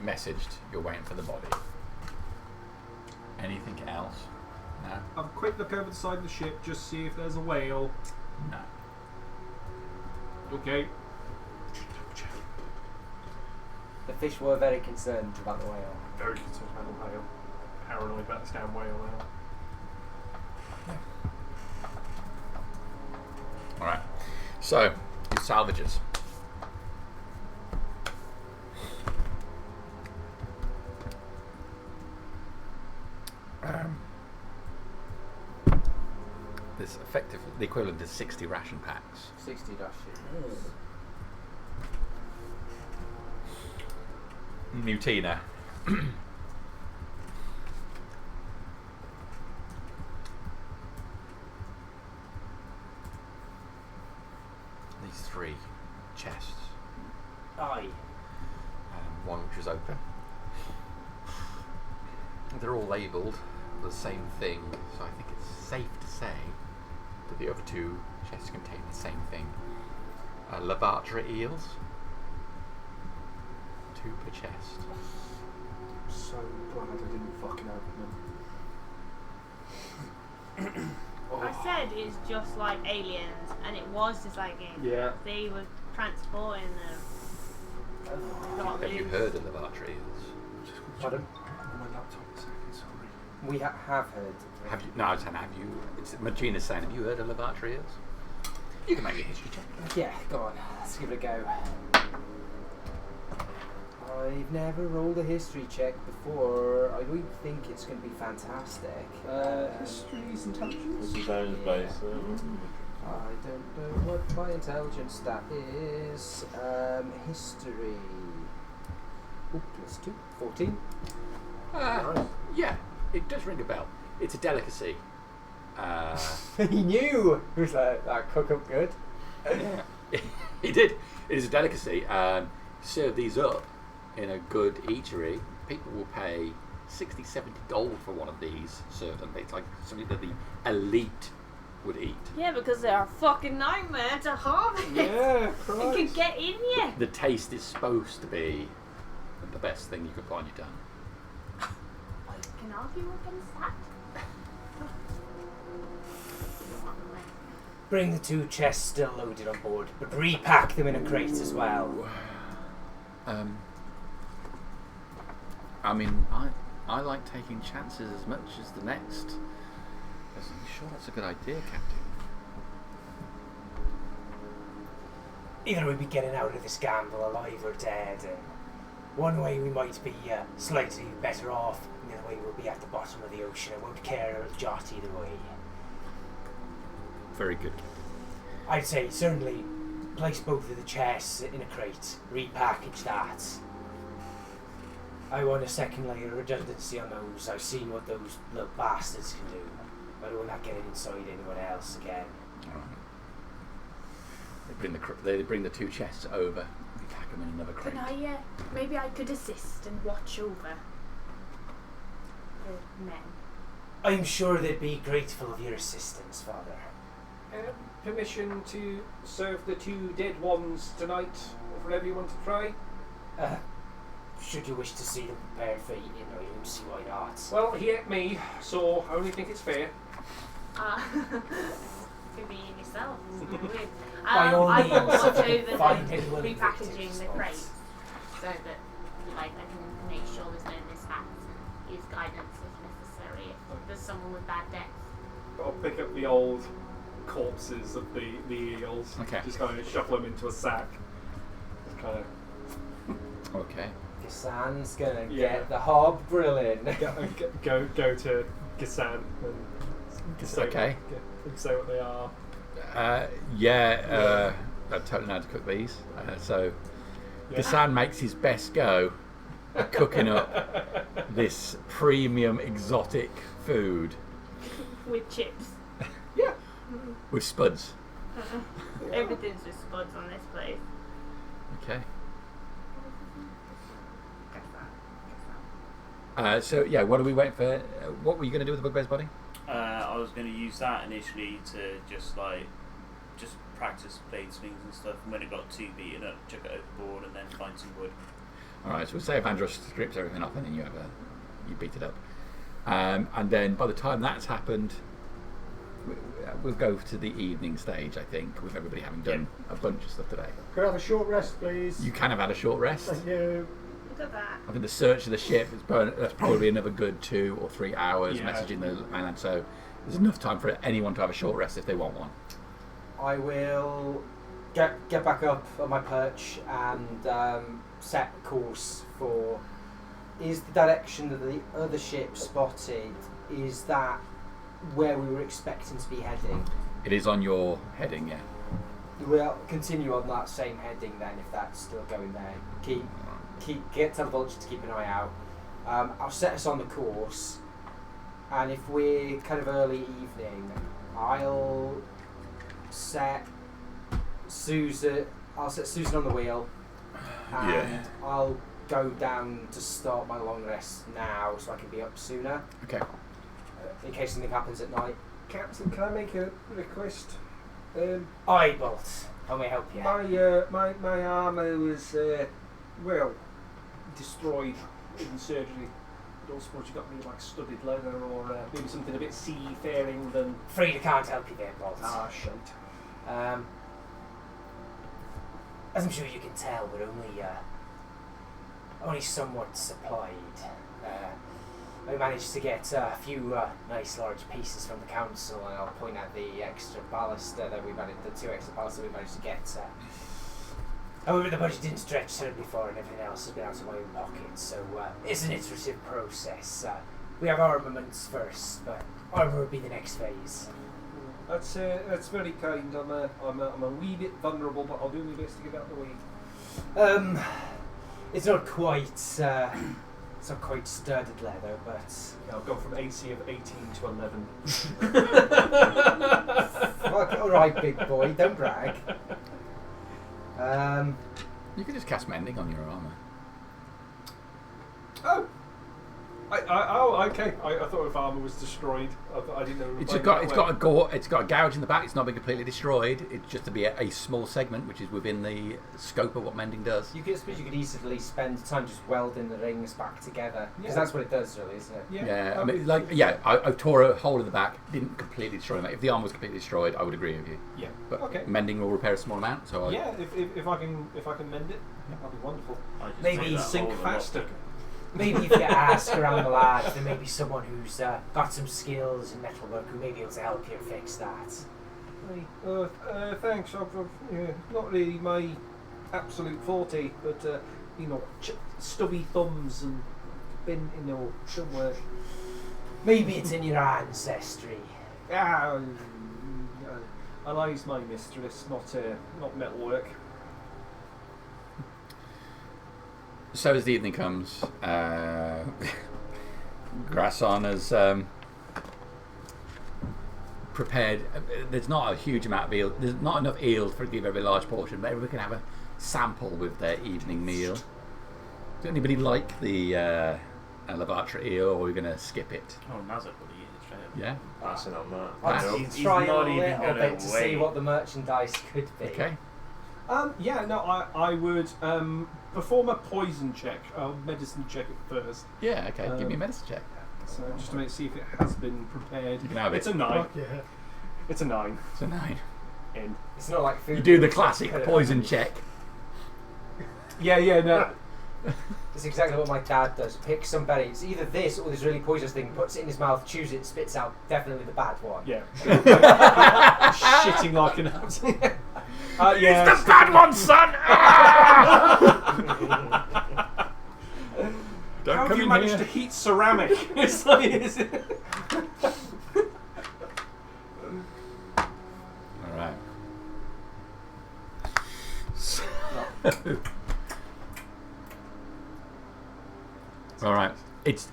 Speaker 2: Messaged, you're waiting for the body. Anything else? No?
Speaker 3: Have a quick look over the side of the ship, just see if there's a whale.
Speaker 2: No.
Speaker 3: Okay.
Speaker 6: The fish were very concerned about the whale.
Speaker 3: Very concerned about the whale. Paranoid about this damn whale now.
Speaker 2: Alright. So, your salvages. This effectively the equivalent to 60 ration packs.
Speaker 6: 60 dash shit.
Speaker 2: Mutina. These 3 chests.
Speaker 6: Aye.
Speaker 2: One which is open. They're all labelled the same thing, so I think it's safe to say that the other 2 chests contain the same thing. Lavatra eels. 2 per chest.
Speaker 9: So glad I didn't fucking open them.
Speaker 1: I said it's just like aliens, and it was just like aliens.
Speaker 3: Yeah.
Speaker 1: They were transporting them.
Speaker 2: Have you heard of the lavatories?
Speaker 6: Pardon?
Speaker 9: On my laptop a second, sorry.
Speaker 6: We have heard.
Speaker 2: Have you? No, I was saying, have you? It's Magina's saying, have you heard of lavatories? You can make a history check.
Speaker 6: Yeah, go on. Let's give it a go. I've never rolled a history check before. I don't think it's going to be fantastic.
Speaker 5: History's intelligence.
Speaker 4: This is own base.
Speaker 6: I don't know what my intelligence stat is. History. Ooh, +2. 14.
Speaker 2: Yeah, it does ring a bell. It's a delicacy.
Speaker 6: He knew! He was like, that cook up good.
Speaker 2: He did. It is a delicacy. Serve these up in a good eatery. People will pay $60, $70 for one of these served on. It's like something that the elite would eat.
Speaker 1: Yeah, because they're a fucking nightmare to harvest.
Speaker 5: Yeah,
Speaker 1: It
Speaker 5: Christ.
Speaker 1: could get in you.
Speaker 2: The taste is supposed to be the best thing you could put on your tongue.
Speaker 1: I can argue against that.
Speaker 6: Bring the 2 chests still loaded on board, but repack them in a crate as well.
Speaker 2: I mean, I like taking chances as much as the next. I'm sure that's a good idea, Captain.
Speaker 6: Either we'd be getting out of this gamble alive or dead, and one way we might be slightly better off, and the other way we'll be at the bottom of the ocean and won't care a jot either way.
Speaker 2: Very good.
Speaker 6: I'd say certainly place both of the chests in a crate, repackage that. I want a second layer of redundancy on those. I've seen what those little bastards can do. I don't want that getting inside anyone else again.
Speaker 2: All right. They bring the 2 chests over. We pack them in another crate.
Speaker 1: Can I, maybe I could assist and watch over the men.
Speaker 6: I'm sure they'd be grateful of your assistance, Father.
Speaker 5: Permission to serve the 2 dead ones tonight, or whatever you want to try.
Speaker 6: Should you wish to see them prepared for eating, I don't see why not.
Speaker 5: Well, he ate me, so I only think it's fair.
Speaker 1: Could be in yourself. It's really weird.
Speaker 6: By all
Speaker 1: I
Speaker 6: means,
Speaker 1: will watch over
Speaker 6: find
Speaker 1: the
Speaker 6: anyone who
Speaker 1: repackaging
Speaker 6: takes
Speaker 1: the
Speaker 6: response.
Speaker 1: crates so that I can make sure there's no mishaps and use guidance if necessary if there's someone with bad debts.
Speaker 5: I'll pick up the old corpses of the eels.
Speaker 2: Okay.
Speaker 5: Just kind of shuffle them into a sack. Just kind of
Speaker 2: Okay.
Speaker 6: Gassan's gonna
Speaker 5: Yeah.
Speaker 6: get the hob grilling.
Speaker 5: go to Gassan and say
Speaker 2: Okay.
Speaker 5: say what they are.
Speaker 2: I totally know how to cook these. So,
Speaker 5: Yeah.
Speaker 2: Gassan makes his best go at cooking up this premium exotic food
Speaker 1: With chips.
Speaker 2: with spuds.
Speaker 1: Everything's with spuds on this place.
Speaker 2: Okay.
Speaker 1: Guess
Speaker 2: So yeah, what are we waiting for? What were you going to do with the bugbear's body?
Speaker 8: I was going to use that initially to just practice blade swings and stuff. And when it got too beaten up, chuck it overboard and then find some wood.
Speaker 2: All right, so we'll say if Andros strips everything off and then you beat it up, and then by the time that's happened, we'll go to the evening stage. I think with everybody having done a bunch of stuff today.
Speaker 7: Could I have a short rest, please?
Speaker 2: You can have had a short rest.
Speaker 7: Thank you.
Speaker 1: Look at that.
Speaker 2: I think the search of the ship that's probably another good 2 or 3 hours
Speaker 5: Yeah.
Speaker 2: messaging the mainland. So there's enough time for anyone to have a short rest if they want one.
Speaker 6: I will get back up on my perch and set course for. Is the direction that the other ship spotted? Is that where we were expecting to be heading?
Speaker 2: It is on your heading, yeah.
Speaker 6: We'll continue on that same heading then, if that's still going there. Tell the vulture to keep an eye out. I'll set us on the course, and if we're kind of early evening, I'll set Susan on the wheel, and
Speaker 2: Yeah.
Speaker 6: I'll go down to start my long rest now, so I can be up sooner
Speaker 2: Okay.
Speaker 6: in case something happens at night.
Speaker 5: Captain, can I make a request?
Speaker 6: Aye, Bolt. How may I help you?
Speaker 5: My armour was destroyed in surgery. I don't suppose you got any like studded leather or maybe something a bit seafaring than.
Speaker 6: Afraid I can't help you there, Bolt.
Speaker 5: Shite.
Speaker 6: As I'm sure you can tell, we're only only somewhat supplied. I managed to get a few nice large pieces from the council, and I'll point out the extra ballast that we managed, the 2 extra ballasts that we managed to get. However, the budget didn't stretch terribly far, and everything else has been out of my own pocket, so it's an iterative process. We have armaments first, but armor will be the next phase.
Speaker 5: That's very kind. I'm a wee bit vulnerable, but I'll do my best to get out of the way.
Speaker 6: It's not quite studded leather, but
Speaker 5: I've gone from AC of 18 to 11.
Speaker 6: all right, big boy, don't brag.
Speaker 2: You can just cast mending on your armor.
Speaker 5: Oh. Okay. I thought if armor was destroyed. I didn't know.
Speaker 2: It's got a gouge in the back. It's not been completely destroyed. It's just to be a small segment, which is within the scope of what mending does.
Speaker 6: I suppose you could easily spend time just welding the rings back together, because that's what it does, really, isn't it?
Speaker 2: Yeah. I mean, I tore a hole in the back. Didn't completely destroy it. If the armor was completely destroyed, I would agree with you.
Speaker 5: Yeah.
Speaker 2: But
Speaker 5: okay.
Speaker 2: mending will repair a small amount. So
Speaker 5: if I can mend it, that'd be wonderful.
Speaker 6: Maybe
Speaker 5: sink faster.
Speaker 6: Maybe if you ask around the lads, there may be someone who's got some skills in metalwork who may be able to help you fix that.
Speaker 5: Thanks. I've not really my absolute forte, but stubby thumbs and been somewhere.
Speaker 6: Maybe it's in your ancestry.
Speaker 5: Eli's my mistress, not metalwork.
Speaker 2: So as the evening comes, Grasson has prepared. There's not a huge amount of eel. There's not enough eel for to give every large portion, but everyone can have a sample with their evening meal. Does anybody like the Levatra eel, or are we going to skip it?
Speaker 8: Oh, Nazar would eat it straight up.
Speaker 2: Yeah.
Speaker 4: Passing on that.
Speaker 6: I'd try a little bit to see what the merchandise could be.
Speaker 2: Okay.
Speaker 5: I would perform a poison check, medicine check at first.
Speaker 2: Yeah. Okay. Give me a medicine check.
Speaker 5: So just to see if it has been prepared.
Speaker 2: You can have it.
Speaker 5: It's a 9.
Speaker 7: Fuck yeah.
Speaker 5: It's a 9.
Speaker 2: It's a 9.
Speaker 5: In.
Speaker 6: It's not like food.
Speaker 2: You do the classic poison check.
Speaker 5: Yeah, no.
Speaker 6: It's exactly what my dad does. Pick some berry. It's either this or this really poisonous thing. Puts it in his mouth, chews it, spits out definitely the bad one.
Speaker 5: Yeah. Shitting like an absolute. Yeah,
Speaker 2: it's the bad one, son! Don't
Speaker 5: How
Speaker 2: come
Speaker 5: do you
Speaker 2: in
Speaker 5: manage
Speaker 2: here.
Speaker 5: to heat ceramic? It's like, is it?
Speaker 2: All right. All right. It's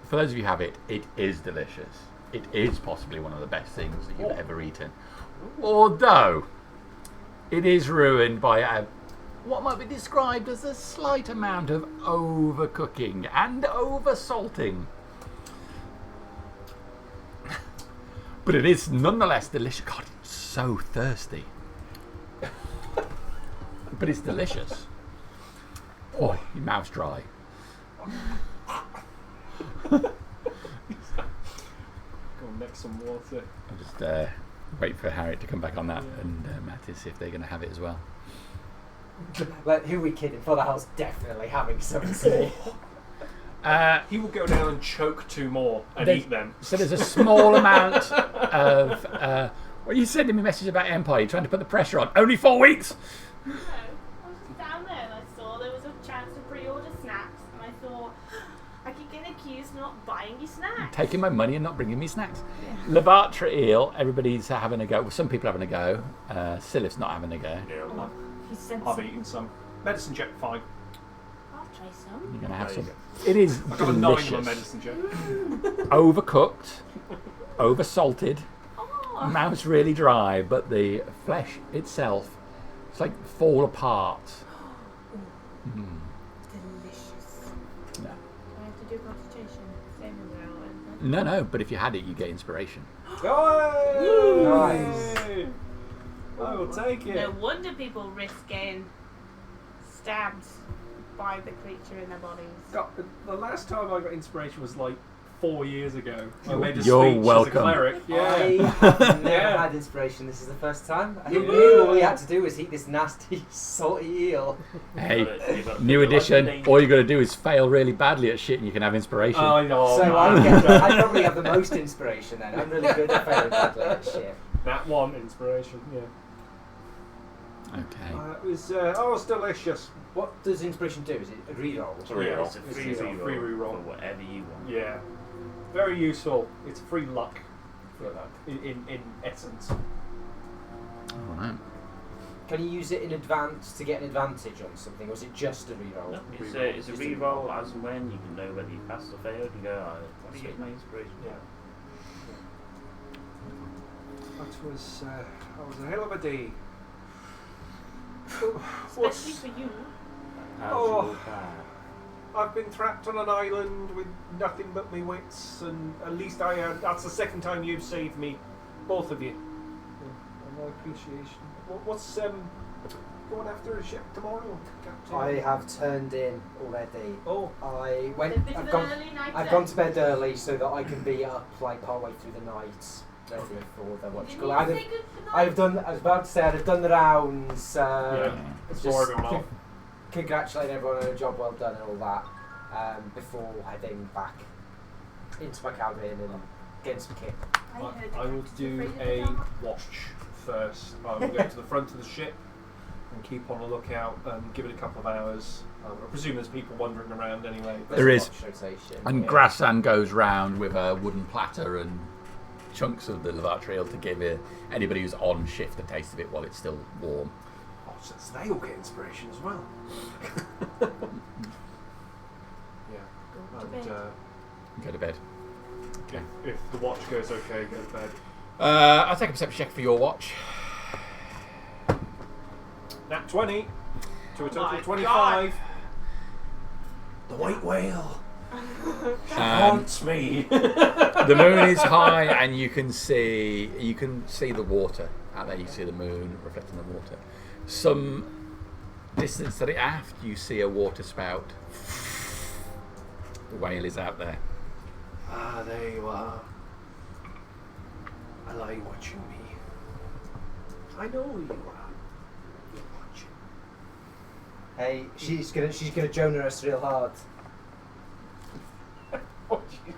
Speaker 2: for those of you who have it. It is delicious. It is possibly one of the best things that you've ever eaten. Although it is ruined by what might be described as a slight amount of overcooking and oversalting. But it is nonetheless delicious. God, it's so thirsty. But it's delicious. Oh, your mouth's dry.
Speaker 5: Go and make some water.
Speaker 2: I'll just wait for Harriet to come back on that and Mattis see if they're going to have it as well.
Speaker 6: Like, who are we kidding? For the house, definitely having something.
Speaker 5: He will go down and choke 2 more and eat them.
Speaker 2: So there's a small amount of. Well, you sending me a message about Empire. You're trying to put the pressure on. Only 4 weeks.
Speaker 1: No, I was just down there and I saw there was a chance to pre-order snacks, and I thought I could get accused of not buying you snacks.
Speaker 2: Taking my money and not bringing me snacks. Levatra eel. Everybody's having a go. Well, some people are having a go. Silif's not having a go.
Speaker 4: Yeah.
Speaker 1: He sent
Speaker 5: I've
Speaker 1: some.
Speaker 5: eaten some. Medicine check 5.
Speaker 1: I'll try some.
Speaker 2: You're going to have
Speaker 4: There you
Speaker 2: some. It is
Speaker 5: I got a 9 on my
Speaker 2: delicious.
Speaker 5: medicine check.
Speaker 2: Overcooked, oversalted.
Speaker 1: Oh,
Speaker 2: Mouth's really dry, but the flesh itself, it's like fall apart.
Speaker 1: delicious.
Speaker 2: No.
Speaker 1: Do I have to do constitution? Same as now.
Speaker 2: No, but if you had it, you get inspiration.
Speaker 6: Nice.
Speaker 5: I will take it.
Speaker 1: No wonder people risk getting stabbed by the creature in their bodies.
Speaker 5: God, the last time I got inspiration was like 4 years ago. I made a
Speaker 2: You're
Speaker 5: speech
Speaker 2: welcome.
Speaker 5: as a cleric.
Speaker 6: I
Speaker 5: Yeah.
Speaker 6: have never
Speaker 5: Yeah.
Speaker 6: had inspiration. This is the first time. Who knew all we had to do was eat this nasty, salty eel?
Speaker 2: Hey,
Speaker 8: You've got-
Speaker 2: new
Speaker 8: you've got
Speaker 2: edition.
Speaker 8: danger.
Speaker 2: All you got to do is fail really badly at shit, and you can have inspiration.
Speaker 5: I know.
Speaker 6: So
Speaker 5: man.
Speaker 6: I probably have the most inspiration then. I'm really good at failing badly at shit.
Speaker 5: That one inspiration. Yeah.
Speaker 2: Okay.
Speaker 5: It was delicious.
Speaker 6: What does inspiration do? Is it a reroll?
Speaker 4: It's a reroll.
Speaker 8: It's a free
Speaker 5: It's a
Speaker 8: reroll,
Speaker 5: free reroll.
Speaker 8: for whatever you want.
Speaker 5: Yeah. Very useful. It's free luck.
Speaker 6: Free luck.
Speaker 5: In essence.
Speaker 2: All right.
Speaker 6: Can you use it in advance to get an advantage on something, or is it just a reroll?
Speaker 8: No, it's a
Speaker 6: Just a
Speaker 8: reroll as and when. You can know whether you passed or failed and go, I want to use my inspiration.
Speaker 5: Yeah. That was a hell of a day.
Speaker 1: Especially for you.
Speaker 8: How's
Speaker 5: Oh.
Speaker 8: your bad?
Speaker 5: I've been trapped on an island with nothing but my wits, and at least that's the second time you've saved me, both of you. And my appreciation. What's going after a ship tomorrow, Captain?
Speaker 6: I have turned in already.
Speaker 5: Oh,
Speaker 6: I went.
Speaker 1: A bit of
Speaker 6: I've
Speaker 1: an
Speaker 6: gone.
Speaker 1: early night
Speaker 6: I've
Speaker 1: then.
Speaker 6: gone to bed early so that I can be up like partway through the night, ready for the what you
Speaker 1: You
Speaker 6: call.
Speaker 1: need to say good for
Speaker 6: I've done. I was about to say I've done the rounds.
Speaker 5: yeah.
Speaker 6: Just
Speaker 5: Sorry, everyone off.
Speaker 6: congratulate everyone on a job well done and all that. Before heading back into my cabin and getting some kit.
Speaker 5: I will do a watch first. I will go to the front of the ship and keep on the lookout and give it a couple of hours. I presume there's people wandering around anyway. But
Speaker 2: There is.
Speaker 6: Rotation,
Speaker 2: And
Speaker 6: yeah.
Speaker 2: Grassan goes round with a wooden platter and chunks of the Helvettian to give anybody who's on shift a taste of it while it's still warm.
Speaker 5: oh, so they all get inspiration as well. Yeah.
Speaker 1: Go to
Speaker 5: And
Speaker 1: bed.
Speaker 2: Go to bed.
Speaker 5: if the watch goes okay, go to bed.
Speaker 2: I'll take a perception check for your watch.
Speaker 5: Nat 20 to a total
Speaker 1: my
Speaker 5: of 25.
Speaker 4: The white whale
Speaker 2: Um,
Speaker 4: haunts me.
Speaker 2: the moon is high, and you can see the water out there. You see the moon reflecting the water. Some distance to the aft, you see a water spout. The whale is out there.
Speaker 5: Ah, there you are. I lie watching me. I know who you are. You're watching.
Speaker 6: Hey, she's gonna Jonah us real hard.
Speaker 5: Oh, she's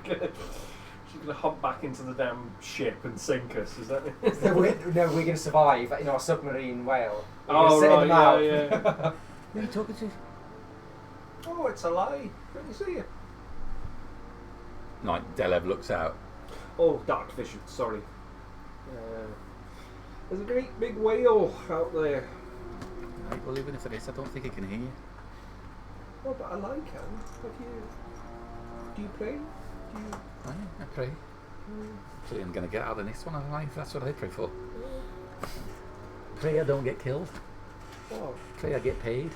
Speaker 5: gonna hop back into the damn ship and sink us. Is that?
Speaker 6: No, we're gonna survive in our submarine whale. We're
Speaker 5: Oh
Speaker 6: gonna sit in
Speaker 5: right,
Speaker 6: them out.
Speaker 5: yeah.
Speaker 2: Who are you talking to?
Speaker 5: Oh, it's a lie. Let me see you.
Speaker 2: Like Delev looks out.
Speaker 5: Oh, dark vision. Sorry. There's a great big whale out there.
Speaker 2: Right, well, even if it is, I don't think it can hear you.
Speaker 5: Oh, but I like him. Have you? Do you pray? Do you?
Speaker 2: I pray. So I'm going to get out of this one alive. That's what I pray for. Pray I don't get killed.
Speaker 5: Oh,
Speaker 2: Pray I get paid.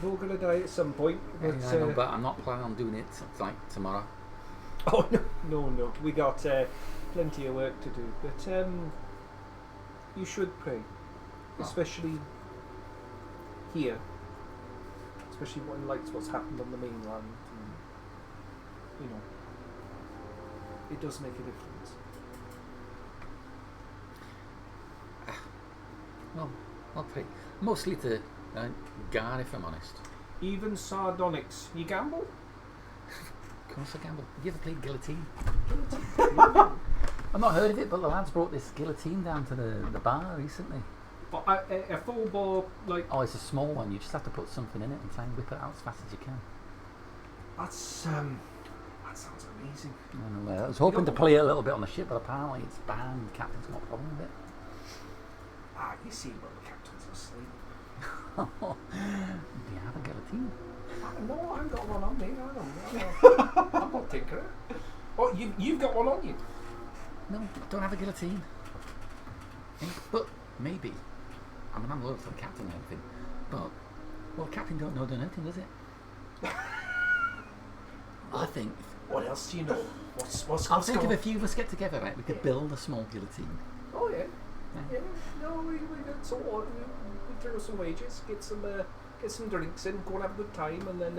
Speaker 5: we're all gonna die at some point.
Speaker 2: I
Speaker 5: But,
Speaker 2: know, but I'm not planning on doing it like tomorrow.
Speaker 5: oh no. We got plenty of work to do. But you should pray, especially here. Especially when lights what's happened on the mainland. And, you know, it does make a difference.
Speaker 2: Well, I'll pray. Mostly to God, if I'm honest.
Speaker 5: Even sardonyx. You gamble?
Speaker 2: Of course I gamble. Have you ever played guillotine? I've not heard of it, but the lads brought this guillotine down to the bar recently.
Speaker 5: But a full bore, like,
Speaker 2: Oh, it's a small one. You just have to put something in it and try and whip it out as fast as you can.
Speaker 5: that's that sounds amazing.
Speaker 2: I know, I was hoping to play it a little bit on the ship, but apparently it's banned. The captain's got a problem with it.
Speaker 5: You see, well, the captain's asleep.
Speaker 2: Do you have a guillotine?
Speaker 5: No, I've got one on me. I don't. I'm not tinkering. Oh, you've got one on you.
Speaker 2: No, don't have a guillotine. But maybe. I mean, I'm loyal to the captain and everything. But, well, captain don't know anything, does it? I think.
Speaker 5: What else do you know? What's
Speaker 2: I'll think if a few of us get together, right, we could
Speaker 5: Yeah.
Speaker 2: build a small guillotine.
Speaker 5: Oh yeah. Yeah. No, we got some water. We throw some wages, get some drinks in, go and have a good time, and then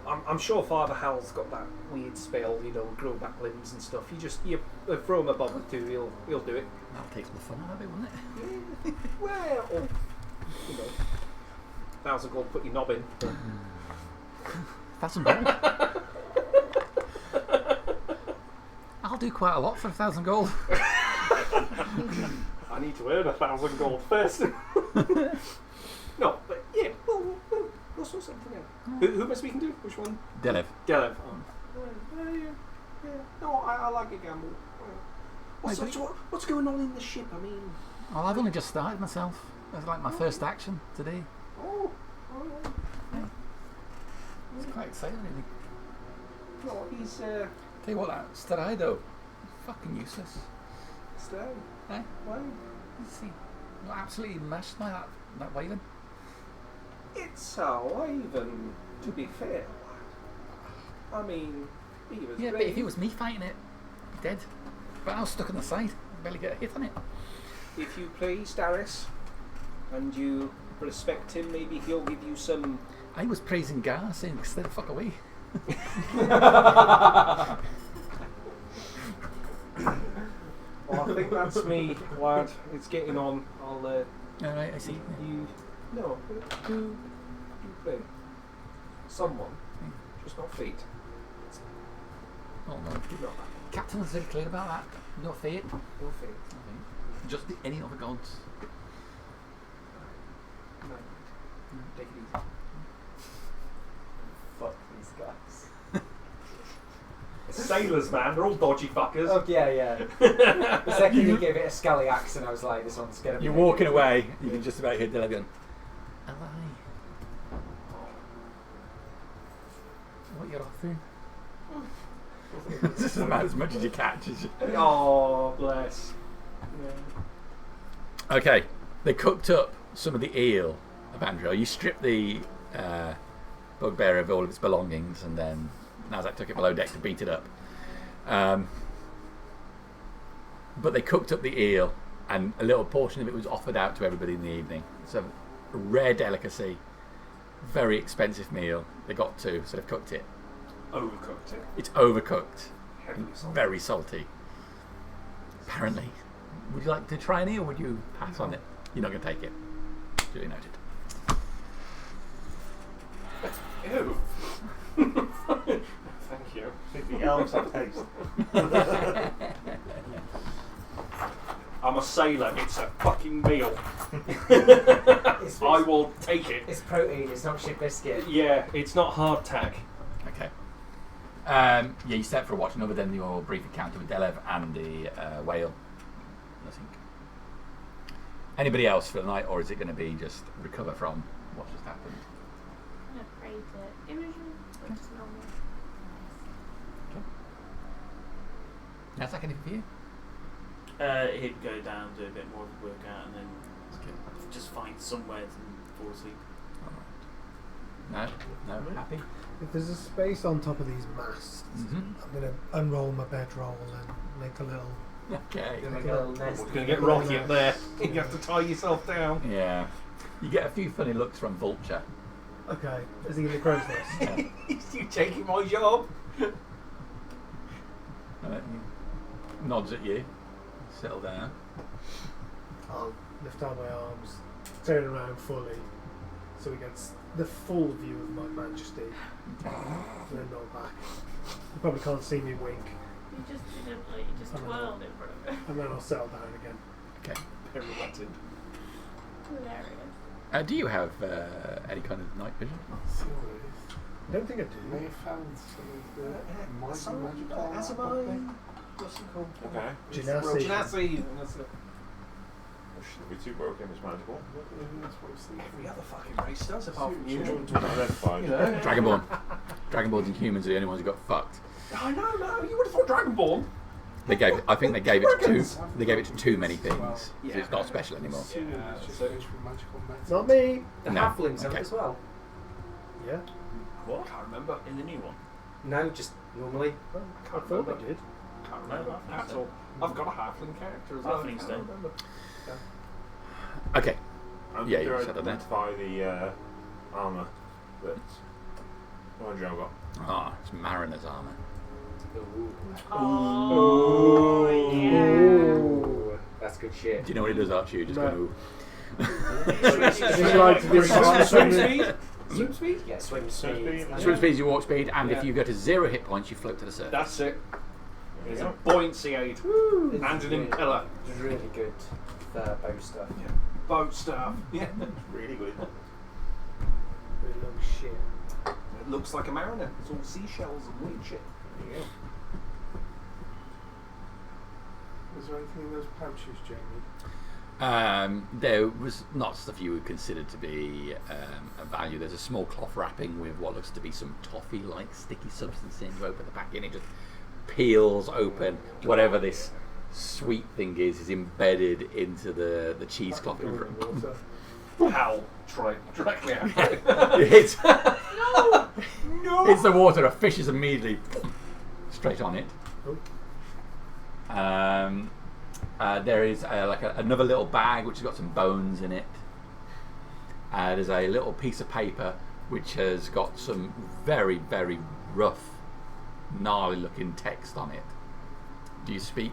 Speaker 5: I'm sure Father Hal's got that weird spell, grow back limbs and stuff. You throw him a bob or two, he'll do it.
Speaker 2: That'll take some fun out of it, wouldn't it?
Speaker 5: Yeah. Well, 1,000 gold, put your knob in.
Speaker 2: 1,000 gold. I'll do quite a lot for 1,000 gold.
Speaker 5: I need to earn 1,000 gold first. No, but yeah, we'll sort something out. Who am I speaking to? Which one?
Speaker 2: Delev.
Speaker 5: Delev. Oh. Yeah. No, I like a gamble. What's going on in the ship? I mean...
Speaker 2: Well, I've only just started myself. That's like my first action today.
Speaker 5: Oh.
Speaker 2: It's quite exciting, really.
Speaker 5: No, he's...
Speaker 2: Tell you what, that Strido, fucking useless.
Speaker 5: Stay.
Speaker 2: Eh?
Speaker 5: Why?
Speaker 2: You see, not absolutely mashed by that Wyvern.
Speaker 5: It's a Wyvern, to be fair. I mean, he was
Speaker 2: Yeah,
Speaker 5: great.
Speaker 2: but if it was me fighting it, I'd be dead. But I was stuck on the side. I barely get a hit on it.
Speaker 5: If you please, Darius, and you respect him, maybe he'll give you some...
Speaker 2: I was praising Gar, saying, stay the fuck away.
Speaker 5: Well, I think that's me, lad. It's getting on. I'll...
Speaker 2: Alright, I see.
Speaker 5: No, who play? Someone. Just not fate.
Speaker 2: Oh no.
Speaker 5: No.
Speaker 2: Captain was very clear about that. No fate.
Speaker 5: No fate.
Speaker 2: Just any other gods.
Speaker 5: No. Take it easy.
Speaker 6: Fuck these guys.
Speaker 5: Sailors, man. They're all dodgy fuckers.
Speaker 6: Oh, yeah. The second you gave it a scally accent, I was like, this one's going to be...
Speaker 2: You're walking away, you can just about hear Dylan going, Ally. What you're offering? This is about as much as you catch.
Speaker 5: Oh, bless. Yeah.
Speaker 2: Okay, they cooked up some of the eel of Andrew. You stripped the bugbear of all of its belongings, and then Nazak took it below deck to beat it up. But they cooked up the eel, and a little portion of it was offered out to everybody in the evening. It's a rare delicacy, very expensive meal. They got to, so they've cooked it.
Speaker 5: Overcooked it.
Speaker 2: It's overcooked,
Speaker 5: Heavily salty.
Speaker 2: very salty. Apparently. Would you like to try any, or would you pass on it? You're not going to take it. Duly noted.
Speaker 5: Ew. Thank you.
Speaker 4: The elves have taste.
Speaker 5: I'm a sailor. It's a fucking meal. I will take it.
Speaker 6: It's protein, it's not shit biscuit.
Speaker 5: Yeah, it's not hardtack.
Speaker 2: Okay. Yeah, you set for a watch, and other than your brief encounter with Delev and the whale, nothing. Anybody else for the night, or is it going to be just recover from what just happened?
Speaker 1: I'm afraid to imaging, but just normal.
Speaker 2: That's like anything for you?
Speaker 8: He'd go down, do a bit more of a workout, and then just find somewhere to fall asleep.
Speaker 2: No, happy.
Speaker 7: If there's a space on top of these masts, I'm going to unroll my bedroll and make a little...
Speaker 2: Okay.
Speaker 6: Make a little nest.
Speaker 5: It's going to get rocky up there. You have to tie yourself down.
Speaker 2: Yeah. You get a few funny looks from Vulture.
Speaker 7: Okay, is he in the crow's nest?
Speaker 2: Yeah.
Speaker 5: You taking my job?
Speaker 2: He nods at you. Settle down.
Speaker 7: I'll lift out my arms, turn around fully, so he gets the full view of my majesty, and then nod back. You probably can't see me wink,
Speaker 1: You just didn't, like, you just twirled in front of it.
Speaker 7: and then I'll settle down again.
Speaker 2: Okay.
Speaker 5: Pirouetted.
Speaker 1: Hilarious.
Speaker 2: Do you have any kind of night vision?
Speaker 7: I don't think I do.
Speaker 9: May have found some of the magical
Speaker 4: Okay.
Speaker 7: Genasi.
Speaker 5: Genasi.
Speaker 4: Shouldn't be too broken, it's magical.
Speaker 5: Every other fucking race does, apart from you.
Speaker 4: Identified.
Speaker 5: You know.
Speaker 2: Dragonborn. Dragonborns and humans are the only ones who got fucked.
Speaker 5: I know, you would have thought Dragonborn.
Speaker 2: I think they gave it to too. They gave it to too many things. So it's not special anymore.
Speaker 7: Not me.
Speaker 6: The
Speaker 2: No.
Speaker 6: halflings have
Speaker 2: Okay.
Speaker 6: it as well.
Speaker 7: Yeah.
Speaker 5: What? Can't remember.
Speaker 8: In the new one?
Speaker 6: No, just normally.
Speaker 7: Well, I
Speaker 5: Can't
Speaker 7: thought
Speaker 5: remember.
Speaker 7: I did.
Speaker 5: Can't remember
Speaker 8: No, I think
Speaker 5: at
Speaker 8: so.
Speaker 5: all. I've got a halfling character as well.
Speaker 8: Halflings
Speaker 5: Can't
Speaker 8: don't.
Speaker 5: remember.
Speaker 2: Okay.
Speaker 4: And
Speaker 2: Yeah,
Speaker 4: did
Speaker 2: you
Speaker 4: I
Speaker 2: said that.
Speaker 4: identify the armour that What Joe got?
Speaker 2: Ah, it's mariner's armour.
Speaker 1: Oh, yeah.
Speaker 6: Ooh, that's good shit.
Speaker 2: Do you know what it does, Archie? You just go, ooh.
Speaker 7: Would you like to do
Speaker 3: Swim speed?
Speaker 6: Swim speed? Yeah, swim
Speaker 4: Swim
Speaker 6: speed.
Speaker 4: speed.
Speaker 2: Swim speed is your walk speed, and
Speaker 3: Yeah.
Speaker 2: if you go to 0 hit points, you float to the surface.
Speaker 3: That's it.
Speaker 4: There
Speaker 3: It's
Speaker 4: you
Speaker 3: a
Speaker 4: go.
Speaker 3: buoyancy aid.
Speaker 6: It's
Speaker 3: And an
Speaker 6: really-
Speaker 3: impeller.
Speaker 6: It's really good for bow stuff.
Speaker 3: Boat stuff. Yeah.
Speaker 4: Really good.
Speaker 6: Really long shit.
Speaker 3: It looks like a mariner. It's all seashells and weird shit.
Speaker 4: There you go.
Speaker 9: Was there anything in those pouches, Jamie?
Speaker 2: There was not stuff you would consider to be a value. There's a small cloth wrapping with what looks to be some toffee-like sticky substance in. You open the pack in, it just peels open. Whatever this sweet thing is embedded into the cheesecloth.
Speaker 3: Hal, drag me out.
Speaker 2: It's
Speaker 1: No!
Speaker 2: it's the water. A fish is immediately straight on it. There is another little bag which has got some bones in it. There's a little piece of paper which has got some very, very rough, gnarly looking text on it. Do you speak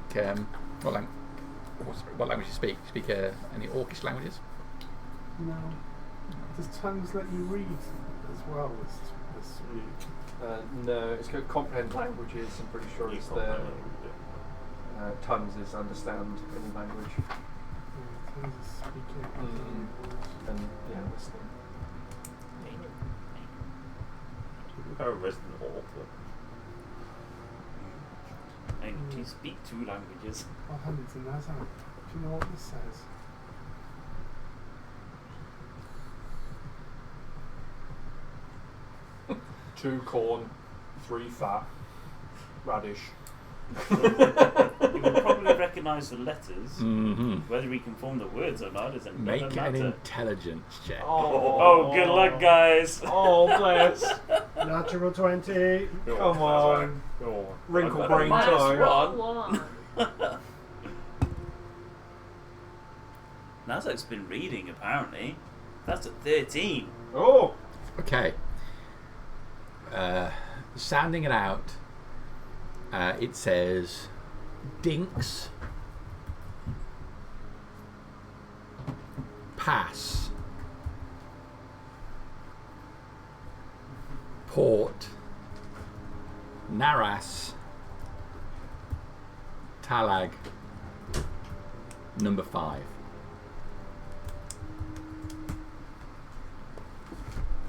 Speaker 2: what language do you speak? Speak any Orcish languages?
Speaker 9: No. Does tongues let you read as well as speak?
Speaker 3: No, it's got comprehend languages. I'm pretty sure it's the tongues is understand any language.
Speaker 9: Tongues is speaking.
Speaker 3: And yeah, listening.
Speaker 4: I'm a resident orc.
Speaker 8: And do you speak 2 languages?
Speaker 9: I'll hand it to Nazar. Do you know what this says?
Speaker 3: Two corn, 3 fat, radish.
Speaker 8: You will probably recognise the letters.
Speaker 2: Mm-hmm.
Speaker 8: Whether we can form the words or not doesn't
Speaker 2: Make
Speaker 8: doesn't
Speaker 2: an
Speaker 8: matter.
Speaker 2: intelligence check.
Speaker 8: Oh, good luck, guys.
Speaker 3: Oh, bless.
Speaker 7: Natural 20.
Speaker 4: Go
Speaker 3: Come on.
Speaker 4: Go on.
Speaker 3: Wrinkle
Speaker 8: I've got a
Speaker 3: brain
Speaker 8: minus
Speaker 3: time.
Speaker 8: one.
Speaker 1: One.
Speaker 8: Nazak's been reading, apparently. That's a 13.
Speaker 3: Oh,
Speaker 2: Okay. Sounding it out, it says dinks, pass, port, naras, talag, number 5.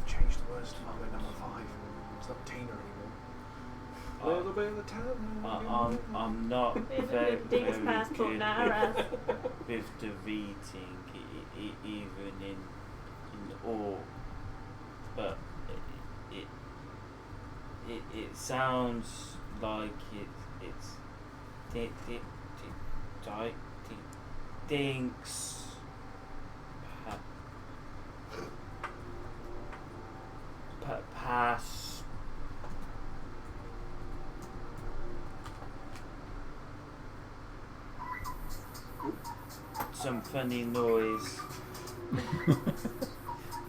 Speaker 3: changed the words to number 5. It's not Tina anymore. Little bit of the town.
Speaker 8: I'm not
Speaker 1: Bit
Speaker 8: very,
Speaker 1: of Dink's
Speaker 8: very
Speaker 1: passport
Speaker 8: good
Speaker 1: naras.
Speaker 8: with the reading, even in all, but it sounds like it's dinks. Pass. Some funny noise.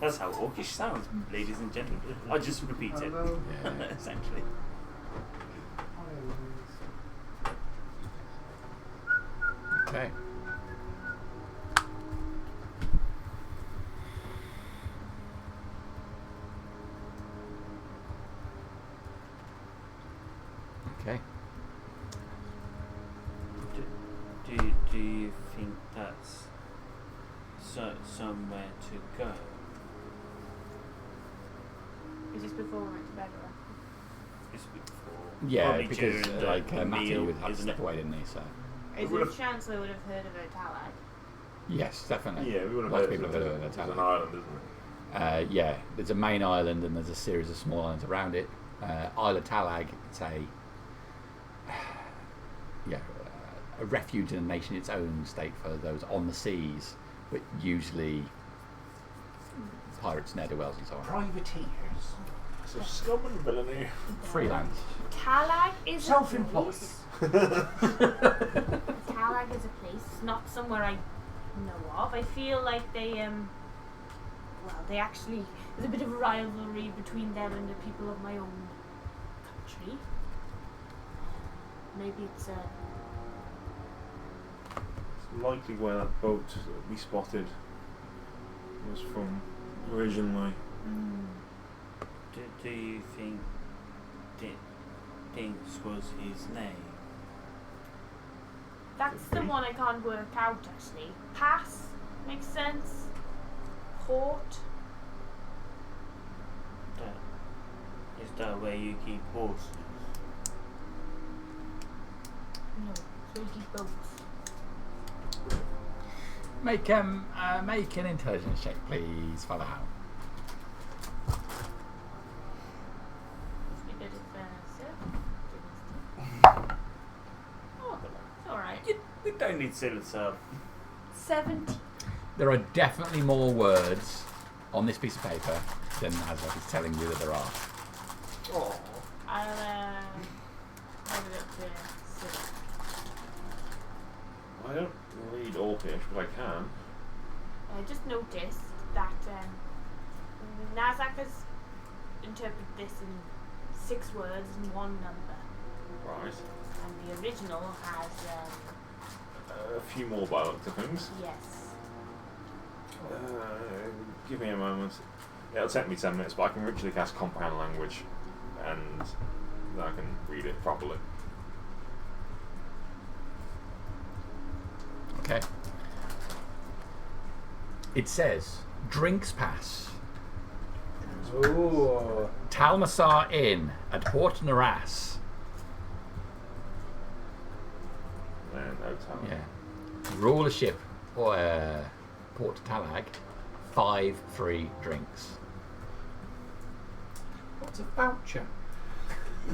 Speaker 8: That's how Orcish sounds, ladies and gentlemen. I'll just repeat it,
Speaker 9: Hello.
Speaker 8: essentially.
Speaker 2: Okay. Okay.
Speaker 8: Do you think that's somewhere to go?
Speaker 1: Is this before we went to bed? Or?
Speaker 8: It's before.
Speaker 2: Yeah,
Speaker 8: Probably
Speaker 2: because
Speaker 8: during the
Speaker 2: Matty
Speaker 8: meal,
Speaker 2: would have to
Speaker 8: isn't
Speaker 2: step
Speaker 8: it?
Speaker 2: away, didn't he? So
Speaker 1: Is there a chance they would have heard of a Talag?
Speaker 2: yes, definitely.
Speaker 4: Yeah, we would have
Speaker 2: Lots
Speaker 4: heard
Speaker 2: of people have heard of
Speaker 4: it's
Speaker 2: it.
Speaker 4: an island, isn't it?
Speaker 2: Yeah, there's a main island and there's a series of small islands around it. Isle of Talag, it's a refuge in a nation its own state for those on the seas, but usually pirates, ne'er-do-wells and so on.
Speaker 3: Privateers.
Speaker 4: So scum and villainy.
Speaker 2: Freelance.
Speaker 1: Talag is
Speaker 9: Self-employed.
Speaker 1: a place. Talag is a place, not somewhere I know of. I feel like they well, there's a bit of a rivalry between them and the people of my own country. Maybe it's
Speaker 4: It's likely where that boat that we spotted was from originally.
Speaker 8: Do you think Dinks was his name?
Speaker 1: that's the one I can't work out actually. Pass makes sense. Port.
Speaker 8: Is that where you keep horses?
Speaker 1: No, so we keep boats.
Speaker 2: Make an intelligence check, please, Father Howe.
Speaker 1: We did it Oh, it's alright.
Speaker 8: We don't need silver.
Speaker 1: 70.
Speaker 2: There are definitely more words on this piece of paper than Nazak is telling you that there are.
Speaker 5: Oh.
Speaker 1: I'll have it up there.
Speaker 4: I don't read Orcish, but I can.
Speaker 1: I just noticed that Nazak has interpreted this in 6 words and 1 number.
Speaker 4: Right.
Speaker 1: And the original has,
Speaker 4: A few more by the looks of things.
Speaker 1: yes.
Speaker 4: Give me a moment. It'll take me 10 minutes, but I can ritually cast compound language, and then I can read it properly.
Speaker 2: Okay. It says, Drinks Pass,
Speaker 6: Ooh.
Speaker 2: Talmasar Inn at Port Naras.
Speaker 4: No time.
Speaker 2: Yeah. Rule a ship or Port Talag, 5 free drinks.
Speaker 5: What's a voucher?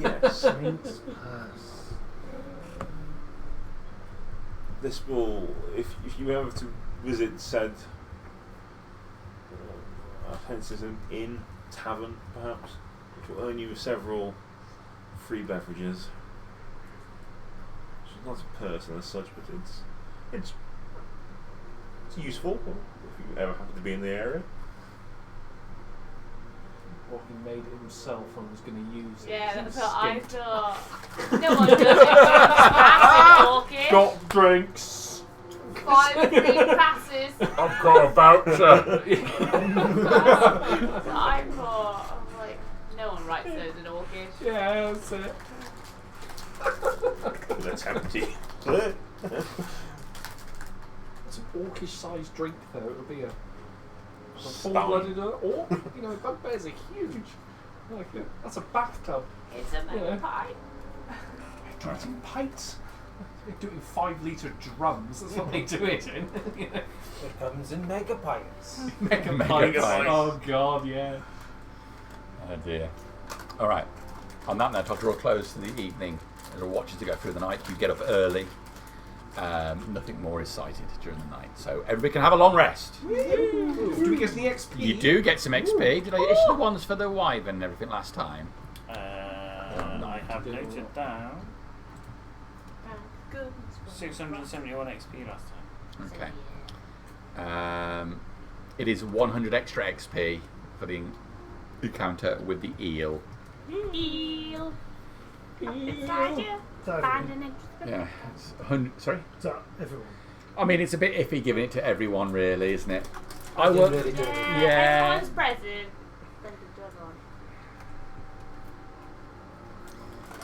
Speaker 4: Yes.
Speaker 7: Drinks pass.
Speaker 4: This will, if you ever to visit said offences in inn, tavern perhaps, which will earn you several free beverages. It's not a person as such, but it's useful if you ever happen to be in the area.
Speaker 5: Or he made it himself and was going to use it.
Speaker 1: Yeah,
Speaker 5: He's
Speaker 1: that's what I
Speaker 5: skint.
Speaker 1: thought. No one does it. Passes,
Speaker 5: Got drinks.
Speaker 1: 5 free passes.
Speaker 2: I've got a voucher.
Speaker 1: So I thought, I'm like, no one writes those in Orcish.
Speaker 5: Yeah, that's it.
Speaker 4: That's empty.
Speaker 5: It's an orcish sized drink though. It'll be a
Speaker 4: Stung.
Speaker 5: full-blooded orc. You know, bugbears are huge. Like that's a bathtub.
Speaker 1: It's a
Speaker 5: Yeah.
Speaker 1: pie.
Speaker 5: Drinking pints. They do it in 5-litre drums. That's what they do it in. You know?
Speaker 6: It comes in mega pints.
Speaker 5: Mega
Speaker 2: Mega
Speaker 5: pints.
Speaker 2: pints.
Speaker 5: Oh god, yeah.
Speaker 2: Oh dear. Alright. On that note, I'll draw close to the evening. There are watches to go through the night. You get up early. Nothing more is sighted during the night. So everybody can have a long rest.
Speaker 5: Do we get the XP?
Speaker 2: You do get some XP. Did I issue the ones for the wyvern and everything last time?
Speaker 8: I have noted down
Speaker 1: Good.
Speaker 8: 671 XP last time.
Speaker 2: Okay. It is 100 extra XP for the encounter with the eel.
Speaker 1: Eel. Inside you. Find an interest.
Speaker 2: Yeah. It's 100, sorry?
Speaker 7: So, everyone.
Speaker 2: I mean, it's a bit iffy giving it to everyone, really, isn't it?
Speaker 6: I
Speaker 2: will.
Speaker 6: didn't really do it.
Speaker 2: Yeah.
Speaker 1: Everyone's present.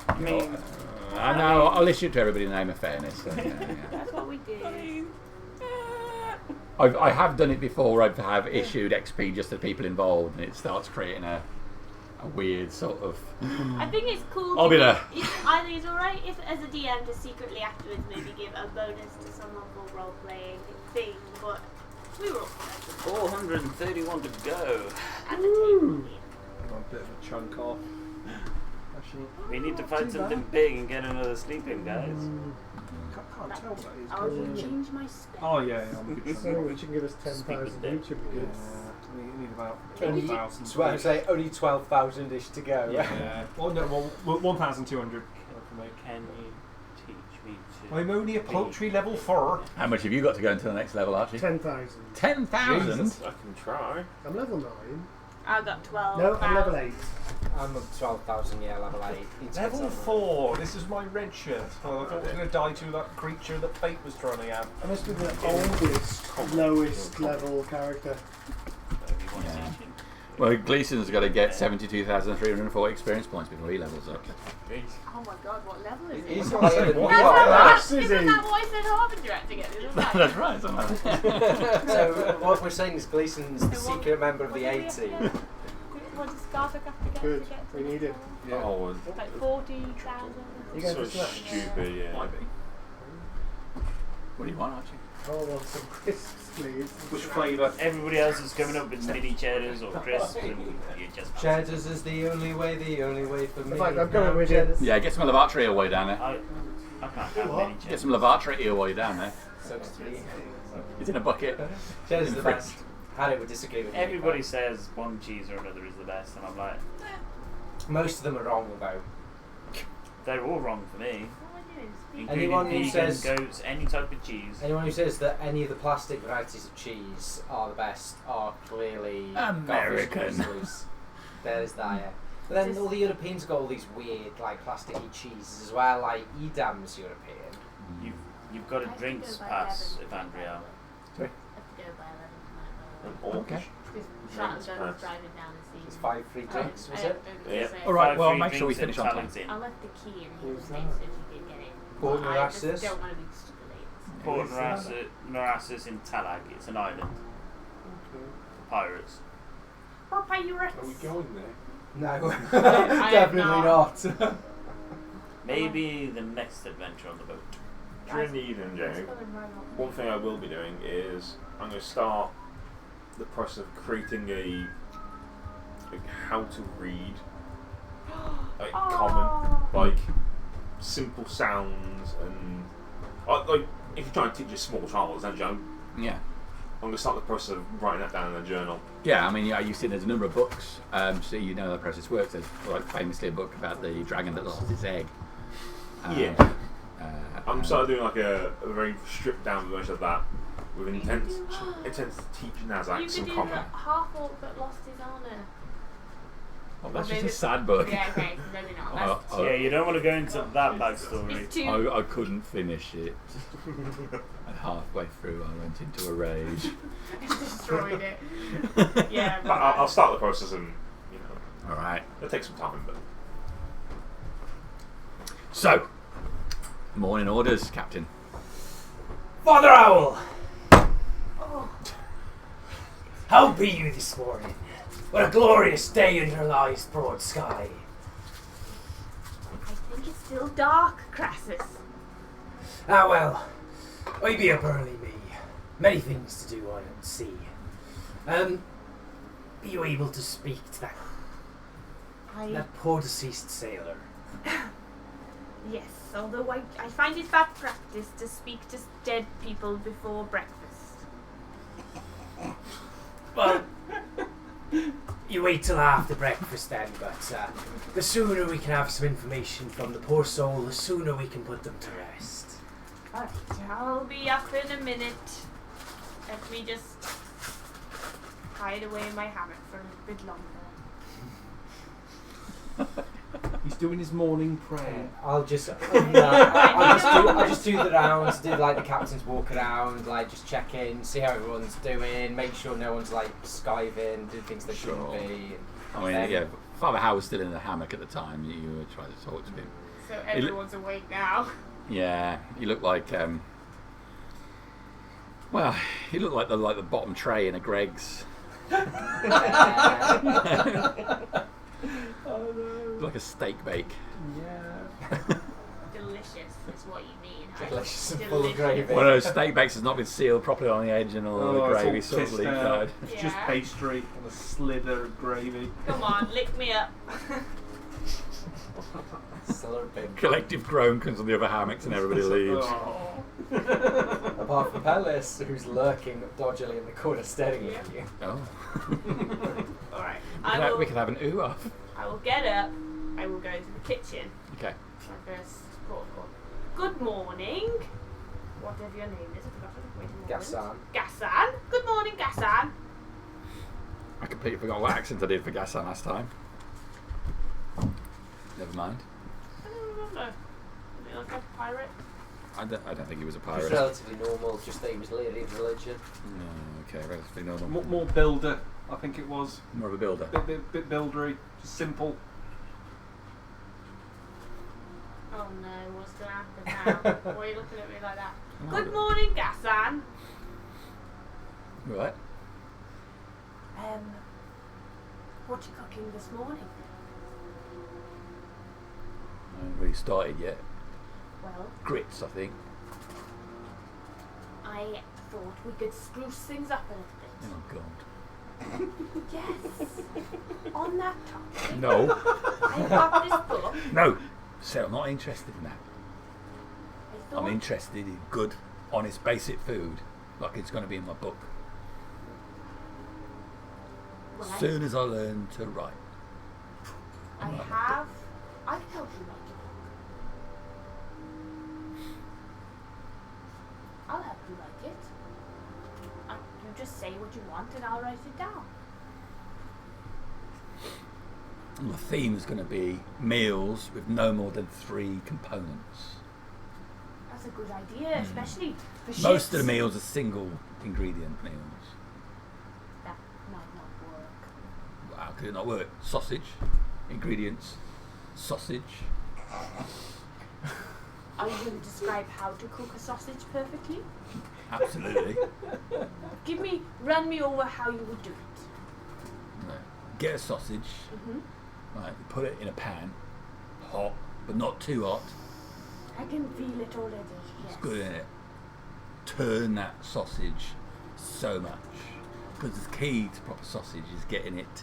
Speaker 8: I mean,
Speaker 2: I know. I'll issue it to everybody in the name of fairness. So, yeah.
Speaker 1: That's what we did.
Speaker 2: I have done it before. I have issued XP just to people involved, and it starts creating a weird sort of.
Speaker 1: I think it's cool.
Speaker 2: I'll be there.
Speaker 1: I think it's alright if, as a DM, to secretly afterwards maybe give a bonus to someone for role playing thing, but we were all present
Speaker 8: 431 to go.
Speaker 1: at the table.
Speaker 5: A bit of a chunk off. Actually,
Speaker 8: We need to find something big and get another sleeping, guys.
Speaker 5: can't tell what that is.
Speaker 1: I'll change my spell.
Speaker 5: Oh yeah, I'm good.
Speaker 7: So, which can give us 10,000 each, would be good.
Speaker 5: We need about
Speaker 1: Can you-
Speaker 5: 12,000.
Speaker 6: So I say only 12,000-ish to go.
Speaker 5: Yeah. Well, no, well, 1,200.
Speaker 8: Can you teach me
Speaker 3: I'm only a poultry level 4.
Speaker 2: How much have you got to go into the next level, Archie?
Speaker 7: 10,000.
Speaker 2: 10,000?
Speaker 4: I can try.
Speaker 7: I'm level 9.
Speaker 1: I got 12.
Speaker 7: No, I'm level 8.
Speaker 6: I'm up 12,000, yeah, level 8.
Speaker 3: Level 4. This is my red shirt. Oh, I thought I was going to die to that creature that Fate was trying to have.
Speaker 7: I must be the oldest, lowest level character.
Speaker 2: Yeah. Well, Gleason's got to get 72,340 experience points before he levels up.
Speaker 1: Oh my god, what level is it?
Speaker 6: He's higher than
Speaker 3: What?
Speaker 6: we
Speaker 7: That's
Speaker 6: are.
Speaker 1: Isn't that what I said Harbinger had to get? Isn't that?
Speaker 2: That's right, isn't it?
Speaker 6: So what we're saying is Gleason's the
Speaker 1: So what-
Speaker 6: secret member of
Speaker 1: what
Speaker 6: the
Speaker 1: do we
Speaker 6: A
Speaker 1: have to
Speaker 6: team.
Speaker 1: get? What does Scarfic have to get
Speaker 7: Good,
Speaker 1: to get
Speaker 7: we need it.
Speaker 4: Oh,
Speaker 1: like 40,000?
Speaker 7: You going
Speaker 4: so
Speaker 7: for snacks?
Speaker 4: stupid, yeah.
Speaker 2: What do you want, Archie?
Speaker 7: I want some crisps, please.
Speaker 3: Which flavour?
Speaker 8: Everybody else is coming up with mini cheddars or crisps, and you just.
Speaker 6: Cheddars is the only way for me.
Speaker 7: In fact, I'm going with you.
Speaker 2: Yeah, get some Lavatra eel while you're down there.
Speaker 8: I can't have mini cheddars.
Speaker 2: Get some Lavatra eel while you're down there.
Speaker 6: Sucks to be.
Speaker 2: It's in a bucket.
Speaker 6: Cheddars
Speaker 2: In
Speaker 6: is the
Speaker 2: fridge.
Speaker 6: best. Harry would disagree with me.
Speaker 8: Everybody says one cheese or another is the best, and I'm like,
Speaker 6: Most of them are wrong about.
Speaker 8: they're all wrong for me.
Speaker 1: What am I doing? Speak-
Speaker 8: Including
Speaker 6: Anyone who
Speaker 8: vegan,
Speaker 6: says-
Speaker 8: goats, any type of cheese.
Speaker 6: Anyone who says that any of the plastic varieties of cheese are the best are clearly
Speaker 2: American.
Speaker 6: gobbers. There's that, yeah. But then all the Europeans got all these weird, like, plasticky cheeses as well, like Edam's European.
Speaker 8: You've got a
Speaker 1: I have to
Speaker 8: drinks
Speaker 1: go by
Speaker 8: pass,
Speaker 1: 11
Speaker 8: if Andrea.
Speaker 2: Sorry?
Speaker 1: I have to go by 11 tonight.
Speaker 4: An orc.
Speaker 2: Okay.
Speaker 1: Because Charlotte's driving down and seeing.
Speaker 6: It's 5 free drinks, was it?
Speaker 4: Yeah.
Speaker 2: All right,
Speaker 8: Five
Speaker 2: well,
Speaker 8: free
Speaker 2: make sure we
Speaker 8: drinks
Speaker 2: finish
Speaker 8: and
Speaker 2: on time.
Speaker 8: talents in.
Speaker 1: I left the key in
Speaker 7: Who's
Speaker 1: his
Speaker 7: that?
Speaker 1: name so if you did get it.
Speaker 6: Port
Speaker 1: I just
Speaker 6: Narassus.
Speaker 1: don't want to be super late.
Speaker 8: Port Narassus in Talag. It's an island. Pirates.
Speaker 1: For pirates.
Speaker 9: Are we going there?
Speaker 6: No,
Speaker 1: I am
Speaker 6: definitely not.
Speaker 8: Maybe the next adventure on the boat.
Speaker 4: During the evening,
Speaker 1: It's
Speaker 4: Joe,
Speaker 1: going right on.
Speaker 4: one thing I will be doing is I'm going to start the process of creating a how to read, like common, like simple sounds and like if you're trying to teach a small child, essentially, I'm
Speaker 2: Yeah.
Speaker 4: going to start the process of writing that down in a journal.
Speaker 2: Yeah, I mean, yeah, you've seen there's a number of books, so you know how the process works. There's like famously a book about the dragon that lost its egg.
Speaker 4: Yeah. I'm
Speaker 2: and-
Speaker 4: starting doing like a very stripped down version of that with intent to teach
Speaker 1: You
Speaker 4: Nazak
Speaker 1: could
Speaker 4: some
Speaker 1: do
Speaker 4: common.
Speaker 1: the half orc that lost his honour.
Speaker 2: Oh, that's
Speaker 1: Or
Speaker 2: just a
Speaker 1: maybe-
Speaker 2: sad book.
Speaker 1: Yeah, okay, maybe not. That's
Speaker 2: Oh,
Speaker 8: Yeah, you don't want to go into that backstory.
Speaker 1: it's too.
Speaker 2: I couldn't finish it. And halfway through, I went into a rage.
Speaker 1: destroyed it. Yeah,
Speaker 4: But I'll start the process and, you know,
Speaker 2: All right.
Speaker 4: it'll take some time, but
Speaker 2: So, morning orders, Captain.
Speaker 6: Father Owl,
Speaker 1: Oh,
Speaker 6: how be you this morning? What a glorious day under lies broad sky.
Speaker 1: I think it's still dark, Crassus.
Speaker 6: Ah well, I be up early me. Many things to do I don't see. Be you able to speak to that poor deceased sailor?
Speaker 1: Yes, although I find it bad practice to speak to dead people before breakfast.
Speaker 6: Well, you wait till after breakfast then, but the sooner we can have some information from the poor soul, the sooner we can put them to rest.
Speaker 1: Alright, I'll be up in a minute. Let me just hide away in my hammock for a bit longer.
Speaker 3: He's doing his morning prayer.
Speaker 6: I'll just, I'll just do the rounds, do like the captain's walk around, like just check in, see how everyone's doing, make sure no one's like skiving, do things they shouldn't
Speaker 2: Sure.
Speaker 6: be.
Speaker 2: I mean, yeah, Father Howe was still in the hammock at the time. You were trying to talk to him.
Speaker 1: So everyone's awake now.
Speaker 2: Yeah, he looked like, well, he looked like the bottom tray in a Greg's. Like a steak bake.
Speaker 6: Yeah.
Speaker 1: Delicious is what you mean. Right?
Speaker 6: Delicious and full of gravy.
Speaker 2: One of those steak bakes has not been sealed properly on the edge and all the
Speaker 3: it's
Speaker 2: gravy
Speaker 3: all
Speaker 2: sort of
Speaker 3: pissed
Speaker 2: leaked
Speaker 3: out.
Speaker 2: out.
Speaker 3: It's
Speaker 1: Yeah.
Speaker 3: just pastry and a slither of gravy.
Speaker 1: Come on, lick me up.
Speaker 6: Slurping.
Speaker 2: Collective groan comes on the other hammocks and everybody leaves.
Speaker 3: Oh.
Speaker 6: Apart from Pellis, who's lurking dodgily in the corner staring at you.
Speaker 2: Oh.
Speaker 1: Alright,
Speaker 2: We could have an ooh off.
Speaker 1: I will get up. I will go to the kitchen.
Speaker 2: Okay.
Speaker 1: My first protocol. Good morning. Whatever your name is, I've forgotten. Wait a moment.
Speaker 6: Gassan.
Speaker 1: Gassan. Good morning, Gassan.
Speaker 2: I completely forgot what accent I did for Gassan last time. Never mind.
Speaker 1: I don't remember. Was he like a pirate?
Speaker 2: I don't think he was a
Speaker 6: Just
Speaker 2: pirate.
Speaker 6: relatively normal, just that he was lady of religion.
Speaker 2: No, okay, relatively normal.
Speaker 3: More builder, I think it was.
Speaker 2: More of a builder.
Speaker 3: Bit buildery, just simple.
Speaker 1: Oh no, what's going to happen now? Why are you looking at me like that?
Speaker 2: Oh,
Speaker 1: Good morning, Gassan.
Speaker 2: Right.
Speaker 1: What you cooking this morning?
Speaker 2: I haven't really started yet.
Speaker 1: Well,
Speaker 2: Grits, I think.
Speaker 1: I thought we could spruce things up a little
Speaker 2: Oh God.
Speaker 1: bit. Yes. On that topic,
Speaker 2: No.
Speaker 1: I got this book.
Speaker 2: No. So I'm not interested in that.
Speaker 1: I thought
Speaker 2: I'm interested in good, honest, basic food, like it's going to be in my book.
Speaker 1: well,
Speaker 2: As soon as I learn to write.
Speaker 1: I can help you write a book. I'll help you write it. You just say what you want and I'll write it down.
Speaker 2: And the theme is going to be meals with no more than 3 components.
Speaker 1: That's a good idea, especially for ships.
Speaker 2: Most of the meals are single ingredient meals.
Speaker 1: That might not work.
Speaker 2: How could it not work? Sausage, ingredients, sausage.
Speaker 1: Are you going to describe how to cook a sausage perfectly?
Speaker 2: Absolutely.
Speaker 1: Run me over how you would do it.
Speaker 2: Right. Get a sausage,
Speaker 1: Mm-hmm.
Speaker 2: right, put it in a pan, hot, but not too hot.
Speaker 1: I can feel it already. Yes.
Speaker 2: It's good in it. Turn that sausage so much, because the key to proper sausage is getting it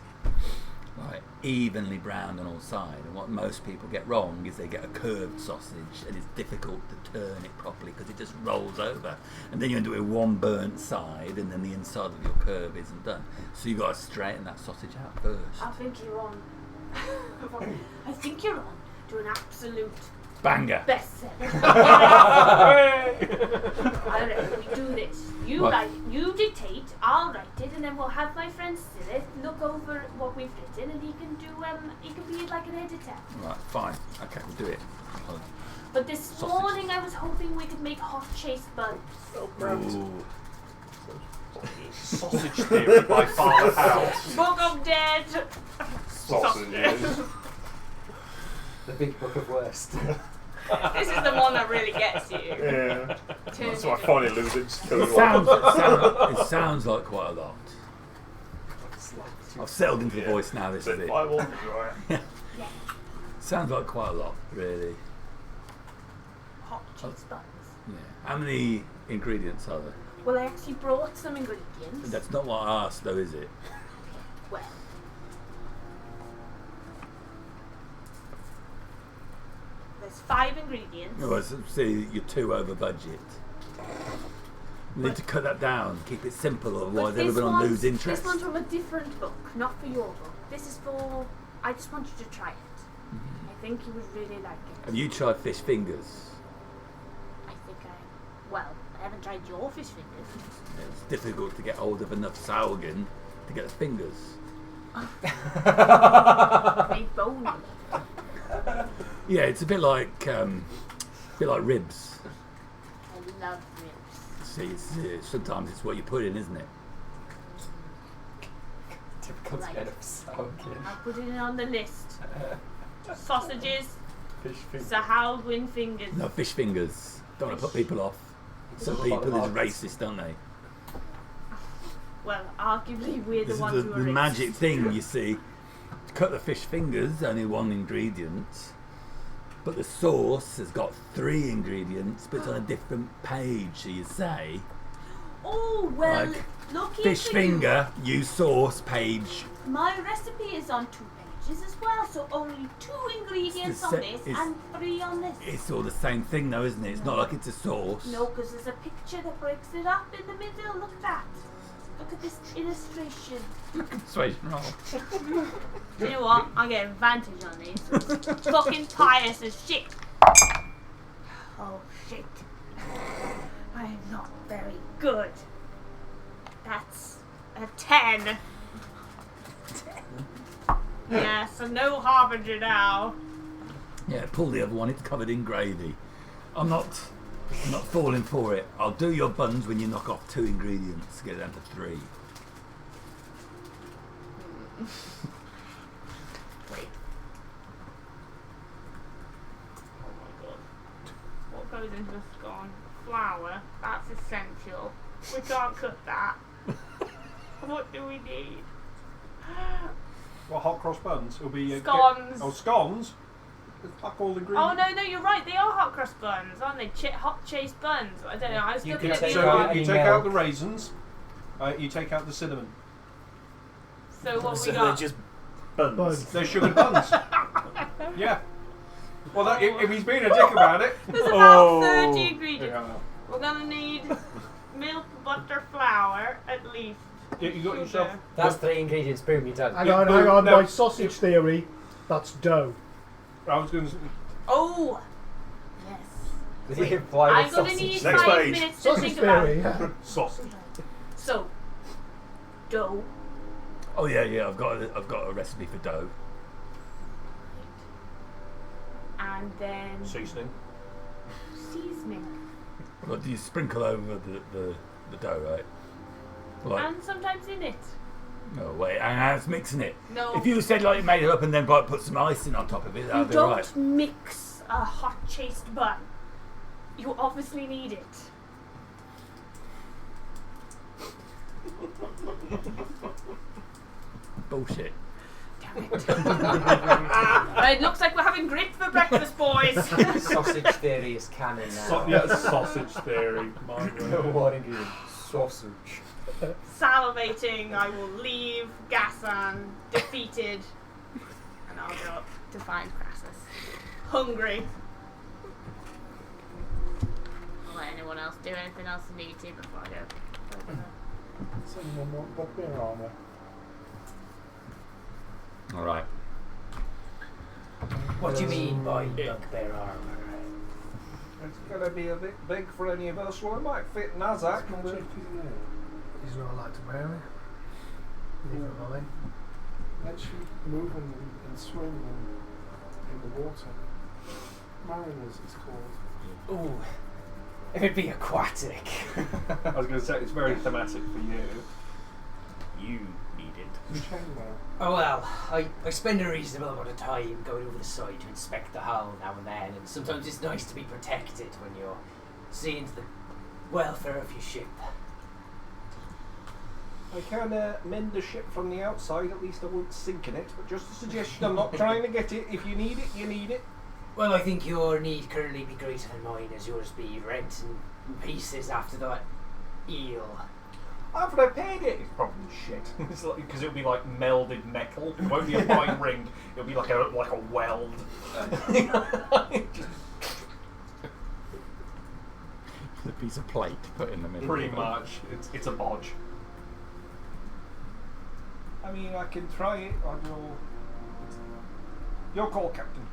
Speaker 2: like evenly browned on all sides. And what most people get wrong is they get a curved sausage, and it's difficult to turn it properly because it just rolls over. And then you end up with one burnt side, and then the inside of your curve isn't done. So you got to straighten that sausage out first.
Speaker 1: I think you're on. I think you're on to an absolute
Speaker 2: Banger.
Speaker 1: bestseller. Alright, we do this. You dictate, I'll write it, and then we'll have my friend Sirit look over what we've written, and he can be like an editor.
Speaker 2: Right, fine. Okay, we'll do it.
Speaker 1: But this
Speaker 2: Sausage.
Speaker 1: morning I was hoping we could make hot chase buns.
Speaker 2: Ooh.
Speaker 3: Sausage theory by Father House.
Speaker 1: Book of Dead.
Speaker 4: Sausages.
Speaker 6: The big book of worst.
Speaker 1: This is the one that really gets you.
Speaker 4: Yeah.
Speaker 1: Turns
Speaker 4: So I
Speaker 1: you-
Speaker 4: finally lose it. Just kill
Speaker 2: It
Speaker 4: you off.
Speaker 2: sounds like quite a lot. I've settled into the voice now, this is it.
Speaker 4: I will be right.
Speaker 2: Sounds like quite a lot, really.
Speaker 1: Hot cheese buns.
Speaker 2: Yeah. How many ingredients are there?
Speaker 1: Well, I actually brought some ingredients.
Speaker 2: That's not what I asked, though, is it?
Speaker 1: Well. There's 5 ingredients.
Speaker 2: No, see, you're 2 over budget. You need to cut that down, keep it simple, otherwise
Speaker 1: this
Speaker 2: everyone will
Speaker 1: one's-
Speaker 2: lose interest.
Speaker 1: This one's from a different book, not for your book. This is for. I just want you to try it.
Speaker 2: Mm-hmm.
Speaker 1: I think you would really like it.
Speaker 2: Have you tried fish fingers?
Speaker 1: I think Well, I haven't tried your fish fingers.
Speaker 2: It's difficult to get hold of enough sauergen to get the fingers.
Speaker 1: They bony.
Speaker 2: Yeah, it's a bit like ribs.
Speaker 1: I love ribs.
Speaker 2: See, sometimes it's what you put in, isn't it?
Speaker 6: Typical
Speaker 1: Right.
Speaker 6: kind of sauerkraut.
Speaker 1: I'll put it on the list. Sausages,
Speaker 4: Fish fingers.
Speaker 1: Sahalwin fingers.
Speaker 2: No, fish fingers. Don't want to put people off. Some people is racist, don't they?
Speaker 1: Well, arguably we're
Speaker 2: This
Speaker 1: the
Speaker 2: is
Speaker 1: ones who are
Speaker 2: the
Speaker 1: racist.
Speaker 2: magic thing, you see. To cut the fish fingers, only 1 ingredient. But the sauce has got 3 ingredients, but it's on a different page. So you say,
Speaker 1: Oh, well,
Speaker 2: Like,
Speaker 1: lucky
Speaker 2: fish
Speaker 1: for
Speaker 2: finger, use sauce, page.
Speaker 1: you. My recipe is on 2 pages as well, so only 2 ingredients on this and 3 on this.
Speaker 2: It's all the same thing, though, isn't it? It's not like it's a sauce.
Speaker 1: No, because there's a picture that breaks it up in the middle. Look at that. Look at this illustration.
Speaker 2: Persuasion roll.
Speaker 1: You know what? I get advantage on these. Fucking pious as shit. Oh shit. I am not very good. That's a 10. Yeah, so no harbinger now.
Speaker 2: Yeah, pull the other one. It's covered in gravy. I'm not falling for it. I'll do your buns when you knock off 2 ingredients to get it down to 3.
Speaker 1: Wait. Oh my god. What goes into a scone? Flour. That's essential. We can't cook that. What do we need?
Speaker 3: What, hot cross buns? It'll be
Speaker 1: Scones.
Speaker 3: Scones? Fuck all ingredients.
Speaker 1: Oh no, you're right. They are hot crust buns, aren't they? Hot chase buns. I don't know. I was
Speaker 6: You
Speaker 1: looking
Speaker 6: can
Speaker 1: at the
Speaker 6: take
Speaker 1: other
Speaker 6: out
Speaker 1: one.
Speaker 3: You
Speaker 6: any
Speaker 3: take out the
Speaker 6: milk.
Speaker 3: raisins. You take out the cinnamon.
Speaker 1: So what
Speaker 8: So
Speaker 1: we
Speaker 8: they're
Speaker 1: got?
Speaker 8: just buns.
Speaker 7: Buns.
Speaker 3: They're sugared buns. Yeah. Well, if he's being a dick about it.
Speaker 1: There's about
Speaker 8: Oh.
Speaker 1: 30 ingredients.
Speaker 3: Yeah.
Speaker 1: We're gonna need milk, butter, flour, at least.
Speaker 3: You got
Speaker 1: Sugar.
Speaker 3: yourself.
Speaker 6: That's 3 ingredients. Boom, you're done.
Speaker 7: Hang
Speaker 3: Yeah,
Speaker 7: on,
Speaker 3: but
Speaker 7: hang on.
Speaker 3: no,
Speaker 7: My sausage theory, that's dough.
Speaker 3: I was going to.
Speaker 1: Oh! Yes.
Speaker 6: Does he imply
Speaker 1: I'm
Speaker 6: with
Speaker 1: gonna
Speaker 6: sausage?
Speaker 1: need
Speaker 8: Next
Speaker 1: 5
Speaker 8: page.
Speaker 1: minutes to
Speaker 7: Sausage
Speaker 1: think about
Speaker 7: theory,
Speaker 1: it.
Speaker 7: yeah.
Speaker 3: Sausage.
Speaker 1: So, dough.
Speaker 2: Oh yeah. I've got a recipe for dough.
Speaker 1: And then
Speaker 3: Seasoning.
Speaker 1: seasoning.
Speaker 2: What do you sprinkle over the dough, right? Like,
Speaker 1: And sometimes in it.
Speaker 2: no wait, and it's mixing it.
Speaker 1: No.
Speaker 2: If you said like you made it up and then put some icing on top of it,
Speaker 1: You
Speaker 2: that'd be
Speaker 1: don't
Speaker 2: right.
Speaker 1: mix a hot chased bun. You obviously need it.
Speaker 2: Bullshit.
Speaker 1: Damn it. It looks like we're having grit for breakfast, boys.
Speaker 6: Sausage theory is canon now.
Speaker 3: Yeah, sausage theory. My word.
Speaker 6: What ingredient? Sausage.
Speaker 1: Salivating, I will leave Gassan defeated. And I'll go up to find Crassus. Hungry. I'll let anyone else do anything else they need to before I go.
Speaker 9: Someone want bugbear armour.
Speaker 2: All right.
Speaker 6: What do you mean by bugbear armour?
Speaker 5: It's gonna be a bit big for any of us. Well, it might fit Nazak.
Speaker 7: He's not allowed to wear it. Neither am I.
Speaker 9: Lets you move and swim in the water. Mariners, it's called.
Speaker 6: Ooh. It'd be aquatic.
Speaker 3: I was going to say it's very thematic for you.
Speaker 8: You need it.
Speaker 9: Chainmail.
Speaker 6: Oh well, I spend a reasonable amount of time going over the side to inspect the hull now and then, and sometimes it's nice to be protected when you're seeing to the welfare of your ship.
Speaker 5: I can mend the ship from the outside. At least I won't sink in it. But just a suggestion. I'm not trying to get it. If you need it, you need it.
Speaker 6: Well, I think your need currently be greater than mine, as yours be rent in pieces after that eel.
Speaker 5: After I paid it, it's probably shit.
Speaker 3: It's like, because it'll be like melded metal. It won't be a fine ring. It'll be like a weld.
Speaker 2: A piece of plate put in the middle.
Speaker 3: Pretty much. It's a bodge.
Speaker 5: I mean, I can try it. I don't know. Your call, Captain.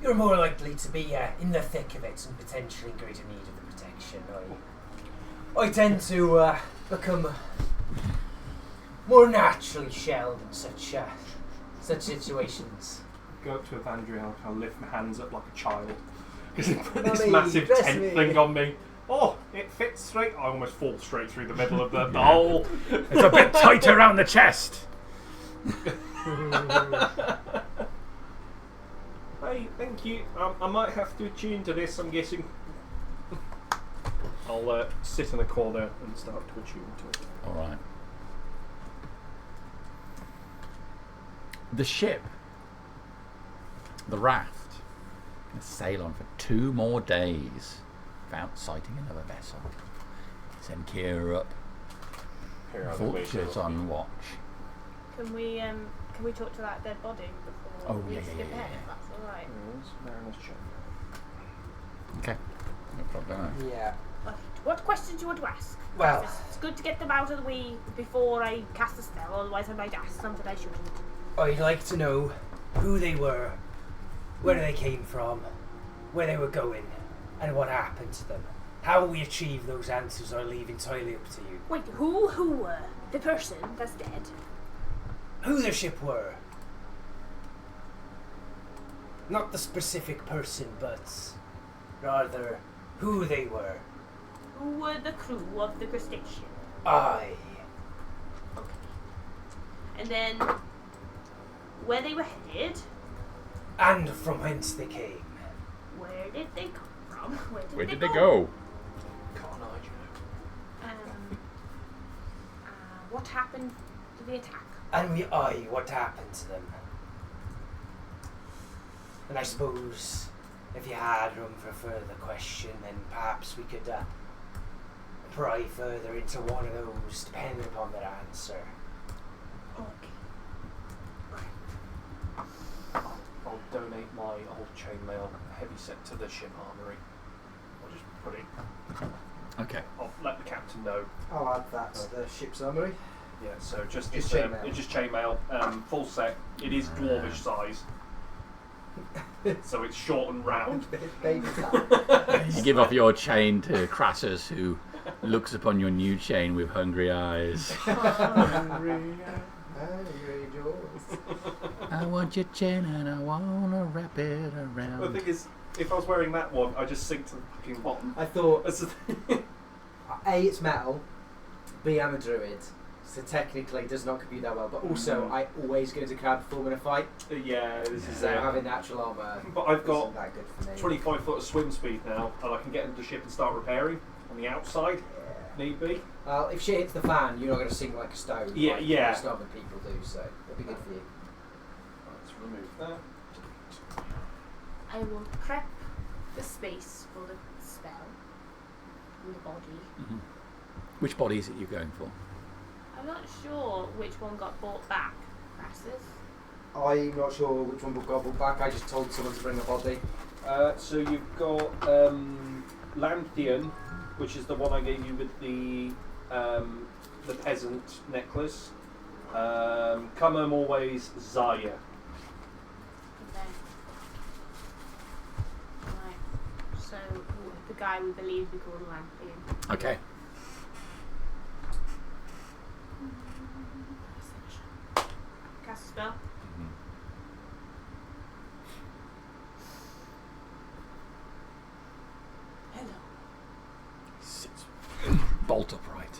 Speaker 6: You're more likely to be in the thick of it and potentially in greater need of the protection. I tend to become more naturally shelled in such situations.
Speaker 3: Go up to Evandria, I'll lift my hands up like a child. Because he put this
Speaker 6: Mummy,
Speaker 3: massive
Speaker 6: dress
Speaker 3: tent
Speaker 6: me.
Speaker 3: thing on me. Oh, it fits straight. I almost fall straight through the middle of the hole.
Speaker 2: It's a bit tight around the chest.
Speaker 5: Hey, thank you. I might have to attune to this, I'm guessing.
Speaker 3: I'll sit in a corner and start to attune to it.
Speaker 2: All right. The ship, the raft, can sail on for 2 more days without sighting another vessel. Send Kira up. Vultures on watch.
Speaker 1: Can we talk to that dead body before
Speaker 2: Oh,
Speaker 1: we
Speaker 2: yeah,
Speaker 1: skip
Speaker 2: yeah,
Speaker 1: ahead?
Speaker 2: yeah.
Speaker 1: That's alright.
Speaker 3: Mariners check.
Speaker 2: Okay. No problem.
Speaker 6: Yeah.
Speaker 1: What questions do you want to ask?
Speaker 6: Well-
Speaker 1: It's good to get them out of the way before I cast a spell, otherwise I might ask something I shouldn't.
Speaker 6: I'd like to know who they were, where they came from, where they were going, And what happened to them? How we achieve those answers I leave entirely up to you.
Speaker 1: Wait, who were the person that's dead?
Speaker 6: Who the ship were? Not the specific person, but rather who they were.
Speaker 1: Who were the crew of the Crustation?
Speaker 6: Aye.
Speaker 1: Okay. And then where they were headed?
Speaker 6: And from whence they came.
Speaker 1: Where did they come from?
Speaker 2: Where did they go?
Speaker 3: Carnage, you know.
Speaker 1: What happened to the attack?
Speaker 6: And what happened to them? And I suppose if you had room for further question, then perhaps we could pry further into one of those, depending upon their answer.
Speaker 1: Okay.
Speaker 3: I'll donate my old chainmail heavy set to the ship armory. I'll just put it.
Speaker 2: Okay.
Speaker 3: I'll let the captain know.
Speaker 6: I'll add that to the ship's armory.
Speaker 3: Yeah, so just
Speaker 6: chainmail.
Speaker 3: it's just chainmail, full set. It is dwarvish size, so it's short and round.
Speaker 2: You give off your chain to Crassus, who looks upon your new chain with hungry eyes. I want your chain and I want to wrap it around.
Speaker 3: The thing is, if I was wearing that one, I just sink to the fucking bottom.
Speaker 6: I thought,
Speaker 3: That's the thing.
Speaker 6: A, it's metal, B, I'm a druid, so technically it does not compute that well, but also I always go to crab form in a fight,
Speaker 3: Yeah, this is
Speaker 6: so
Speaker 3: it.
Speaker 6: having natural armour
Speaker 3: But I've
Speaker 6: isn't
Speaker 3: got
Speaker 6: that good for me.
Speaker 3: 25 foot of swim speed now, and I can get into the ship and start repairing on the outside, need be.
Speaker 6: Well, if shit hits the fan, you're not going to sink like a stone.
Speaker 3: Yeah,
Speaker 6: like
Speaker 3: yeah.
Speaker 6: most other people do, so it'll be good for you.
Speaker 3: Let's remove that.
Speaker 1: I will prep the space for the spell and the body.
Speaker 2: Mhm. Which body is it you're going for?
Speaker 1: I'm not sure which one got brought back. Crassus?
Speaker 6: I'm not sure which one got brought back, I just told someone to bring a body.
Speaker 3: So you've got Lanthian, which is the one I gave you with the peasant necklace. Come home always, Zaya.
Speaker 1: Okay. Right. So the guy we believe we call Lampion.
Speaker 2: Okay.
Speaker 1: Cast a spell. Hello.
Speaker 2: Sits bolt upright.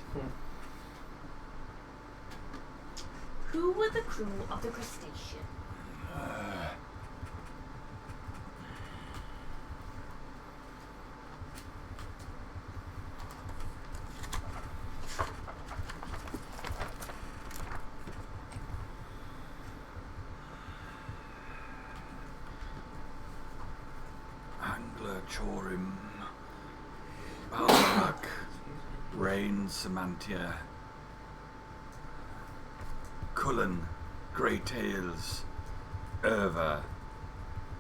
Speaker 1: Who were the crew of the Crustation?
Speaker 2: Angler Chorim, Balrak, Rain Samantia, Cullen, Grey Tails, Erva,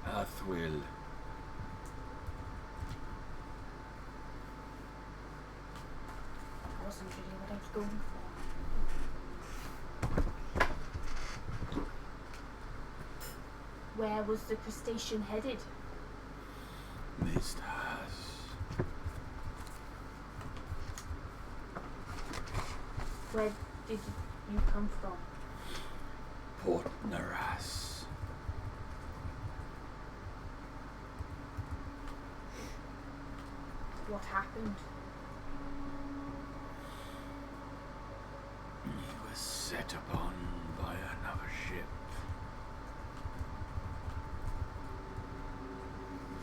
Speaker 2: Athwil.
Speaker 1: That wasn't really what I was going for. Where was the Crustation headed?
Speaker 2: Mist has.
Speaker 1: Where did you come from?
Speaker 2: Port Naras.
Speaker 1: What happened?
Speaker 2: He was set upon by another ship.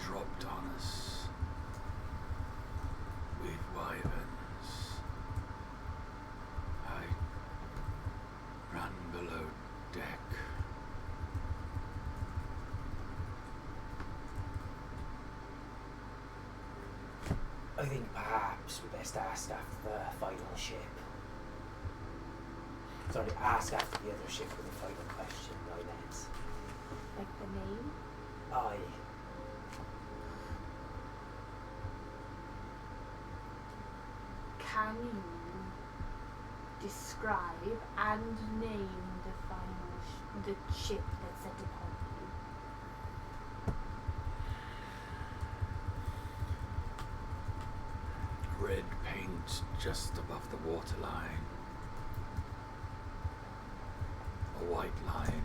Speaker 2: Dropped on us with wyverns. I ran below deck.
Speaker 6: I think perhaps we best ask after the final ship. Sorry, ask after the other ship with the final question, Lynette.
Speaker 1: Like the name?
Speaker 6: Aye.
Speaker 1: Can you describe and name the final the ship that set upon you?
Speaker 2: just above the waterline. A white line.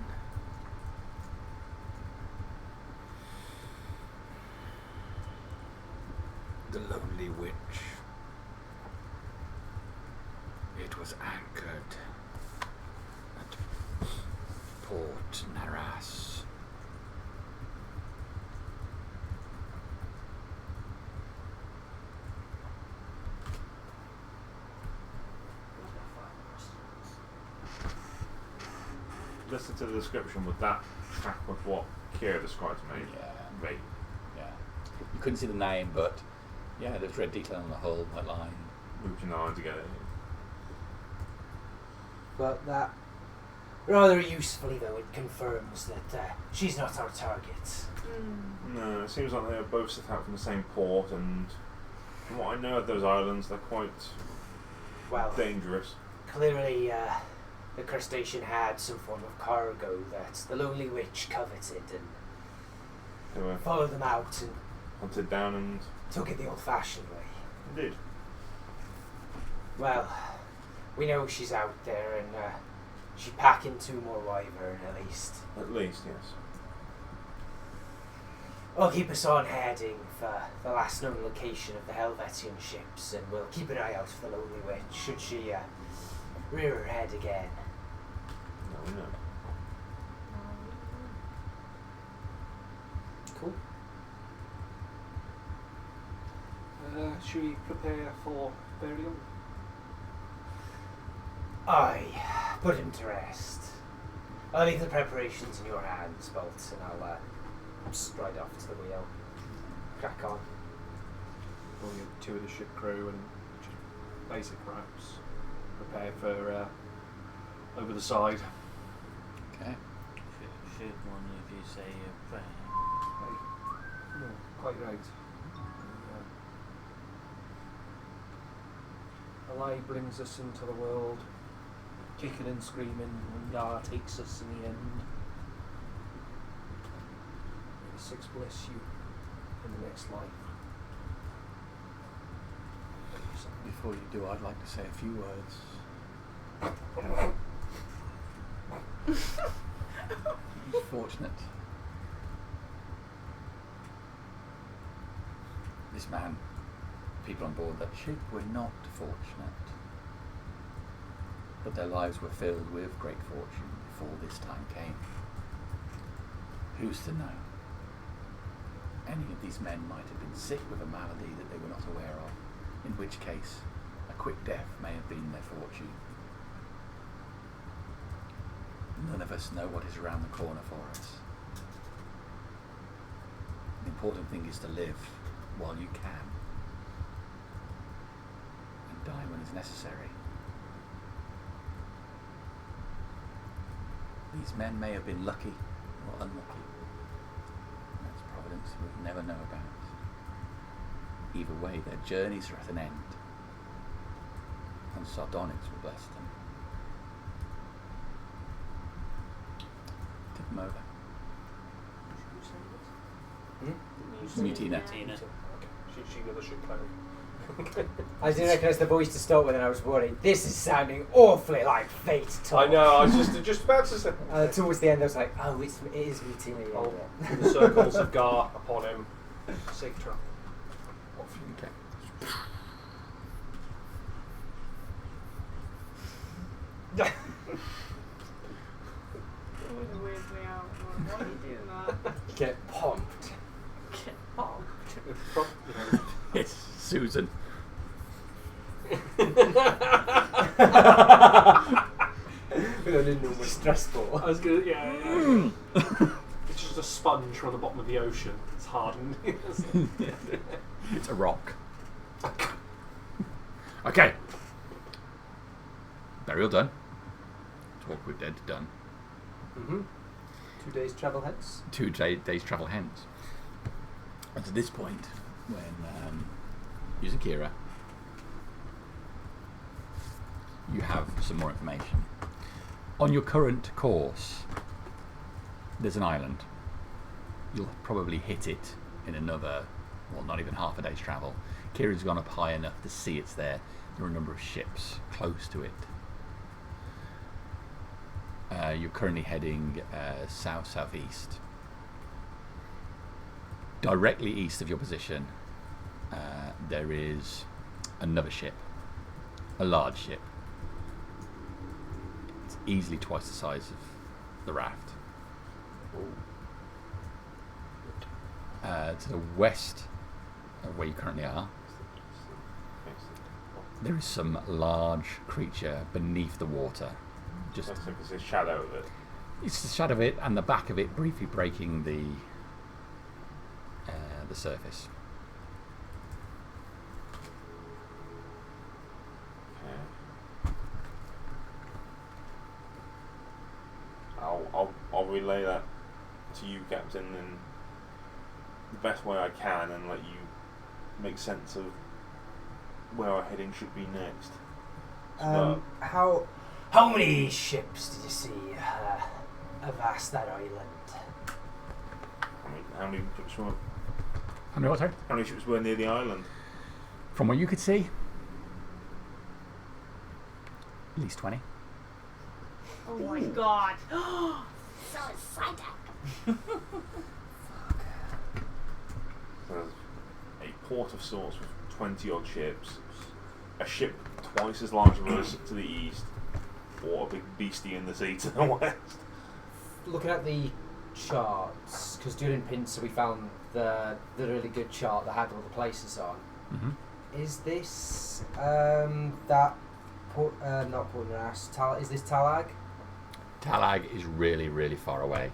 Speaker 2: The Lonely Witch. It was anchored at Port Naras.
Speaker 4: Listen to the description. Would that track with what Kira described to me?
Speaker 2: Yeah.
Speaker 4: Right.
Speaker 2: Yeah. You couldn't see the name, but yeah, there's red detail on the hull, white line.
Speaker 4: Looping the line together.
Speaker 6: But that rather usefully, though, it confirms that she's not our target.
Speaker 4: No, it seems like they are both set out from the same port, and from what I know of those islands, they're quite
Speaker 6: Well,
Speaker 4: dangerous.
Speaker 6: clearly the Crustation had some form of cargo that the Lonely Witch coveted and
Speaker 4: They were
Speaker 6: followed them out and
Speaker 4: hunted down and
Speaker 6: took it the old-fashioned way.
Speaker 4: indeed.
Speaker 6: Well, we know she's out there and she's packing 2 more wyvern at least.
Speaker 4: At least, yes.
Speaker 6: I'll keep us on heading for the last known location of the Helvettian ships, and we'll keep an eye out for the Lonely Witch should she rear her head again.
Speaker 4: No, we know.
Speaker 6: Cool.
Speaker 5: Should we prepare for burial?
Speaker 6: Aye, put him to rest. I'll leave the preparations in your hands, Bolt, and I'll stride off to the wheel. Crack on.
Speaker 5: Only 2 of the ship crew and just basic wraps. Prepare for over the side.
Speaker 2: Okay.
Speaker 8: Should one of you say a prayer?
Speaker 5: No, quite right. A lie brings us into the world, kicking and screaming, and Yar takes us in the end. May the Six bless you in the next life.
Speaker 2: Before you do, I'd like to say a few words. Fortunate. This man, people on board that ship were not fortunate. But their lives were filled with great fortune before this time came. Who's to know? Any of these men might have been sick with a malady that they were not aware of, in which case a quick death may have been their fortune. None of us know what is around the corner for us. The important thing is to live while you can, and die when it's necessary. These men may have been lucky or unlucky. That's providence we'll never know about. Either way, their journeys are at an end, and sardonyx will bless them. Tip them over. Mutina.
Speaker 8: Tina.
Speaker 5: She got the ship cleric.
Speaker 6: I didn't recognise the voice to start with, and I was worried. This is sounding awfully like fate talk.
Speaker 5: I know, I was just about to say.
Speaker 6: Towards the end, I was like, oh, it is Mutina. Yeah,
Speaker 5: Oh,
Speaker 6: yeah.
Speaker 5: the circles of Gar upon him. Safe travel.
Speaker 2: Okay.
Speaker 1: It always weirds me out. Why are you doing that?
Speaker 6: Get pumped.
Speaker 1: Get bogged.
Speaker 2: Yes, Susan.
Speaker 6: With an enormous stress ball.
Speaker 5: I was gonna, yeah. It's just a sponge from the bottom of the ocean. It's hardened.
Speaker 2: It's a rock. Okay. Burial done. Talk with dead done.
Speaker 6: Mm-hmm. 2 days travel hence.
Speaker 2: 2 days travel hence. And to this point, when using Kira, you have some more information. On your current course, there's an island. You'll probably hit it in another, well, not even half a day's travel. Kira's gone up high enough to see it's there, There are a number of ships close to it. You're currently heading south-southeast. Directly east of your position, there is another ship, a large ship. It's easily twice the size of the raft. To the west of where you currently are, there is some large creature beneath the water. Just
Speaker 4: it's a shadow of it.
Speaker 2: It's the shadow of it and the back of it briefly breaking the surface.
Speaker 4: Okay. I'll relay that to you, Captain, in the best way I can, and let you make sense of where our heading should be next.
Speaker 6: How many ships did you see avast that island?
Speaker 4: How many ships were?
Speaker 2: How many what, sorry?
Speaker 4: How many ships were near the island?
Speaker 2: From what you could see, at least 20.
Speaker 1: Oh my god. So exciting.
Speaker 4: There's a port of sorts with 20 odd ships, a ship twice as large as us to the east, or a big beastie in the sea to the west.
Speaker 6: Looking at the charts, because during Pincer we found the really good chart that had all the places on.
Speaker 2: Mm-hmm.
Speaker 6: Is this that not Portnaras? Is this Talag?
Speaker 2: Talag is really, really far away.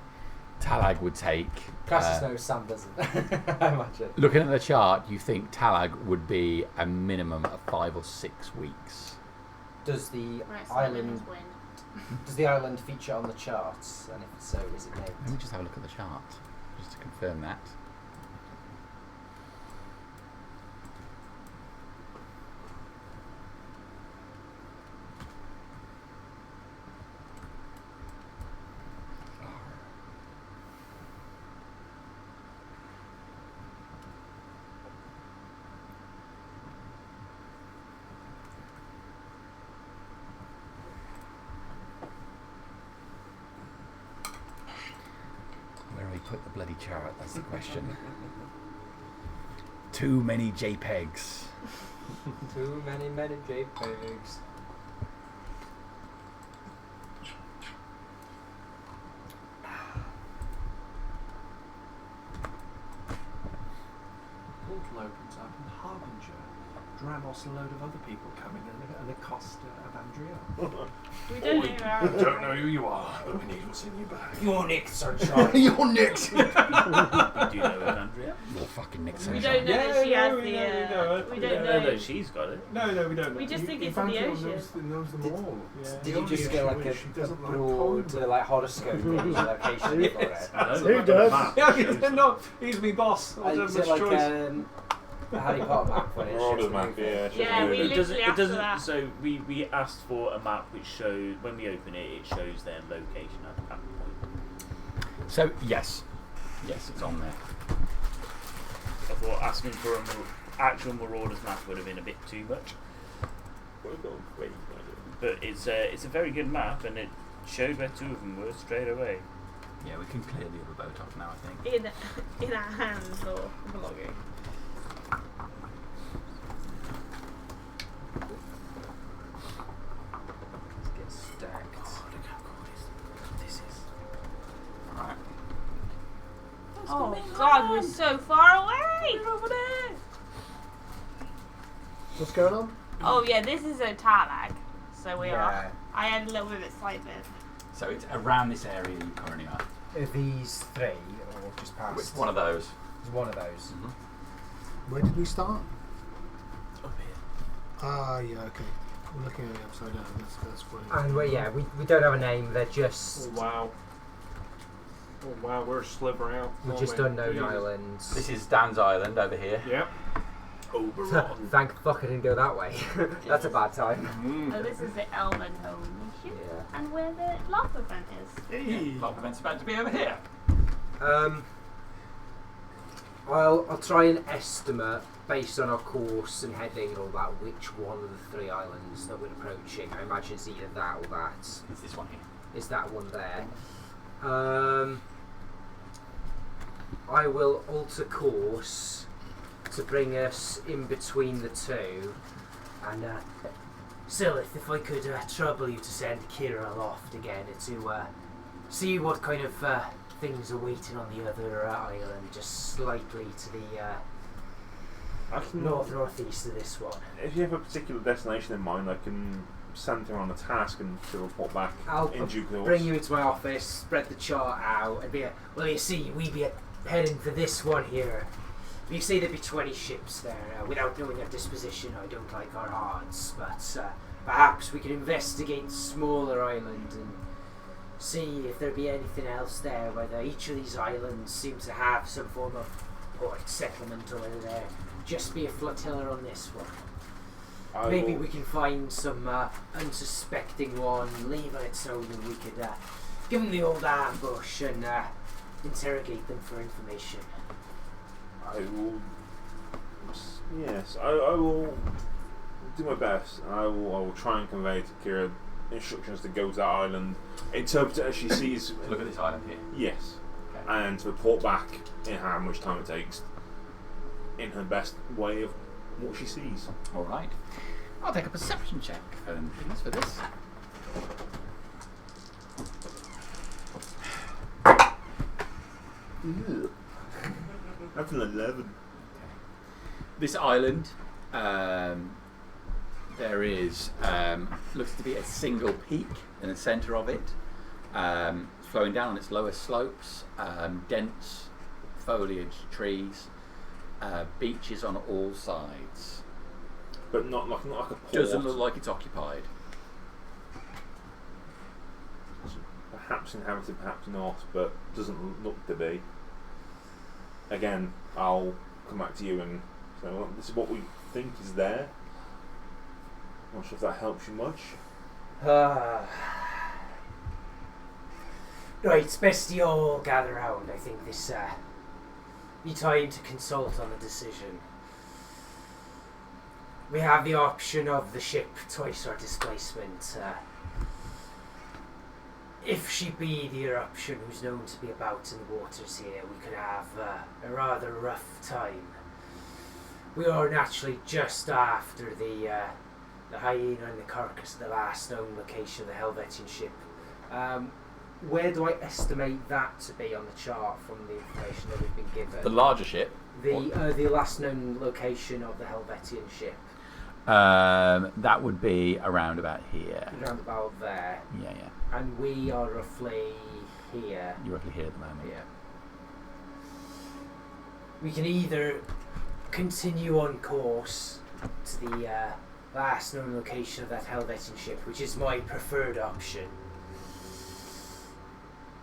Speaker 2: Talag would take...
Speaker 6: Crassus knows Sam doesn't, I imagine.
Speaker 2: Looking at the chart, you think Talag would be a minimum of 5 or 6 weeks.
Speaker 6: Does the
Speaker 1: Right,
Speaker 6: island
Speaker 1: Simon's win.
Speaker 6: does the island feature on the charts? And if so, is it named?
Speaker 2: Let me just have a look at the chart, just to confirm that. Where do we put the bloody chart? That's the question. Too many JPEGs.
Speaker 6: Too many JPEGs.
Speaker 3: Portal opens up and Harbinger Dramos a load of other people coming and Acosta of Andrea.
Speaker 1: We don't know where
Speaker 3: We don't know who you are, but we need what's in your bag.
Speaker 6: You're Nick Sunshine.
Speaker 2: You're Nick's.
Speaker 8: You do know it, Andrea?
Speaker 2: You're fucking Nick
Speaker 1: We
Speaker 2: Sunshine.
Speaker 1: don't know
Speaker 3: Yeah,
Speaker 1: that she
Speaker 3: no,
Speaker 1: has
Speaker 3: we
Speaker 1: the.
Speaker 3: know it.
Speaker 1: We
Speaker 3: Yeah,
Speaker 1: don't
Speaker 8: No,
Speaker 1: know.
Speaker 8: no, she's got it.
Speaker 3: No, we don't know.
Speaker 1: We just think
Speaker 9: You
Speaker 1: it's in the
Speaker 9: found
Speaker 1: ocean.
Speaker 9: knows them all.
Speaker 3: Yeah.
Speaker 6: Did you just get like
Speaker 9: She
Speaker 6: a
Speaker 9: doesn't like
Speaker 6: broad
Speaker 9: cold.
Speaker 6: like horoscope location for it?
Speaker 8: No,
Speaker 7: Who does?
Speaker 3: Yeah, no, he's me boss. I'll do
Speaker 6: Is
Speaker 3: much
Speaker 6: it like
Speaker 3: choice.
Speaker 6: a Harry Potter map when it shows
Speaker 4: Marauders
Speaker 6: the
Speaker 4: map,
Speaker 6: movie?
Speaker 4: yeah.
Speaker 1: Yeah, we
Speaker 8: It doesn't.
Speaker 1: literally
Speaker 8: It
Speaker 1: asked for
Speaker 8: doesn't.
Speaker 1: that.
Speaker 8: So we asked for a map which shows when we open it, it shows their location at that point.
Speaker 2: So, yes, it's on there.
Speaker 8: I thought asking for an actual Marauders map would have been a bit too much, but it's a very good map and it showed where two of them were straight away.
Speaker 2: Yeah, we can clear the other boat off now, I think.
Speaker 1: In our hands or belonging.
Speaker 6: Let's get stacked.
Speaker 8: Look how cool this is.
Speaker 2: Right.
Speaker 1: Oh god, we're so far away!
Speaker 8: We're over there.
Speaker 7: What's going on?
Speaker 1: Oh yeah, this is a Talag. So we
Speaker 6: Yeah.
Speaker 1: are. I had a little bit of excitement.
Speaker 2: So it's around this area you currently are.
Speaker 6: Are these three or just past?
Speaker 2: It's one of those.
Speaker 6: It's one of those.
Speaker 7: Where did we start?
Speaker 8: Up here.
Speaker 7: Ah, yeah, okay. We're looking at the upside down. That's brilliant.
Speaker 6: And we don't have a name. They're just
Speaker 3: Oh wow. Oh wow, we're a sliver out.
Speaker 6: we're
Speaker 3: aren't
Speaker 6: just
Speaker 3: we?
Speaker 6: unknown
Speaker 3: Jesus.
Speaker 6: islands.
Speaker 2: This is Dan's Island over here.
Speaker 3: Yep. Oberon.
Speaker 6: Thank fuck I didn't go that way. That's a bad time.
Speaker 1: So this is the Elven home mission.
Speaker 6: Yeah.
Speaker 1: And where the lava vent is.
Speaker 2: Lava vent's about to be over here.
Speaker 6: I'll try and estimate, based on our course and heading and all that, which one of the 3 islands that we're approaching. I imagine it's either that or that.
Speaker 2: It's this one here.
Speaker 6: Is that one there? I will alter course to bring us in between the 2. And Silith, if I could trouble you to send Kira aloft again to see what kind of things are waiting on the other island, just slightly to the northeast of this one.
Speaker 4: If you have a particular destination in mind, I can send her on a task and to report back
Speaker 6: I'll
Speaker 4: in due course.
Speaker 6: bring you into my office, spread the chart out, and be well, you see, we be heading for this one here. You see there'd be 20 ships there. Without knowing their disposition, I don't like our odds, but perhaps we could investigate the smaller island and see if there be anything else there, whether each of these islands seem to have some form of port settlement, or whether there just be a flotilla on this one. Maybe we can find some unsuspecting one, leave on its own, and we could give them the old ambush and interrogate them for information.
Speaker 4: I will. Yes, I will do my best. I will try and convey to Kira instructions to go to that island, interpret it as she sees.
Speaker 2: Look at this island here.
Speaker 4: Yes,
Speaker 2: Okay.
Speaker 4: and to report back in how much time it takes, in her best way of what she sees.
Speaker 2: All right. I'll take a perception check for this.
Speaker 4: That's an 11.
Speaker 2: This island, there is looks to be a single peak in the centre of it, flowing down on its lower slopes, dense foliage, trees, beaches on all sides.
Speaker 4: But not like a port.
Speaker 2: Doesn't look like it's occupied.
Speaker 4: Perhaps inhabited, perhaps not, but doesn't look to be. Again, I'll come back to you and say, well, this is what we think is there. I'm not sure if that helps you much.
Speaker 6: Right, it's best you all gather round. I think this be time to consult on the decision. We have the option of the ship twice our displacement. If she be the eruption who's known to be about in the waters here, we could have a rather rough time. We are naturally just after the hyena and the carcass of the last known location of the Helvettian ship. Where do I estimate that to be on the chart from the information that we've been given?
Speaker 2: The larger ship.
Speaker 6: The last known location of the Helvettian ship.
Speaker 2: That would be around about here.
Speaker 6: Around about there.
Speaker 2: Yeah.
Speaker 6: And we are roughly here.
Speaker 2: You're roughly here at the moment.
Speaker 6: Yeah. We can either continue on course to the last known location of that Helvettian ship, which is my preferred option.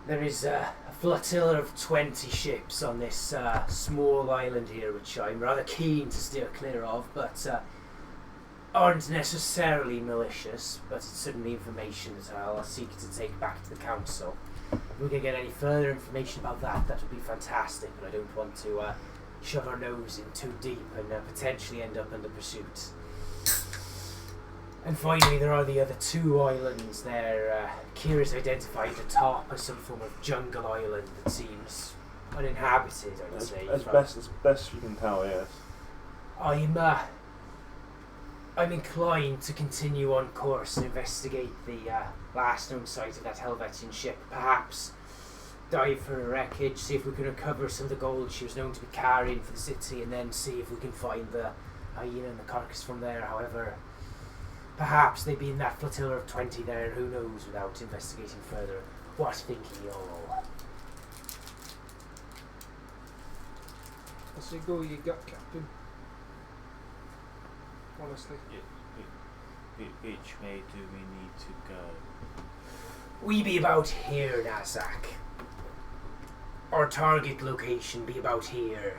Speaker 6: There is a flotilla of 20 ships on this small island here, which I'm rather keen to steer clear of, but aren't necessarily malicious, but it's certainly information that I'll seek to take back to the council. If we can get any further information about that, that would be fantastic, but I don't want to shove our nose in too deep and potentially end up under pursuit. And finally, there are the other 2 islands there. Kira's identified the top as some form of jungle island that seems uninhabited, I would say.
Speaker 4: As best you can tell, yes.
Speaker 6: I'm inclined to continue on course and investigate the last known site of that Helvettian ship. Perhaps dive for a wreckage, see if we can recover some of the gold she was known to be carrying for the city, and then see if we can find the hyena and the carcass from there. However, perhaps they'd be in that flotilla of 20 there, who knows, without investigating further. What think ye all?
Speaker 5: I say go you gut, Captain. Honestly.
Speaker 8: Which way do we need to go?
Speaker 6: We be about here, Nazak. Our target location be about here.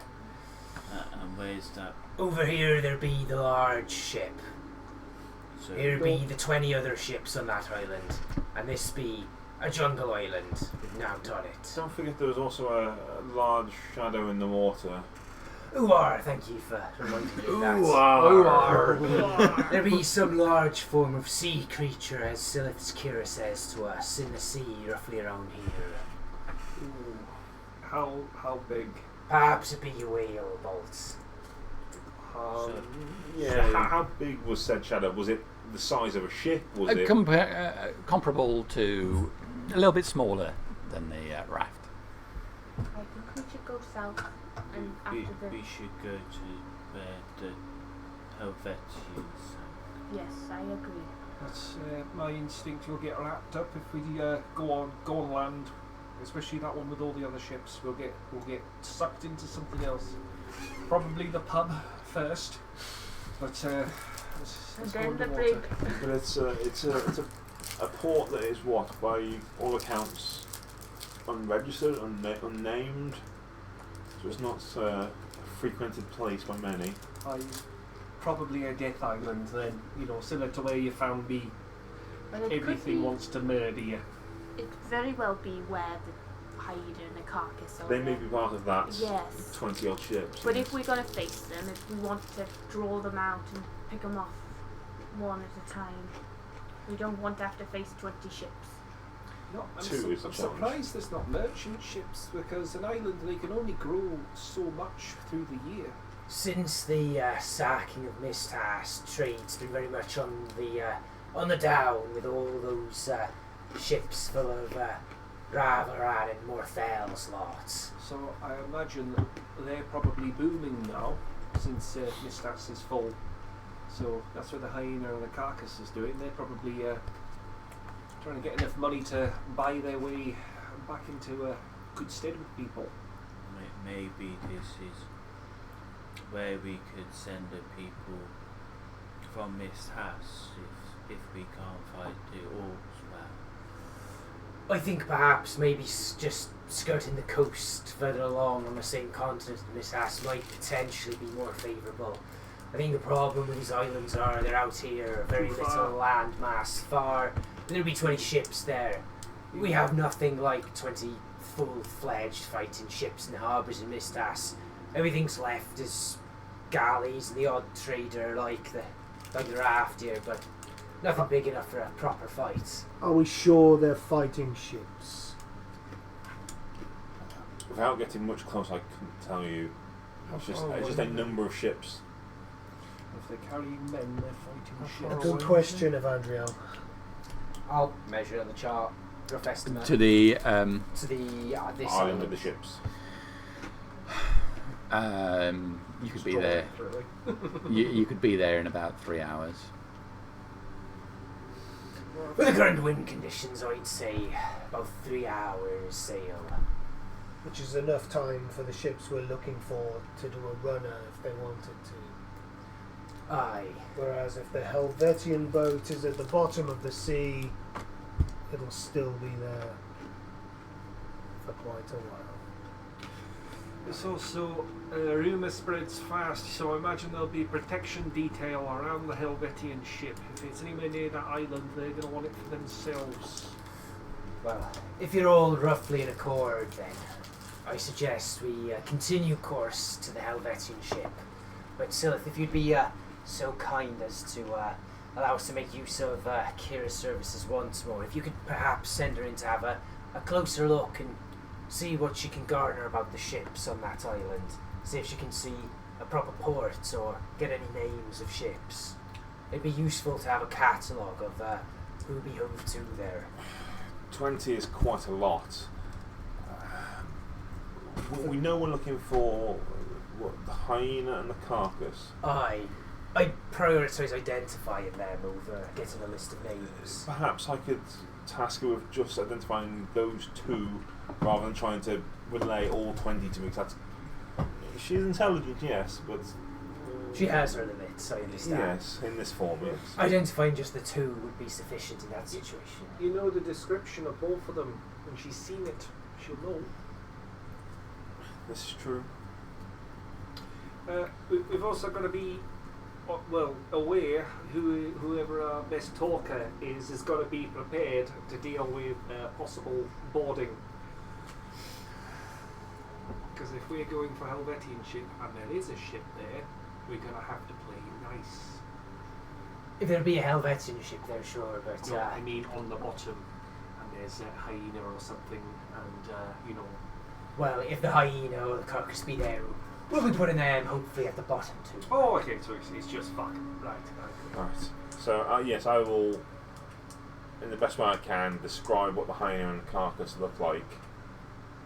Speaker 8: And where's that?
Speaker 6: Over here there be the large ship.
Speaker 8: So
Speaker 6: Here be the 20 other ships on that island. And this be a jungle island with naught on it.
Speaker 4: Don't forget there was also a large shadow in the water.
Speaker 6: Thank you for reminding me of that.
Speaker 3: Ooh-ar.
Speaker 6: There be some large form of sea creature, as Silith's Kira says to us, in the sea roughly around here.
Speaker 3: Ooh. How big?
Speaker 6: Perhaps it be a whale, Bolts.
Speaker 4: Yeah. How big was said shadow? Was it the size of a ship? Was it
Speaker 2: comparable to a little bit smaller than the raft.
Speaker 1: I think we should go south and after
Speaker 8: We should go to where the Helvettians.
Speaker 1: Yes, I agree.
Speaker 3: That's my instinct. You'll get wrapped up if we go on land, especially that one with all the other ships. We'll get sucked into something else. Probably the pub first, but let's
Speaker 1: And
Speaker 3: go
Speaker 1: then
Speaker 3: in the
Speaker 1: the
Speaker 3: water.
Speaker 1: brig.
Speaker 4: But it's a port that is what, by all accounts, unregistered, unnamed. So it's not a frequented place by many.
Speaker 3: Probably a death island then, similar to where you found me.
Speaker 1: Well, it
Speaker 3: Everything
Speaker 1: could be,
Speaker 3: wants to murder you.
Speaker 1: it could very well be where the hyena and the carcass are.
Speaker 4: They may be part of that
Speaker 1: Yes.
Speaker 4: 20 odd ships.
Speaker 1: But if we're going to face them, if we want to draw them out and pick them off one at a time, we don't want to have to face 20 ships.
Speaker 5: No, I'm,
Speaker 4: Two is the
Speaker 5: I'm
Speaker 4: challenge.
Speaker 5: surprised there's not merchant ships, because an island, they can only grow so much through the year.
Speaker 6: Since the sacking of Mistas, trade's been very much on the down, with all those ships full of Ravaran and Morthel's lots.
Speaker 3: So I imagine they're probably booming now, since Mistas is full. So that's what the hyena and the carcass is doing. They're probably trying to get enough money to buy their way back into good stead with people.
Speaker 8: Maybe this is where we could send the people from Mist House if we can't fight the orcs well.
Speaker 6: I think perhaps maybe just skirting the coast further along on the same continent as Mistas might potentially be more favourable. I think the problem with these islands are they're out here, very
Speaker 3: Too
Speaker 6: little
Speaker 3: far.
Speaker 6: land mass, far. There'll be 20 ships there. We have nothing like 20 full-fledged fighting ships in harbours in Mistas. Everything's left is galleys and the odd trader like the raft here, but nothing big enough for a proper fight.
Speaker 7: Are we sure they're fighting ships?
Speaker 4: Without getting much closer, I couldn't tell you. It's just a number of ships.
Speaker 3: If they're carrying men, they're fighting
Speaker 7: A
Speaker 3: ships.
Speaker 7: good question, Evandriel.
Speaker 6: I'll measure on the chart, rough estimate.
Speaker 2: To the
Speaker 6: this
Speaker 4: Island of the ships.
Speaker 2: you could be there. You could be there in about 3 hours.
Speaker 6: With the current wind conditions, I'd say about 3 hours sail.
Speaker 7: Which is enough time for the ships we're looking for to do a runner if they wanted to.
Speaker 6: Aye.
Speaker 7: Whereas if the Helvettian boat is at the bottom of the sea, it'll still be there for quite a while.
Speaker 3: There's also rumour spreads fast, so I imagine there'll be protection detail around the Helvettian ship. If it's anywhere near that island, they're going to want it for themselves.
Speaker 6: Well, if you're all roughly in accord, then I suggest we continue course to the Helvettian ship. But Silith, if you'd be so kind as to allow us to make use of Kira's services once more, if you could perhaps send her in to have a closer look and see what she can garner about the ships on that island. See if she can see a proper port or get any names of ships. It'd be useful to have a catalogue of who we hove to there.
Speaker 4: 20 is quite a lot. We know we're looking for the hyena and the carcass.
Speaker 6: I'd prioritise identifying them over getting a list of names.
Speaker 4: Perhaps I could task her with just identifying those two rather than trying to relay all 20 to me. She's intelligent, yes, but...
Speaker 6: She has her limits, I understand.
Speaker 4: Yes, in this form, yes.
Speaker 6: Identifying just the two would be sufficient in that situation.
Speaker 5: You know the description of both of them. When she's seen it, she'll know.
Speaker 4: This is true.
Speaker 3: We've also got to be aware whoever our best talker is got to be prepared to deal with possible boarding.
Speaker 5: Because if we're going for Helvettian ship and there is a ship there, we're going to have to play nice.
Speaker 6: If there'd be a Helvettian ship there, sure, but
Speaker 5: No, I mean on the bottom, and there's a hyena or something, and you know.
Speaker 6: well, if the hyena or the carcass be there, we'll be putting them hopefully at the bottom too.
Speaker 5: Oh, okay, so it's just fuck. Right.
Speaker 4: Right. So yes, I will, in the best way I can, describe what the hyena and the carcass look like,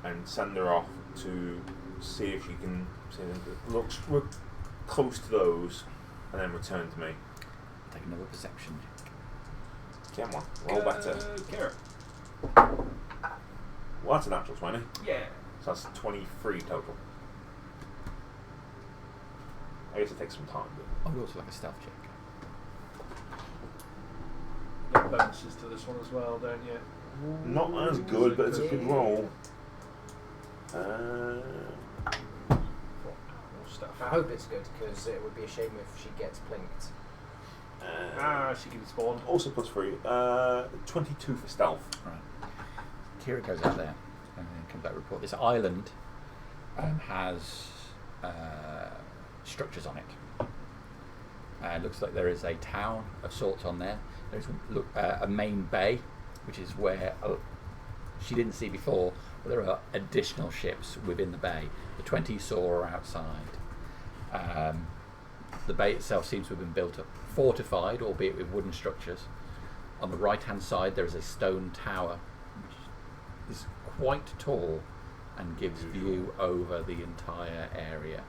Speaker 4: and send her off to see if she can see them. Look close to those, and then return to me.
Speaker 2: Take another perception.
Speaker 4: Come on, roll better.
Speaker 5: Carrot.
Speaker 4: Well, that's a natural 20.
Speaker 5: Yeah.
Speaker 4: So that's 23 total. I guess it takes some time.
Speaker 2: I would also like a stealth check.
Speaker 3: You get bonuses to this one as well, don't you?
Speaker 4: Not as good, but it's a good roll.
Speaker 3: Stuff.
Speaker 6: I hope it's good, because it would be a shame if she gets plinked.
Speaker 3: She can spawn.
Speaker 4: Also plus 3. 22 for stealth.
Speaker 2: Right. Kira goes out there and then comes back to report. This island has structures on it. It looks like there is a town of sorts on there. There's a main bay, which is where she didn't see before, but there are additional ships within the bay. The 20 you saw are outside. The bay itself seems to have been built up, fortified, albeit with wooden structures. On the right-hand side, there is a stone tower, which is quite tall and gives view over the entire area.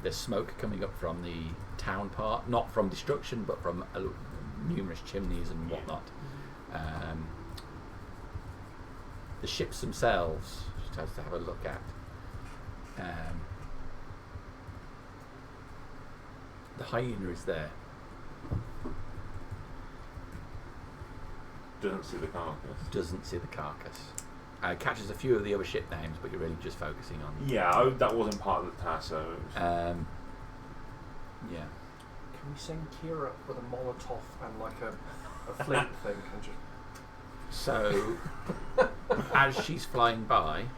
Speaker 2: There's smoke coming up from the town part, not from destruction, but from numerous chimneys and whatnot. The ships themselves, she tries to have a look at. The hyena is there.
Speaker 4: Doesn't see the carcass.
Speaker 2: Doesn't see the carcass. Catches a few of the other ship names, but you're really just focusing on.
Speaker 4: Yeah, that wasn't part of the task, so.
Speaker 2: Yeah.
Speaker 3: Can we send Kira with a Molotov and like a flint thing and just.
Speaker 2: So, as she's flying by,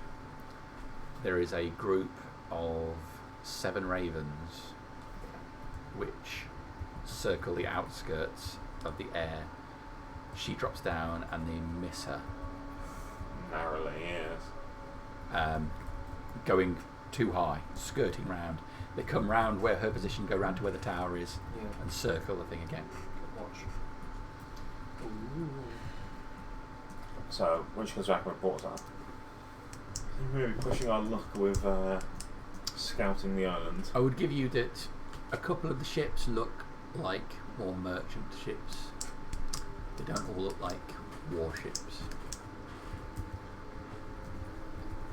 Speaker 2: there is a group of 7 ravens which circle the outskirts of the air. She drops down and they miss her.
Speaker 4: Narrowly, yes.
Speaker 2: Going too high, skirting round. They come round where her position, go round to where the tower is, and circle the thing again.
Speaker 3: Watch.
Speaker 4: So, when she comes back and reports that, we're maybe pushing our luck with scouting the island.
Speaker 2: I would give you that a couple of the ships look like more merchant ships. They don't all look like warships.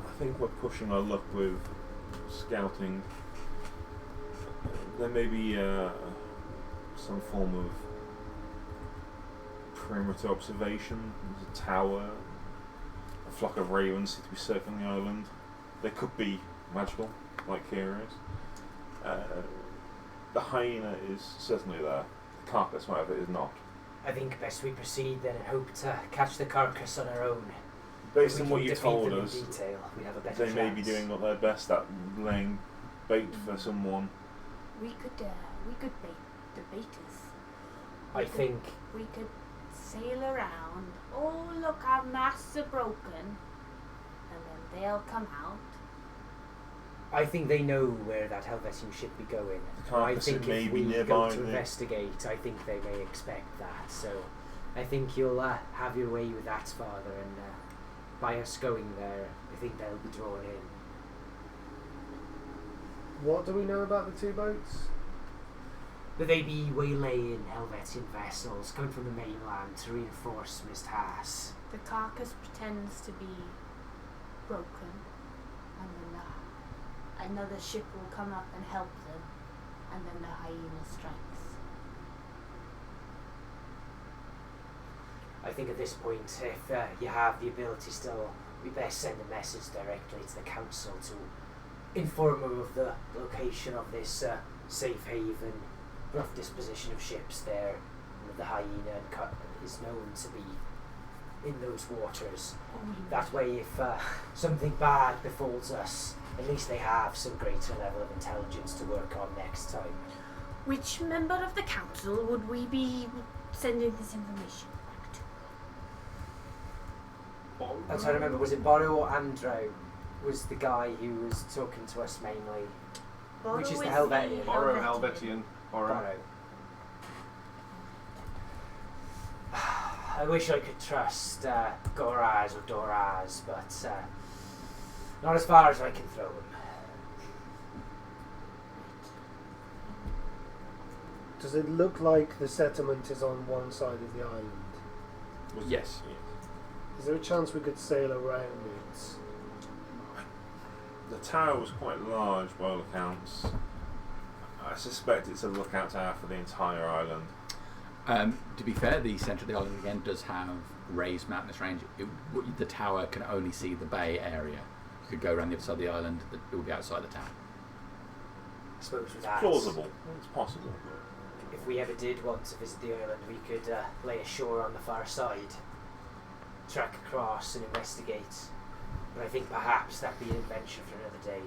Speaker 4: I think we're pushing our luck with scouting. There may be some form of perimeter observation. There's a tower, a flock of ravens seem to be circling the island. They could be magical, like Kira is. The hyena is certainly there. The carcass, however, is not.
Speaker 6: I think best we proceed then and hope to catch the carcass on our own.
Speaker 4: Based
Speaker 6: We
Speaker 4: on what
Speaker 6: can
Speaker 4: you
Speaker 6: defeat
Speaker 4: told
Speaker 6: them in
Speaker 4: us,
Speaker 6: detail, we have a better
Speaker 4: they may be
Speaker 6: chance.
Speaker 4: doing their best at laying bait for someone.
Speaker 1: We could bait the baiters.
Speaker 6: I think
Speaker 1: We could sail around. Oh, look, our masts are broken. And then they'll come out.
Speaker 6: they know where that Helvettian ship be going.
Speaker 4: The
Speaker 6: I
Speaker 4: carcass
Speaker 6: think
Speaker 4: may
Speaker 6: if
Speaker 4: be
Speaker 6: we
Speaker 4: nearby.
Speaker 6: go to investigate, I think they may expect that. So I think you'll have your way with that, Father, and by us going there, I think they'll be drawn in.
Speaker 7: What do we know about the 2 boats?
Speaker 6: That they be waylaying Helvettian vessels coming from the mainland to reinforce Mist Haas.
Speaker 1: The carcass pretends to be broken. And then another ship will come up and help them. And then the hyena strikes.
Speaker 6: I think at this point, if you have the ability still, we best send a message directly to the council to inform them of the location of this safe haven, rough disposition of ships there, and that the hyena is known to be in those waters. That way, if something bad befalls us, at least they have some greater level of intelligence to work on next time.
Speaker 1: Which member of the council would we be sending this information back to?
Speaker 6: I'm trying to remember, was it Borrow or Andro was the guy who was talking to us mainly? Which is the Helvettian?
Speaker 3: Borrow Helvettian.
Speaker 6: Borrow. I wish I could trust Goraz or Doraz, but not as far as I can throw him.
Speaker 7: Does it look like the settlement is on one side of the island?
Speaker 2: Yes.
Speaker 7: Is there a chance we could sail around it?
Speaker 4: The tower was quite large by all accounts. I suspect it's a lookout tower for the entire island.
Speaker 2: To be fair, the centre of the island again does have raised mountainous range. The tower can only see the bay area. You could go around the other side of the island, but it will be outside the town.
Speaker 6: I suppose with
Speaker 4: It's
Speaker 6: that,
Speaker 4: plausible. It's possible.
Speaker 6: if we ever did want to visit the island, we could lay ashore on the far side, track across and investigate. But I think perhaps that'd be an adventure for another day.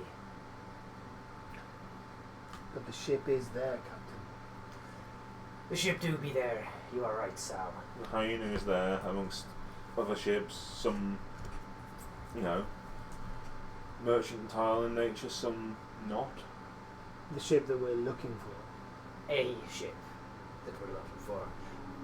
Speaker 7: But the ship is there, Captain.
Speaker 6: The ship do be there. You are right, Sal.
Speaker 4: The hyena is there amongst other ships, some, mercantile in nature, some not.
Speaker 7: The ship that we're looking for.
Speaker 6: A ship that we're looking for.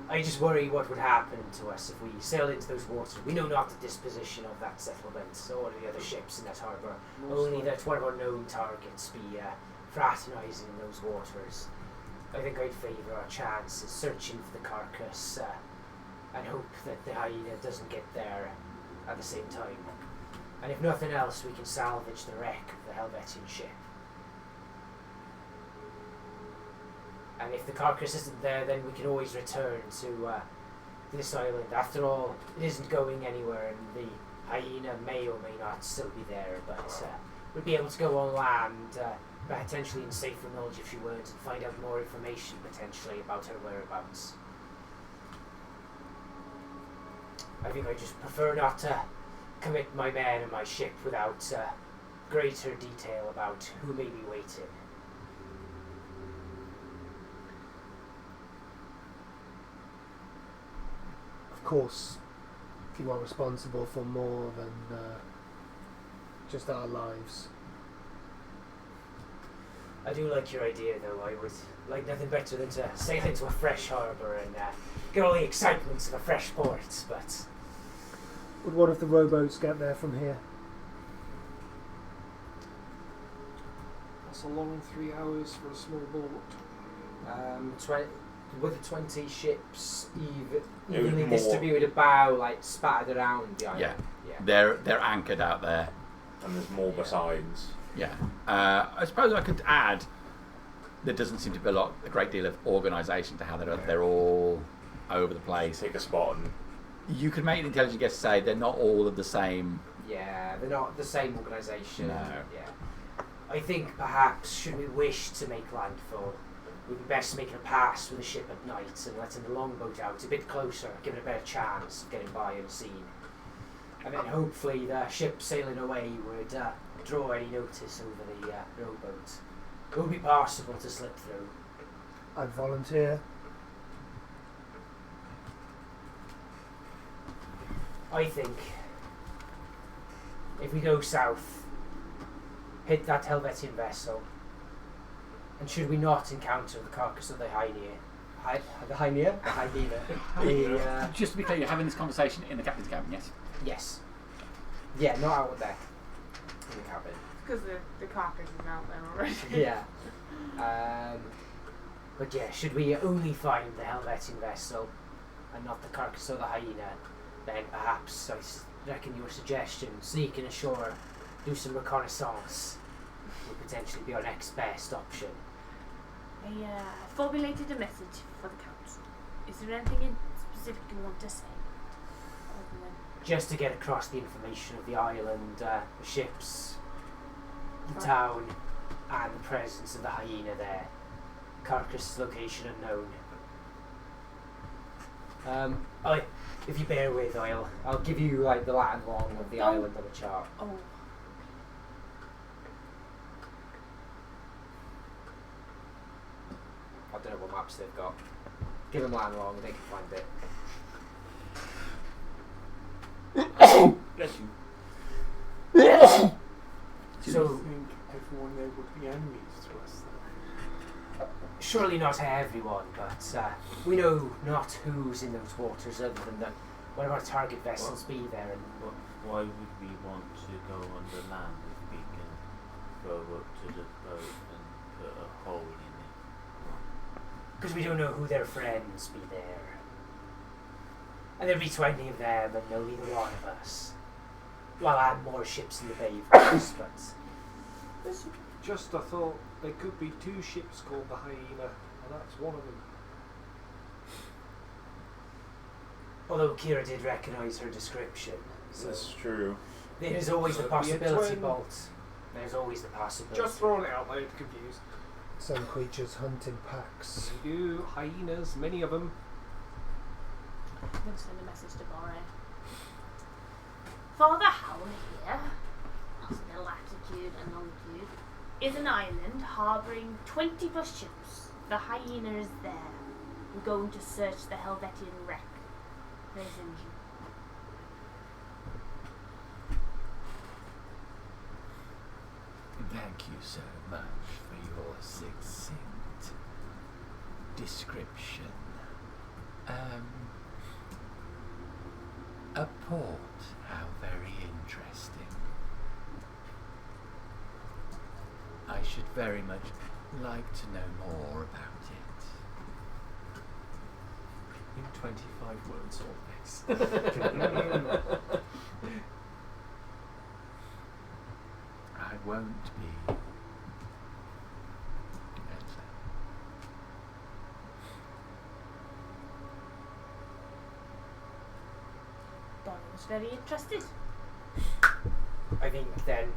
Speaker 6: I just worry what would happen to us if we sail into those waters. We know not the disposition of that settlement or the other ships in that harbour. Only that one of our known targets be fraternising in those waters. I think I'd favour our chances searching for the carcass and hope that the hyena doesn't get there at the same time. And if nothing else, we can salvage the wreck of the Helvettian ship. And if the carcass isn't there, then we can always return to this island. After all, it isn't going anywhere, and the hyena may or may not still be there, but we'd be able to go on land, potentially in safer knowledge if she weren't, and find out more information potentially about her whereabouts. I think I just prefer not to commit my men and my ship without greater detail about who may be waiting.
Speaker 7: Of course, you are responsible for more than just our lives.
Speaker 6: I do like your idea, though. I would like nothing better than to sail into a fresh harbour and get all the excitements of a fresh port, but...
Speaker 7: Would one of the rowboats get there from here?
Speaker 5: That's a long 3 hours for a small boat.
Speaker 6: With the 20 ships
Speaker 4: It
Speaker 6: evenly
Speaker 4: was more-
Speaker 6: distributed about, like, spattered around the island.
Speaker 2: Yeah. They're anchored out there.
Speaker 4: And there's more besides.
Speaker 2: Yeah. I suppose I could add there doesn't seem to be a great deal of organisation to how they're all over the place.
Speaker 4: Take a spot and
Speaker 2: You could make an intelligent guess to say they're not all of the same.
Speaker 6: Yeah, they're not the same organisation.
Speaker 2: No.
Speaker 6: Yeah. I think perhaps, should we wish to make landfall, it would be best to make a pass with the ship at night and letting the longboat out a bit closer, give it a better chance of getting by unseen. And then hopefully the ship sailing away would draw any notice over the rowboat. It would be possible to slip through.
Speaker 7: I'd volunteer.
Speaker 6: I think if we go south, hit that Helvettian vessel, and should we not encounter the carcass of the hyena,
Speaker 2: Just to be clear, you're having this conversation in the captain's cabin, yes?
Speaker 6: yes, yeah, not out on deck, in the cabin.
Speaker 1: Because the carcass is out there already.
Speaker 6: Yeah. But yeah, should we only find the Helvettian vessel and not the carcass of the hyena, then perhaps I reckon your suggestion, sneaking ashore, do some reconnaissance, would potentially be our next best option.
Speaker 1: I formulated a message for the council. Is there anything in specific you want to say? Other than
Speaker 6: Just to get across the information of the island, the ships, the town, and the presence of the hyena there. Carcass location unknown. If you bear with, I'll give you like the lat and long of the island on the chart.
Speaker 1: Oh.
Speaker 6: I don't know what maps they've got. Give them lat and long, they can find it.
Speaker 8: Bless you.
Speaker 9: Do
Speaker 6: So-
Speaker 9: you think everyone there would be enemies to us then?
Speaker 6: Surely not everyone, but we know not who's in those waters other than that one of our target vessels be there. And
Speaker 8: Why would we want to go on the land if we can go up to the boat and put a hole in it?
Speaker 6: because we don't know who their friends be there. And there'll be 20 of them and no neither one of us. Well, and more ships in the bay, of course, but...
Speaker 5: Just a thought, there could be 2 ships called the Hyena, and that's one of them.
Speaker 6: Although Kira did recognise her description. So
Speaker 4: That's true.
Speaker 6: there's always the
Speaker 5: Could be a
Speaker 6: possibility,
Speaker 5: twin.
Speaker 6: Bolt. There's always the possibility.
Speaker 5: Just throwing it out there to confuse.
Speaker 7: Some creatures hunt in packs.
Speaker 5: We do hyenas, many of them.
Speaker 1: I'm going to send a message to Borre. Father Howl here, that's the latitude and longitude, is an island harbouring 20 plus ships. The Hyena is there. We're going to search the Helvettian wreck. There's engine.
Speaker 2: Thank you so much for your succinct description. A port, how very interesting. I should very much like to know more about it.
Speaker 3: In 25 words or less.
Speaker 2: I won't be.
Speaker 1: Borre was very interested.
Speaker 6: I think then,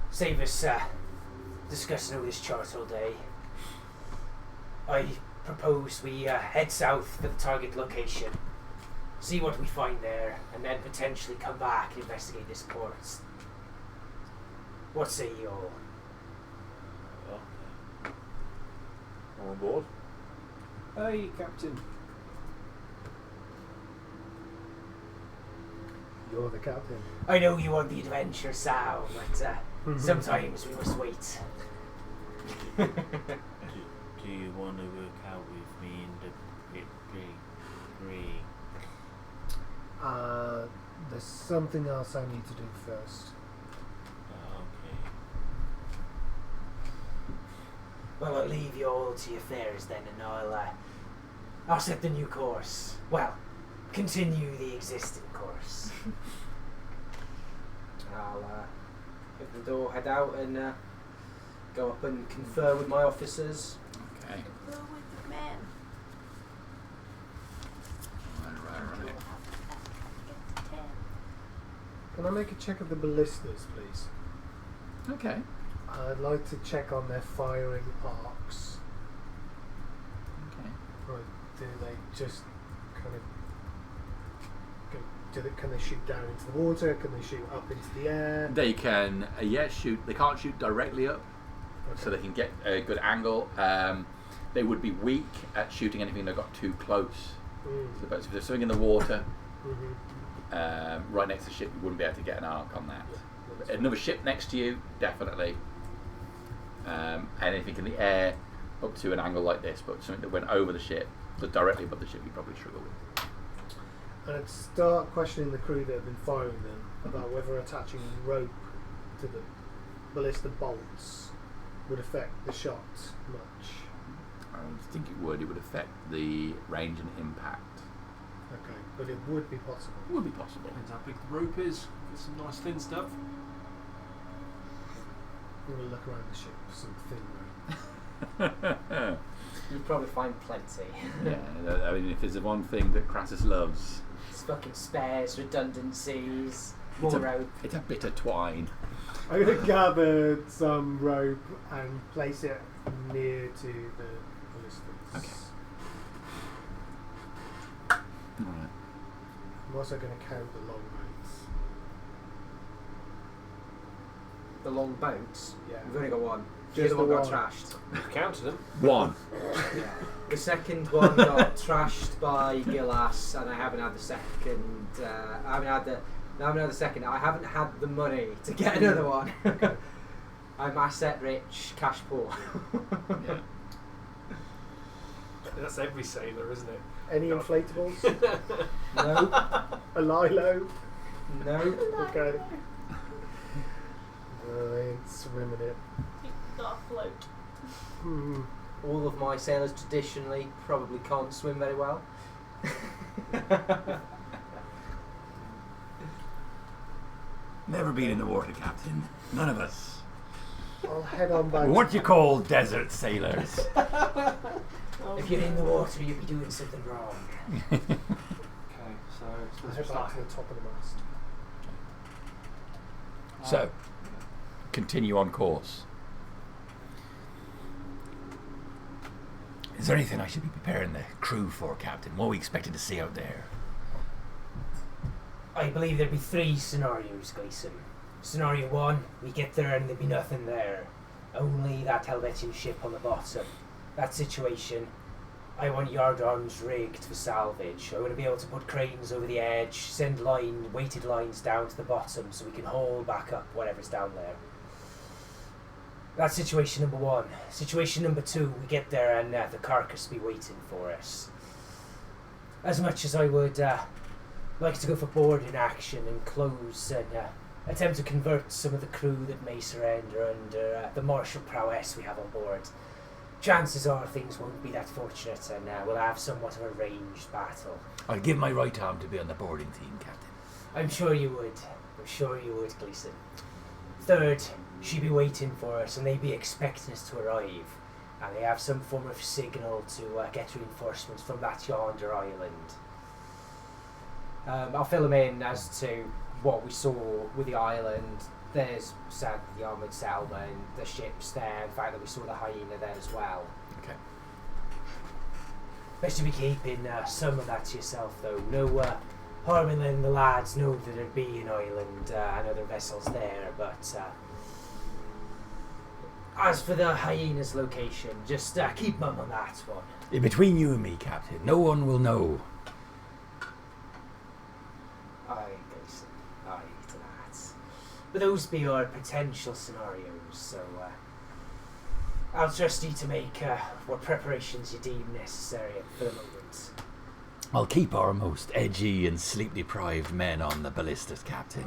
Speaker 6: save us discussing all this chart all day. I propose we head south for the target location, see what we find there, and then potentially come back and investigate this port. What say you all?
Speaker 4: I'm on board.
Speaker 5: Hey, Captain.
Speaker 7: You're the captain.
Speaker 6: I know you want the adventure, Sal, but sometimes we must wait.
Speaker 8: Do you want to work out with me in the brig?
Speaker 7: There's something else I need to do first.
Speaker 8: Okay.
Speaker 6: Well, I'll leave you all to your affairs then, and I'll set the new course. Well, continue the existing course. I'll hit the door, head out, and go up and confer with my officers.
Speaker 2: Okay.
Speaker 1: Go with the men.
Speaker 2: Right.
Speaker 1: Get to 10.
Speaker 7: Can I make a check of the ballistas, please?
Speaker 2: Okay.
Speaker 7: I'd like to check on their firing arcs.
Speaker 2: Okay.
Speaker 7: Or do they just kind of go? Can they shoot down into the water? Can they shoot up into the air?
Speaker 2: They can, shoot. They can't shoot directly up, so they can get a good angle. They would be weak at shooting anything that got too close to the boat. So if there's something in the water, right next to the ship, you wouldn't be able to get an arc on that. Another ship next to you, definitely. Anything in the air up to an angle like this, but something that went over the ship, but directly above the ship, you probably struggle with.
Speaker 7: And I'd start questioning the crew that have been firing them about whether attaching rope to the ballista bolts would affect the shot much.
Speaker 2: I don't think it would. It would affect the range and impact.
Speaker 7: Okay, but it would be possible.
Speaker 2: It would be possible.
Speaker 3: Depends how big the rope is. Get some nice thin stuff.
Speaker 7: I'm going to look around the ship for some thin rope.
Speaker 6: You'd probably find plenty.
Speaker 2: Yeah, I mean, if there's the one thing that Crassus loves,
Speaker 6: It's fucking spares, redundancies,
Speaker 2: It's
Speaker 6: more rope.
Speaker 2: it's a bit of twine.
Speaker 7: I'm going to gather some rope and place it near to the ballistas.
Speaker 2: Okay. Alright.
Speaker 7: I'm also going to count the long boats.
Speaker 6: The long boats.
Speaker 7: Yeah.
Speaker 6: We've only got one. The
Speaker 7: Just
Speaker 6: other one
Speaker 7: the
Speaker 6: got
Speaker 7: one.
Speaker 6: trashed.
Speaker 3: You've counted them.
Speaker 2: One.
Speaker 6: Yeah. The second one got trashed by Gillas, and I haven't had the second. I haven't had the second. I haven't had the money to get another one. I'm asset rich, cash poor.
Speaker 2: Yeah.
Speaker 3: That's every sailor, isn't it?
Speaker 7: Any
Speaker 3: No.
Speaker 7: inflatables?
Speaker 6: No,
Speaker 7: A lilo?
Speaker 6: no.
Speaker 7: Okay. I ain't swimming it.
Speaker 1: You've got a float.
Speaker 7: Hmm.
Speaker 6: All of my sailors traditionally probably can't swim very well.
Speaker 2: Never been in the water, Captain. None of us.
Speaker 7: I'll head on back.
Speaker 2: What you call desert sailors?
Speaker 6: If you're in the water, you'll be doing something wrong.
Speaker 3: Okay, so
Speaker 7: I'll head back to the top of the mast.
Speaker 2: So, continue on course. Is there anything I should be preparing the crew for, Captain? What are we expected to see out there?
Speaker 10: I believe there'd be 3 scenarios, Gleason. Scenario 1, we get there and there'd be nothing there. Only that Helvettian ship on the bottom. That situation, I want yard arms rigged for salvage. I want to be able to put cranes over the edge, send weighted lines down to the bottom so we can haul back up whatever's down there. That's situation number 1. Situation number 2, we get there and the carcass be waiting for us. As much as I would like to go for boarding action and close and attempt to convert some of the crew that may surrender under the martial prowess we have on board, chances are things won't be that fortunate and we'll have somewhat of a ranged battle.
Speaker 2: I'll give my right arm to be on the boarding team, Captain.
Speaker 10: I'm sure you would. I'm sure you would, Gleason. Third, she'd be waiting for us and they'd be expecting us to arrive. And they have some form of signal to get reinforcements from that yonder island. I'll fill them in as to what we saw with the island. There's the armoured settlement, the ships there, the fact that we saw the hyena there as well.
Speaker 2: Okay.
Speaker 10: Best to be keeping some of that to yourself though. No harm in letting the lads know that there'd be an island and other vessels there, but as for the hyena's location, just keep mum on that one.
Speaker 2: Between you and me, Captain, no one will know.
Speaker 10: Aye, Gleason. Aye to that. But those be our potential scenarios, so I'll trust you to make what preparations you deem necessary for the moment.
Speaker 2: I'll keep our most edgy and sleep-deprived men on the ballistas, Captain.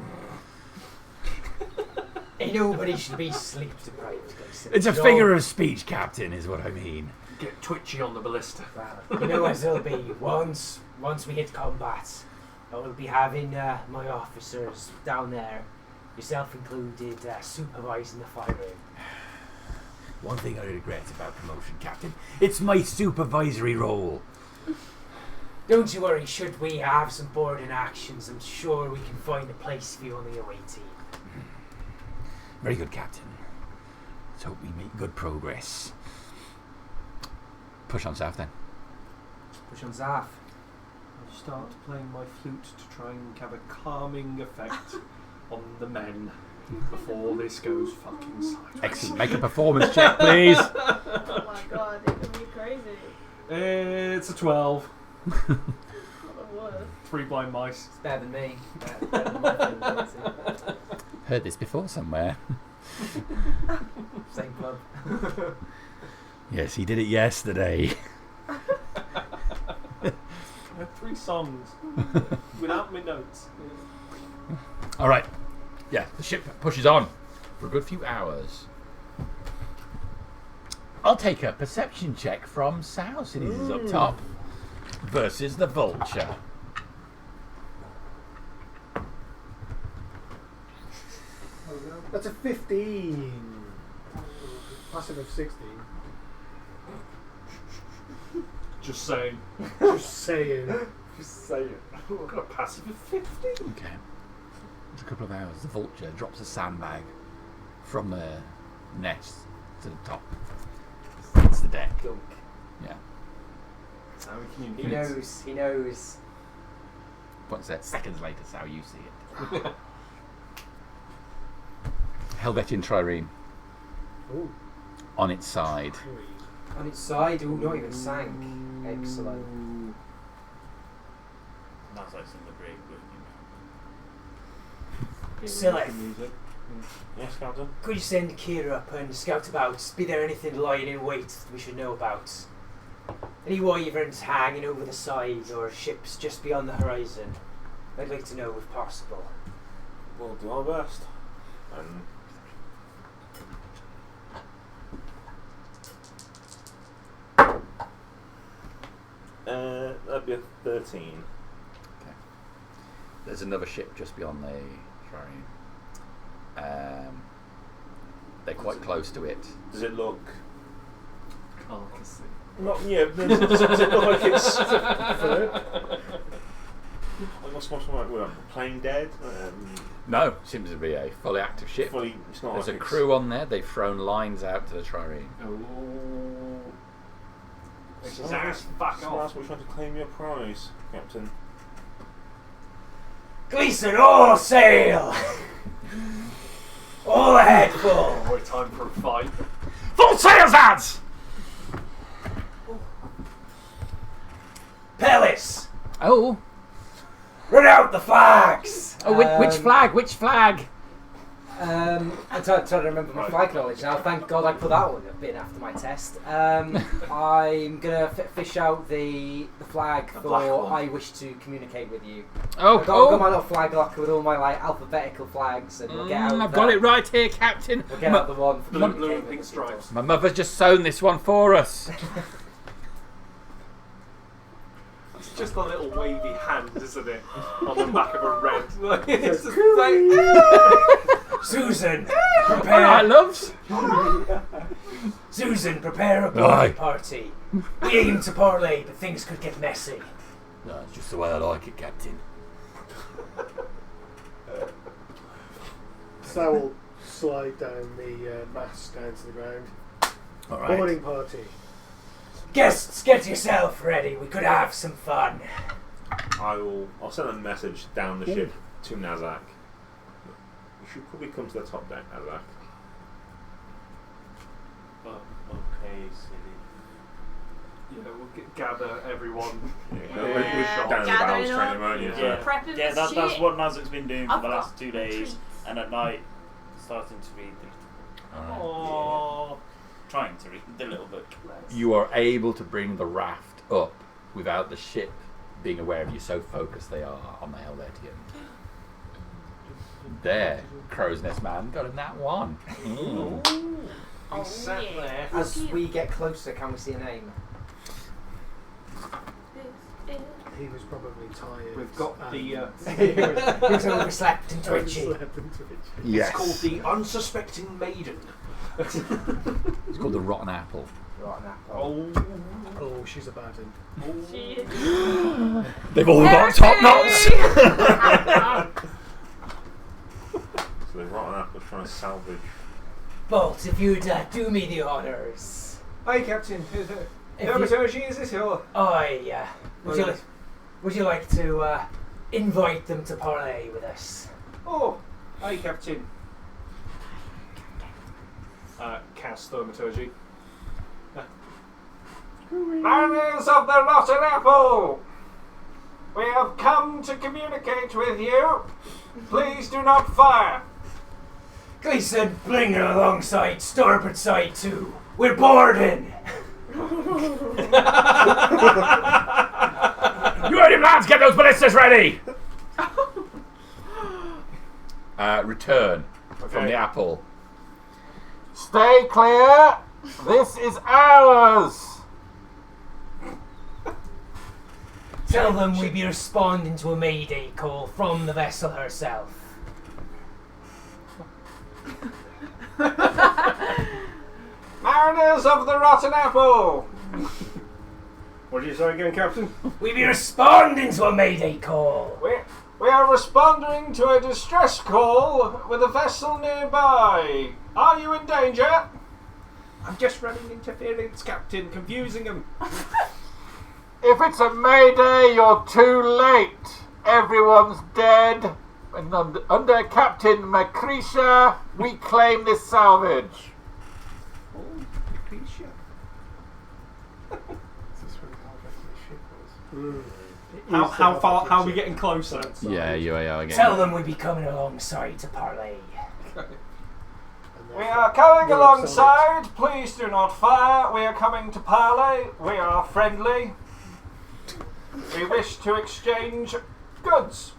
Speaker 10: Nobody should be sleep deprived, Gleason.
Speaker 2: It's a figure of speech, Captain, is what I mean.
Speaker 3: Get twitchy on the ballista.
Speaker 10: Well, you know as it'll be. Once we hit combat, I will be having my officers down there, yourself included, supervising the firing.
Speaker 2: One thing I regret about promotion, Captain, it's my supervisory role.
Speaker 10: Don't you worry, should we have some boarding actions, I'm sure we can find a place for you on the away team.
Speaker 2: Very good, Captain. Let's hope we make good progress. Push on south, then.
Speaker 6: Push on Zaf.
Speaker 3: I'll start playing my flute to try and have a calming effect on the men before this goes fucking sideways.
Speaker 2: Excellent. Make a performance check, please.
Speaker 1: Oh my god, it could be crazy.
Speaker 3: It's a 12.
Speaker 1: Not the worst.
Speaker 3: 3 blind mice.
Speaker 6: It's better than me. Better than my friend.
Speaker 2: Heard this before somewhere.
Speaker 6: Same club.
Speaker 2: Yes, he did it yesterday.
Speaker 3: I had 3 songs without my notes.
Speaker 2: All right. Yeah, the ship pushes on for a good few hours. I'll take a perception check from Sal, since he's up top, versus the Vulture.
Speaker 7: That's a 15. Passive of 16.
Speaker 3: Just saying.
Speaker 7: Just saying.
Speaker 3: Just saying. I've got a passive of 50.
Speaker 2: Okay. After a couple of hours, the Vulture drops a sandbag from the nest to the top. It's the deck.
Speaker 6: Gunk.
Speaker 2: Yeah.
Speaker 3: How we
Speaker 6: He
Speaker 3: communicate.
Speaker 6: knows.
Speaker 2: point to say seconds later, so how you see it. Helvettian trireme.
Speaker 6: Ooh.
Speaker 2: On its side.
Speaker 6: On its side, ooh, not even sank. Excellent.
Speaker 8: Nazar's in the break with you.
Speaker 10: Silith,
Speaker 4: Yes, Captain.
Speaker 10: could you send Kira up and scout about? Be there anything lying in wait that we should know about? Any wyverns hanging over the side or ships just beyond the horizon? I'd like to know if possible.
Speaker 4: We'll do our best. That'd be a 13.
Speaker 2: There's another ship just beyond the trireme. They're quite close to it.
Speaker 4: Does it look?
Speaker 5: Carcassy.
Speaker 4: Not yeah. Does it look like it's? What's like playing dead?
Speaker 2: No, seems to be a fully active ship.
Speaker 4: Fully, it's not
Speaker 2: There's
Speaker 4: like
Speaker 2: a crew on there. They've thrown lines out to the trireme.
Speaker 5: Which is ass fuck off.
Speaker 4: We're trying to claim your prize, Captain.
Speaker 10: Gleason, all sail! All ahead, full!
Speaker 5: Boy, time for a fight.
Speaker 2: Full sails, lads!
Speaker 10: Pellis!
Speaker 2: Oh.
Speaker 10: Run out the flags!
Speaker 2: Oh, which flag? Which flag?
Speaker 6: I'm trying to remember my flag knowledge now. Thank God I put that one a bit after my test. I'm gonna fish out the flag for I wish to communicate with you.
Speaker 2: Oh,
Speaker 6: I've got my little flag locker with all my alphabetical flags, and we'll get out.
Speaker 2: I've got it right here, Captain.
Speaker 6: We'll get out the one for
Speaker 5: Blue and pink stripes.
Speaker 2: My mother's just sewn this one for us.
Speaker 5: It's just a little wavy hand, isn't it? On the back of a red. It's just like,
Speaker 10: Susan,
Speaker 2: All
Speaker 10: prepare.
Speaker 2: right, loves.
Speaker 10: Susan, prepare a
Speaker 2: Aye.
Speaker 10: party. We aim to parlay, but things could get messy.
Speaker 2: No, it's just the way I like it, Captain.
Speaker 7: So we'll slide down the mast down to the ground.
Speaker 2: All right.
Speaker 7: Boarding party.
Speaker 10: Guests, get yourself ready. We could have some fun.
Speaker 4: I'll send a message down the ship to Nazak. You should probably come to the top deck, Nazak.
Speaker 8: Okay, silly.
Speaker 5: we'll gather everyone.
Speaker 4: We're down in the
Speaker 1: Gathering
Speaker 4: bows
Speaker 1: up.
Speaker 4: training, weren't you?
Speaker 8: Yeah,
Speaker 1: Prepping
Speaker 8: yeah,
Speaker 1: for
Speaker 8: that's
Speaker 1: shit.
Speaker 8: what Nazak's been doing for
Speaker 1: I've
Speaker 8: the
Speaker 1: got
Speaker 8: last 2 days, and at night starting to read
Speaker 5: Aww.
Speaker 8: trying to read the little book.
Speaker 2: You are able to bring the raft up without the ship being aware of you, so focused they are on the Helvettian. There, Crow's Nest Man got in that one.
Speaker 5: He sat there.
Speaker 6: As we get closer, can we see a name?
Speaker 7: He was probably tired.
Speaker 5: We've got the.
Speaker 6: He was overslept and twitchy.
Speaker 7: Slept and twitchy.
Speaker 2: Yes.
Speaker 5: It's called the Unsuspecting Maiden.
Speaker 2: It's called the Rotten Apple.
Speaker 6: Rotten apple.
Speaker 7: Oh, she's a bad one.
Speaker 2: They've all got top knots.
Speaker 4: So the rotten apple's trying to salvage.
Speaker 10: Bolt, if you'd do me the honours.
Speaker 5: Hi, Captain.
Speaker 10: If
Speaker 5: Helvettian, is this your?
Speaker 10: Would you like to invite them to parlay with us?
Speaker 5: Oh, hi, Captain. Cast thaumaturgy. Mariners of the Rotten Apple! We have come to communicate with you. Please do not fire.
Speaker 10: Gleason, bring her alongside starboard side 2. We're boarding!
Speaker 2: You heard him, lads! Get those ballistas ready! Return from the apple. Stay clear! This is ours!
Speaker 10: Tell them we'll be responding to a mayday call from the vessel herself.
Speaker 5: Mariners of the Rotten Apple! What did you say again, Captain?
Speaker 10: We'll be responding to a mayday call.
Speaker 5: We are responding to a distress call with a vessel nearby. Are you in danger? I'm just running interference, Captain, confusing them.
Speaker 2: If it's a mayday, you're too late. everyone's dead, and under Captain Macrisha, we claim this salvage.
Speaker 5: Oh, Lucretia.
Speaker 9: Is this where the Helvettian ship was?
Speaker 3: How far? How are we getting closer?
Speaker 2: Yeah, you are again.
Speaker 10: Tell them we be coming alongside to parley.
Speaker 5: We are coming alongside. Please do not fire. We are coming to parley. We are friendly. We wish to exchange goods.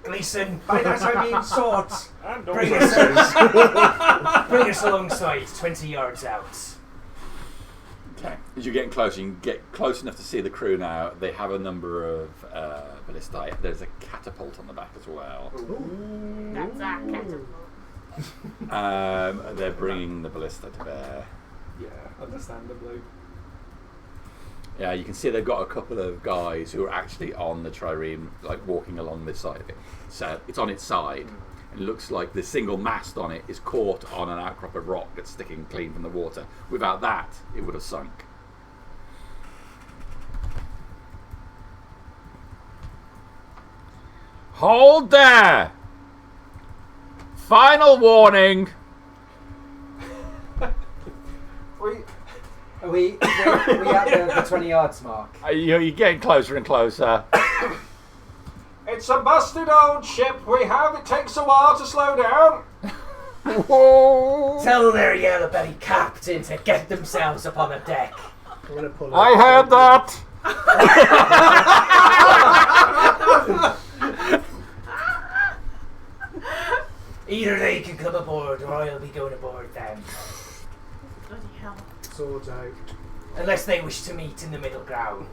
Speaker 10: Gleason, by that I mean swords.
Speaker 4: And
Speaker 10: Bring
Speaker 4: also,
Speaker 10: us, bring us alongside, 20 yards out.
Speaker 2: Okay. As you're getting closer, you can get close enough to see the crew now. They have a number of ballistae. There's a catapult on the back as well.
Speaker 1: That's our catapult.
Speaker 2: They're bringing the ballista to bear.
Speaker 5: Yeah, understandably.
Speaker 2: Yeah, you can see they've got a couple of guys who are actually on the trireme, like walking along this side of it. So it's on its side. It looks like the single mast on it is caught on an outcrop of rock that's sticking clean from the water. Without that, it would have sunk. Hold there! Final warning!
Speaker 6: Are we at the 20 yards mark?
Speaker 2: You're getting closer and closer.
Speaker 5: It's a busted old ship we have. It takes a while to slow down.
Speaker 2: Whoa.
Speaker 10: Tell their yellow-bellied captain to get themselves upon the deck.
Speaker 7: I'm gonna pull
Speaker 2: I
Speaker 7: out-
Speaker 2: heard that!
Speaker 10: Either they can come aboard or I'll be going aboard them.
Speaker 1: Bloody hell.
Speaker 7: Swords out.
Speaker 10: Unless they wish to meet in the middle ground.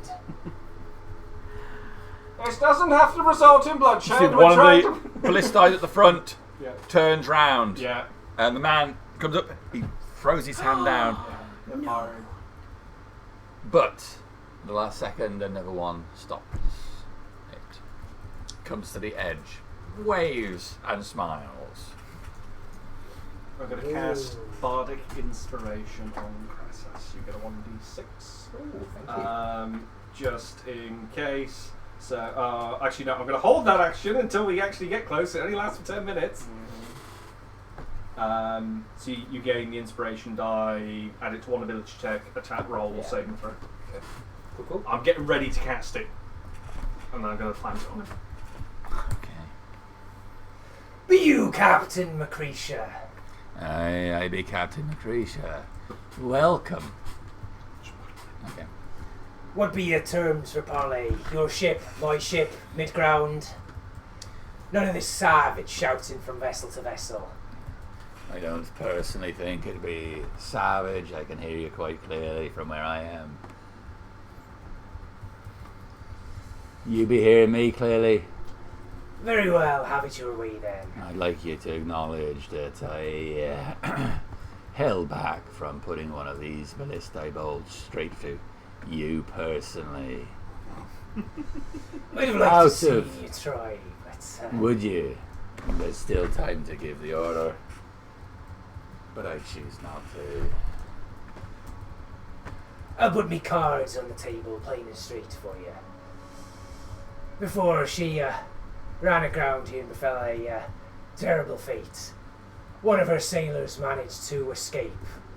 Speaker 5: This doesn't have to result in bloodshed.
Speaker 2: See,
Speaker 5: We're
Speaker 2: one of
Speaker 5: trying
Speaker 2: the
Speaker 5: to...
Speaker 2: ballistae at the front
Speaker 5: Yeah.
Speaker 2: turns round,
Speaker 3: Yeah.
Speaker 2: and the man comes up, he throws his hand down, but the last second another one stops it. Comes to the edge, waves and smiles.
Speaker 5: I'm going to cast Bardic Inspiration on Crassus. You get a 1d6.
Speaker 6: Thank you.
Speaker 5: Just in case. So, actually, no, I'm going to hold that action until we actually get close. It only lasts for 10 minutes. So you gain the inspiration die, add it to one ability check, attack roll, or
Speaker 6: Yeah.
Speaker 5: saving throw.
Speaker 6: Cool.
Speaker 5: I'm getting ready to cast it. And then I'm going to plant it on him.
Speaker 2: Okay.
Speaker 10: Be you, Captain Macrisha.
Speaker 2: I be Captain Macrisha. Welcome. Okay.
Speaker 10: What be your terms for parley? Your ship, my ship, mid-ground. None of this savage shouting from vessel to vessel.
Speaker 2: I don't personally think it'd be savage. I can hear you quite clearly from where I am. You be hearing me clearly?
Speaker 10: Very well, have it your way then.
Speaker 2: I'd like you to acknowledge that I held back from putting one of these ballistae bolts straight through you personally.
Speaker 10: I'd have liked
Speaker 2: Out
Speaker 10: to see
Speaker 2: of-
Speaker 10: you try, but
Speaker 2: Would you? There's still time to give the order. But I choose not to.
Speaker 10: I'll put me cards on the table, plain and straight for you. Before she ran aground here and befell a terrible fate, one of her sailors managed to escape.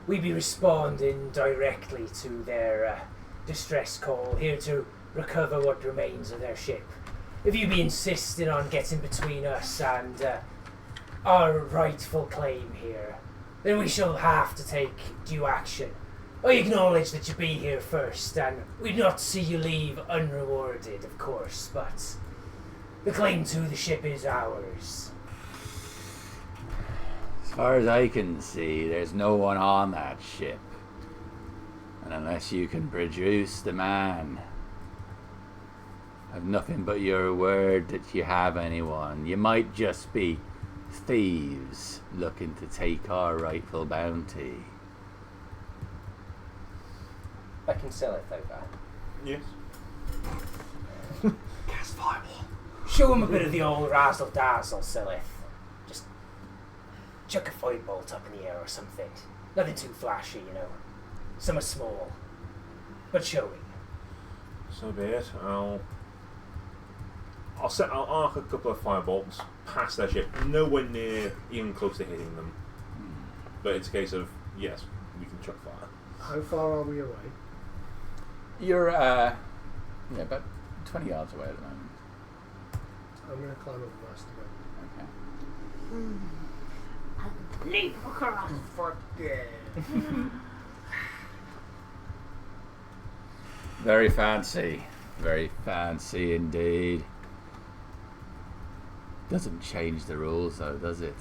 Speaker 10: We be responding directly to their distress call, here to recover what remains of their ship. If you be insisting on getting between us and our rightful claim here, then we shall have to take due action. I acknowledge that you be here first, and we'd not see you leave unrewarded, of course, but the claim to the ship is ours.
Speaker 2: As far as I can see, there's no one on that ship. And unless you can produce the man, I've nothing but your word that you have anyone. You might just be thieves looking to take our rightful bounty.
Speaker 6: I can sell it over.
Speaker 4: yes.
Speaker 5: Cast Fireball.
Speaker 10: Show him a bit of the old razzle-dazzle, Silith. Just chuck a firebolt up in the air or something. Nothing too flashy, you know. Some are small, but showing.
Speaker 4: So be it. I'll I'll arc a couple of firebolts past their ship, nowhere near, even close to hitting them. But it's a case of, yes, we can chuck fire.
Speaker 7: How far are we away?
Speaker 2: You're about 20 yards away at the moment.
Speaker 7: I'm going to climb up the mast again.
Speaker 2: Okay.
Speaker 1: Leap across.
Speaker 7: Fuck yeah.
Speaker 2: Very fancy. Very fancy indeed. Doesn't change the rules though, does it?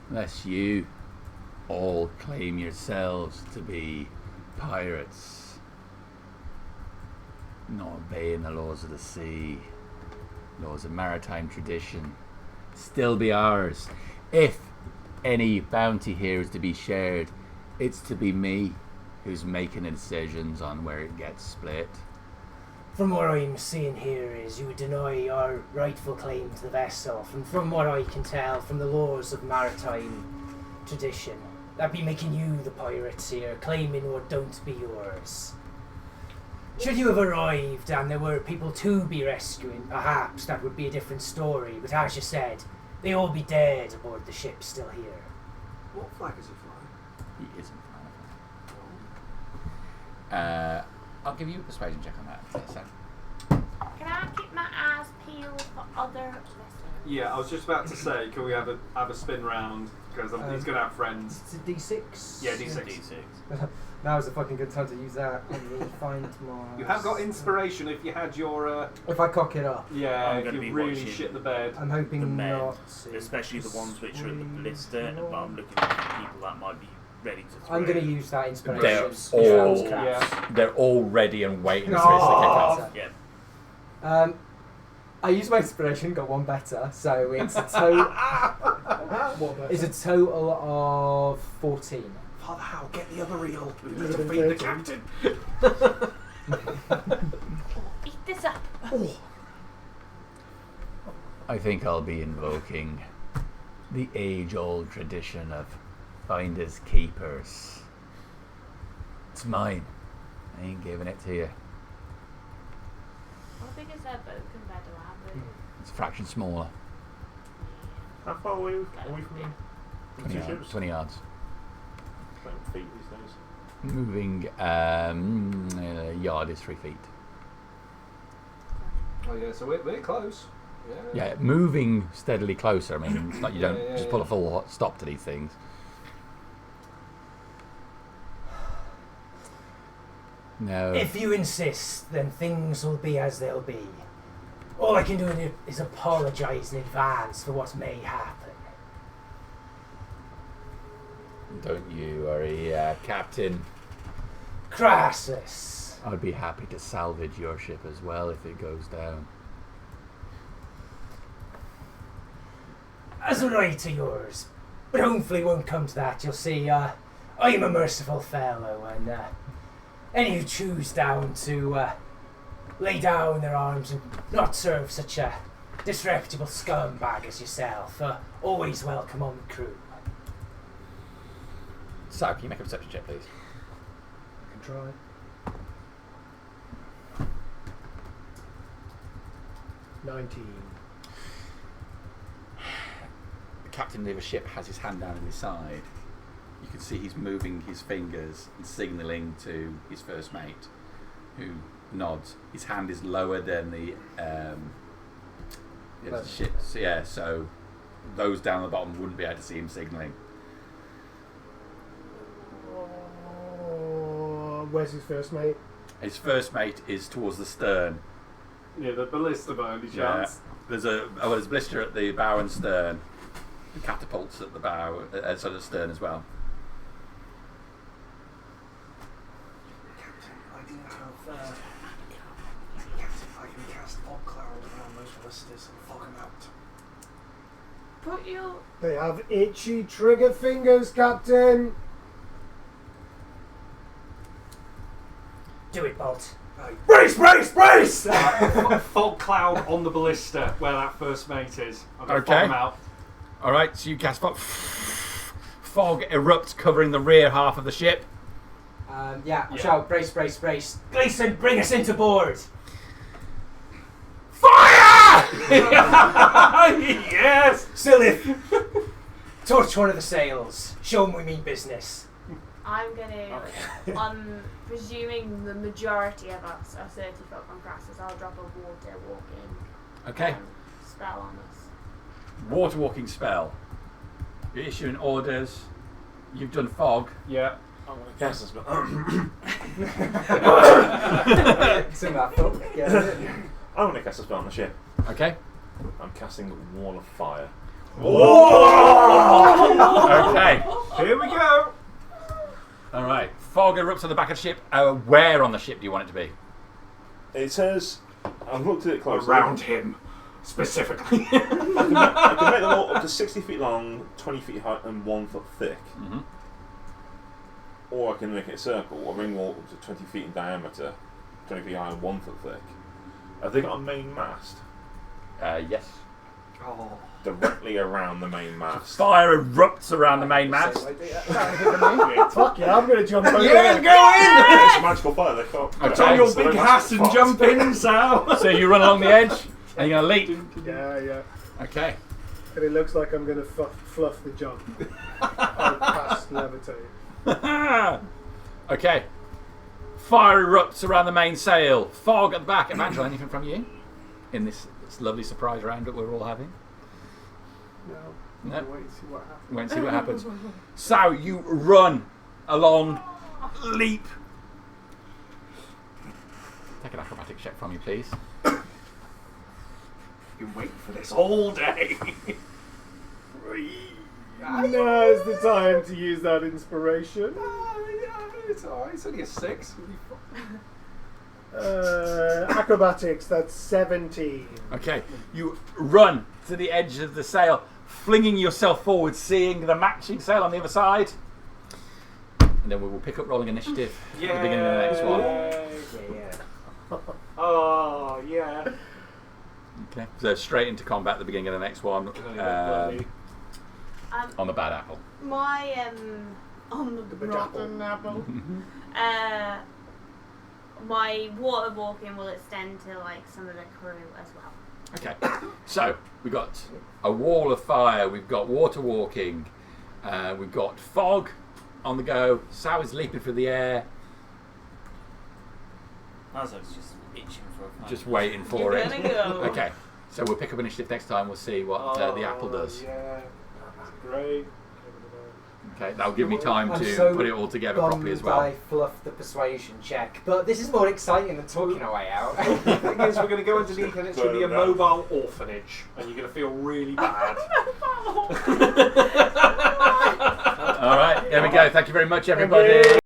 Speaker 2: Unless you all claim yourselves to be pirates, not obeying the laws of the sea, laws of maritime tradition, still be ours. If any bounty here is to be shared, it's to be me who's making the decisions on where it gets split.
Speaker 10: From what I'm seeing here is you deny our rightful claim to the vessel. From what I can tell from the laws of maritime tradition, that'd be making you the pirates here, claiming what don't be yours. Should you have arrived and there were people to be rescuing, perhaps that would be a different story. But as you said, they all be dead aboard the ship still here.
Speaker 3: What flag is he flying?
Speaker 2: He isn't flying. I'll give you a persuasion check on that. So.
Speaker 1: Can I keep my eyes peeled for other vessels?
Speaker 5: Yeah, I was just about to say, can we have a spin round? Because he's going to have friends.
Speaker 6: It's a D6.
Speaker 5: Yeah, D6.
Speaker 8: D6.
Speaker 6: Now's a fucking good time to use that. Let me find my...
Speaker 5: You have got inspiration if you had your...
Speaker 6: If I cock it up.
Speaker 5: Yeah,
Speaker 8: I'm
Speaker 5: if
Speaker 8: gonna
Speaker 5: you
Speaker 8: be
Speaker 5: really
Speaker 8: watching
Speaker 5: shit the bed.
Speaker 6: I'm hoping
Speaker 8: The men,
Speaker 6: not to.
Speaker 8: especially the ones which are in the blister, but I'm looking at people that might be ready to throw.
Speaker 6: I'm going to use that inspiration.
Speaker 2: They're
Speaker 6: which
Speaker 2: all-
Speaker 6: sounds crap.
Speaker 5: Yeah.
Speaker 2: They're all ready and waiting for
Speaker 6: No.
Speaker 2: us to kick off.
Speaker 8: Yeah.
Speaker 6: I used my inspiration, got one better, so it's a total.
Speaker 7: What about
Speaker 6: It's a total of 14.
Speaker 5: Father How, get the other reel. We need
Speaker 7: Would've
Speaker 5: to
Speaker 7: been
Speaker 5: feed the
Speaker 7: 13.
Speaker 5: captain.
Speaker 1: Eat this up.
Speaker 2: I think I'll be invoking the age-old tradition of finders keepers. It's mine. I ain't giving it to you.
Speaker 1: How big is their boat compared to our boat?
Speaker 2: It's a fraction smaller.
Speaker 4: How far away are we from them? From
Speaker 2: 20
Speaker 4: two
Speaker 2: yards.
Speaker 4: ships?
Speaker 2: 20 yards.
Speaker 4: Like feet these days.
Speaker 2: Moving, yard is 3 feet.
Speaker 5: Oh yeah, so we're close.
Speaker 2: Yeah, moving steadily closer. I mean, it's like you don't
Speaker 5: Yeah,
Speaker 2: just pull a full stop to these things. No.
Speaker 10: If you insist, then things will be as they'll be. All I can do is apologise in advance for what may happen.
Speaker 2: Don't you worry, Captain.
Speaker 10: Crassus.
Speaker 2: I'd be happy to salvage your ship as well if it goes down.
Speaker 10: As a right to yours, but hopefully won't come to that. You'll see, I'm a merciful fellow, and any who choose down to lay down their arms and not serve such a disreputable scumbag as yourself, always welcome on the crew.
Speaker 2: So, can you make a perception check, please?
Speaker 7: I can try.
Speaker 2: The captain of the ship has his hand down on his side. You can see he's moving his fingers and signalling to his first mate, who nods. His hand is lower than the ship. So, yeah, so those down the bottom wouldn't be able to see him signalling.
Speaker 7: Where's his first mate?
Speaker 2: His first mate is towards the stern.
Speaker 5: Yeah, the ballista by any
Speaker 2: Yeah.
Speaker 5: chance.
Speaker 2: There's a blister at the bow and stern. And catapults at the bow, so the stern as well.
Speaker 3: Captain, I do have. Captain, I can cast fog cloud around those ballistas and fog them out.
Speaker 1: Put your...
Speaker 7: They have itchy trigger fingers, Captain.
Speaker 10: Do it, Bolt.
Speaker 5: Brace, brace, brace! Fog cloud on the ballista where that first mate is. I'm going to
Speaker 2: Okay.
Speaker 5: fog him out.
Speaker 2: Alright, so you cast fog. Fog erupts, covering the rear half of the ship.
Speaker 6: Yeah,
Speaker 5: Yeah.
Speaker 6: shout, brace, brace, brace.
Speaker 10: Gleason, bring us into board!
Speaker 2: Fire!
Speaker 3: Yes!
Speaker 10: Silith, torch one of the sails. Show them we mean business.
Speaker 1: I'm gonna, I'm presuming the majority of us are 30 foot from Crassus. I'll drop a water walking
Speaker 2: Okay.
Speaker 1: spell on us.
Speaker 2: Water walking spell. You're issuing orders. You've done fog.
Speaker 3: Yeah.
Speaker 4: I'm going to cast a spell.
Speaker 6: Sing that fuck. Yeah.
Speaker 4: I'm going to cast a spell on the ship.
Speaker 2: Okay.
Speaker 4: I'm casting Wall of Fire.
Speaker 2: Okay.
Speaker 3: Here we go.
Speaker 2: All right. Fog erupts on the back of the ship. Where on the ship do you want it to be?
Speaker 4: It says, I've looked at it closely.
Speaker 3: Around him, specifically.
Speaker 4: I can make them all up to 60 feet long, 20 feet high, and 1 foot thick.
Speaker 2: Mm-hmm.
Speaker 4: Or I can make it a circle, a ring wall up to 20 feet in diameter, 20 feet high and 1 foot thick. Have they got a main mast?
Speaker 2: Yes.
Speaker 3: Oh.
Speaker 4: Directly around the main mast.
Speaker 2: Fire erupts around the main mast.
Speaker 7: Fuck yeah, I'm going to jump over
Speaker 3: Yeah,
Speaker 7: there.
Speaker 3: go in!
Speaker 4: It's magical fire, they can't.
Speaker 2: Okay.
Speaker 3: Turn your
Speaker 4: So they're
Speaker 3: big
Speaker 4: magical
Speaker 3: hat and
Speaker 4: spots.
Speaker 3: jump in, Sal.
Speaker 2: So you run along the edge and you're going to leap.
Speaker 7: Yeah.
Speaker 2: Okay.
Speaker 7: And it looks like I'm going to fluff the jump. I'll pass levitate.
Speaker 2: Okay. Fire erupts around the mainsail. Fog at the back. Evangel, anything from you in this lovely surprise round that we're all having?
Speaker 7: No.
Speaker 2: No.
Speaker 7: Wait and see what happens.
Speaker 2: Wait and see what happens. So you run along, leap. Take an acrobatic check from you, please.
Speaker 3: Been waiting for this all day.
Speaker 7: Now's the time to use that inspiration.
Speaker 3: It's alright, it's only a 6.
Speaker 7: Acrobatics, that's 17.
Speaker 2: Okay. You run to the edge of the sail, flinging yourself forward, seeing the matching sail on the other side. And then we will pick up rolling initiative at the beginning of the next one.
Speaker 3: Oh, yeah.
Speaker 2: Okay. So straight into combat at the beginning of the next one. On the bad apple.
Speaker 1: My on the rotten apple. My water walking will extend to like some of the crew as well.
Speaker 2: Okay. So we've got a wall of fire. We've got water walking. We've got fog on the go. Sal is leaping through the air,
Speaker 8: Azog's just itching for a fight.
Speaker 2: just waiting for
Speaker 1: You're
Speaker 2: it.
Speaker 1: gonna go.
Speaker 2: Okay. So we'll pick up initiative next time. We'll see what the apple does.
Speaker 3: Yeah, great.
Speaker 2: Okay, that'll give me time
Speaker 6: I'm
Speaker 2: to
Speaker 6: so
Speaker 2: put it all together properly as well.
Speaker 6: I fluffed the persuasion check, but this is more exciting than talking our way out.
Speaker 3: The thing is, we're going to go underneath and it's going to be a mobile orphanage, and you're going to feel really bad.
Speaker 2: All right, there we go. Thank you very much, everybody.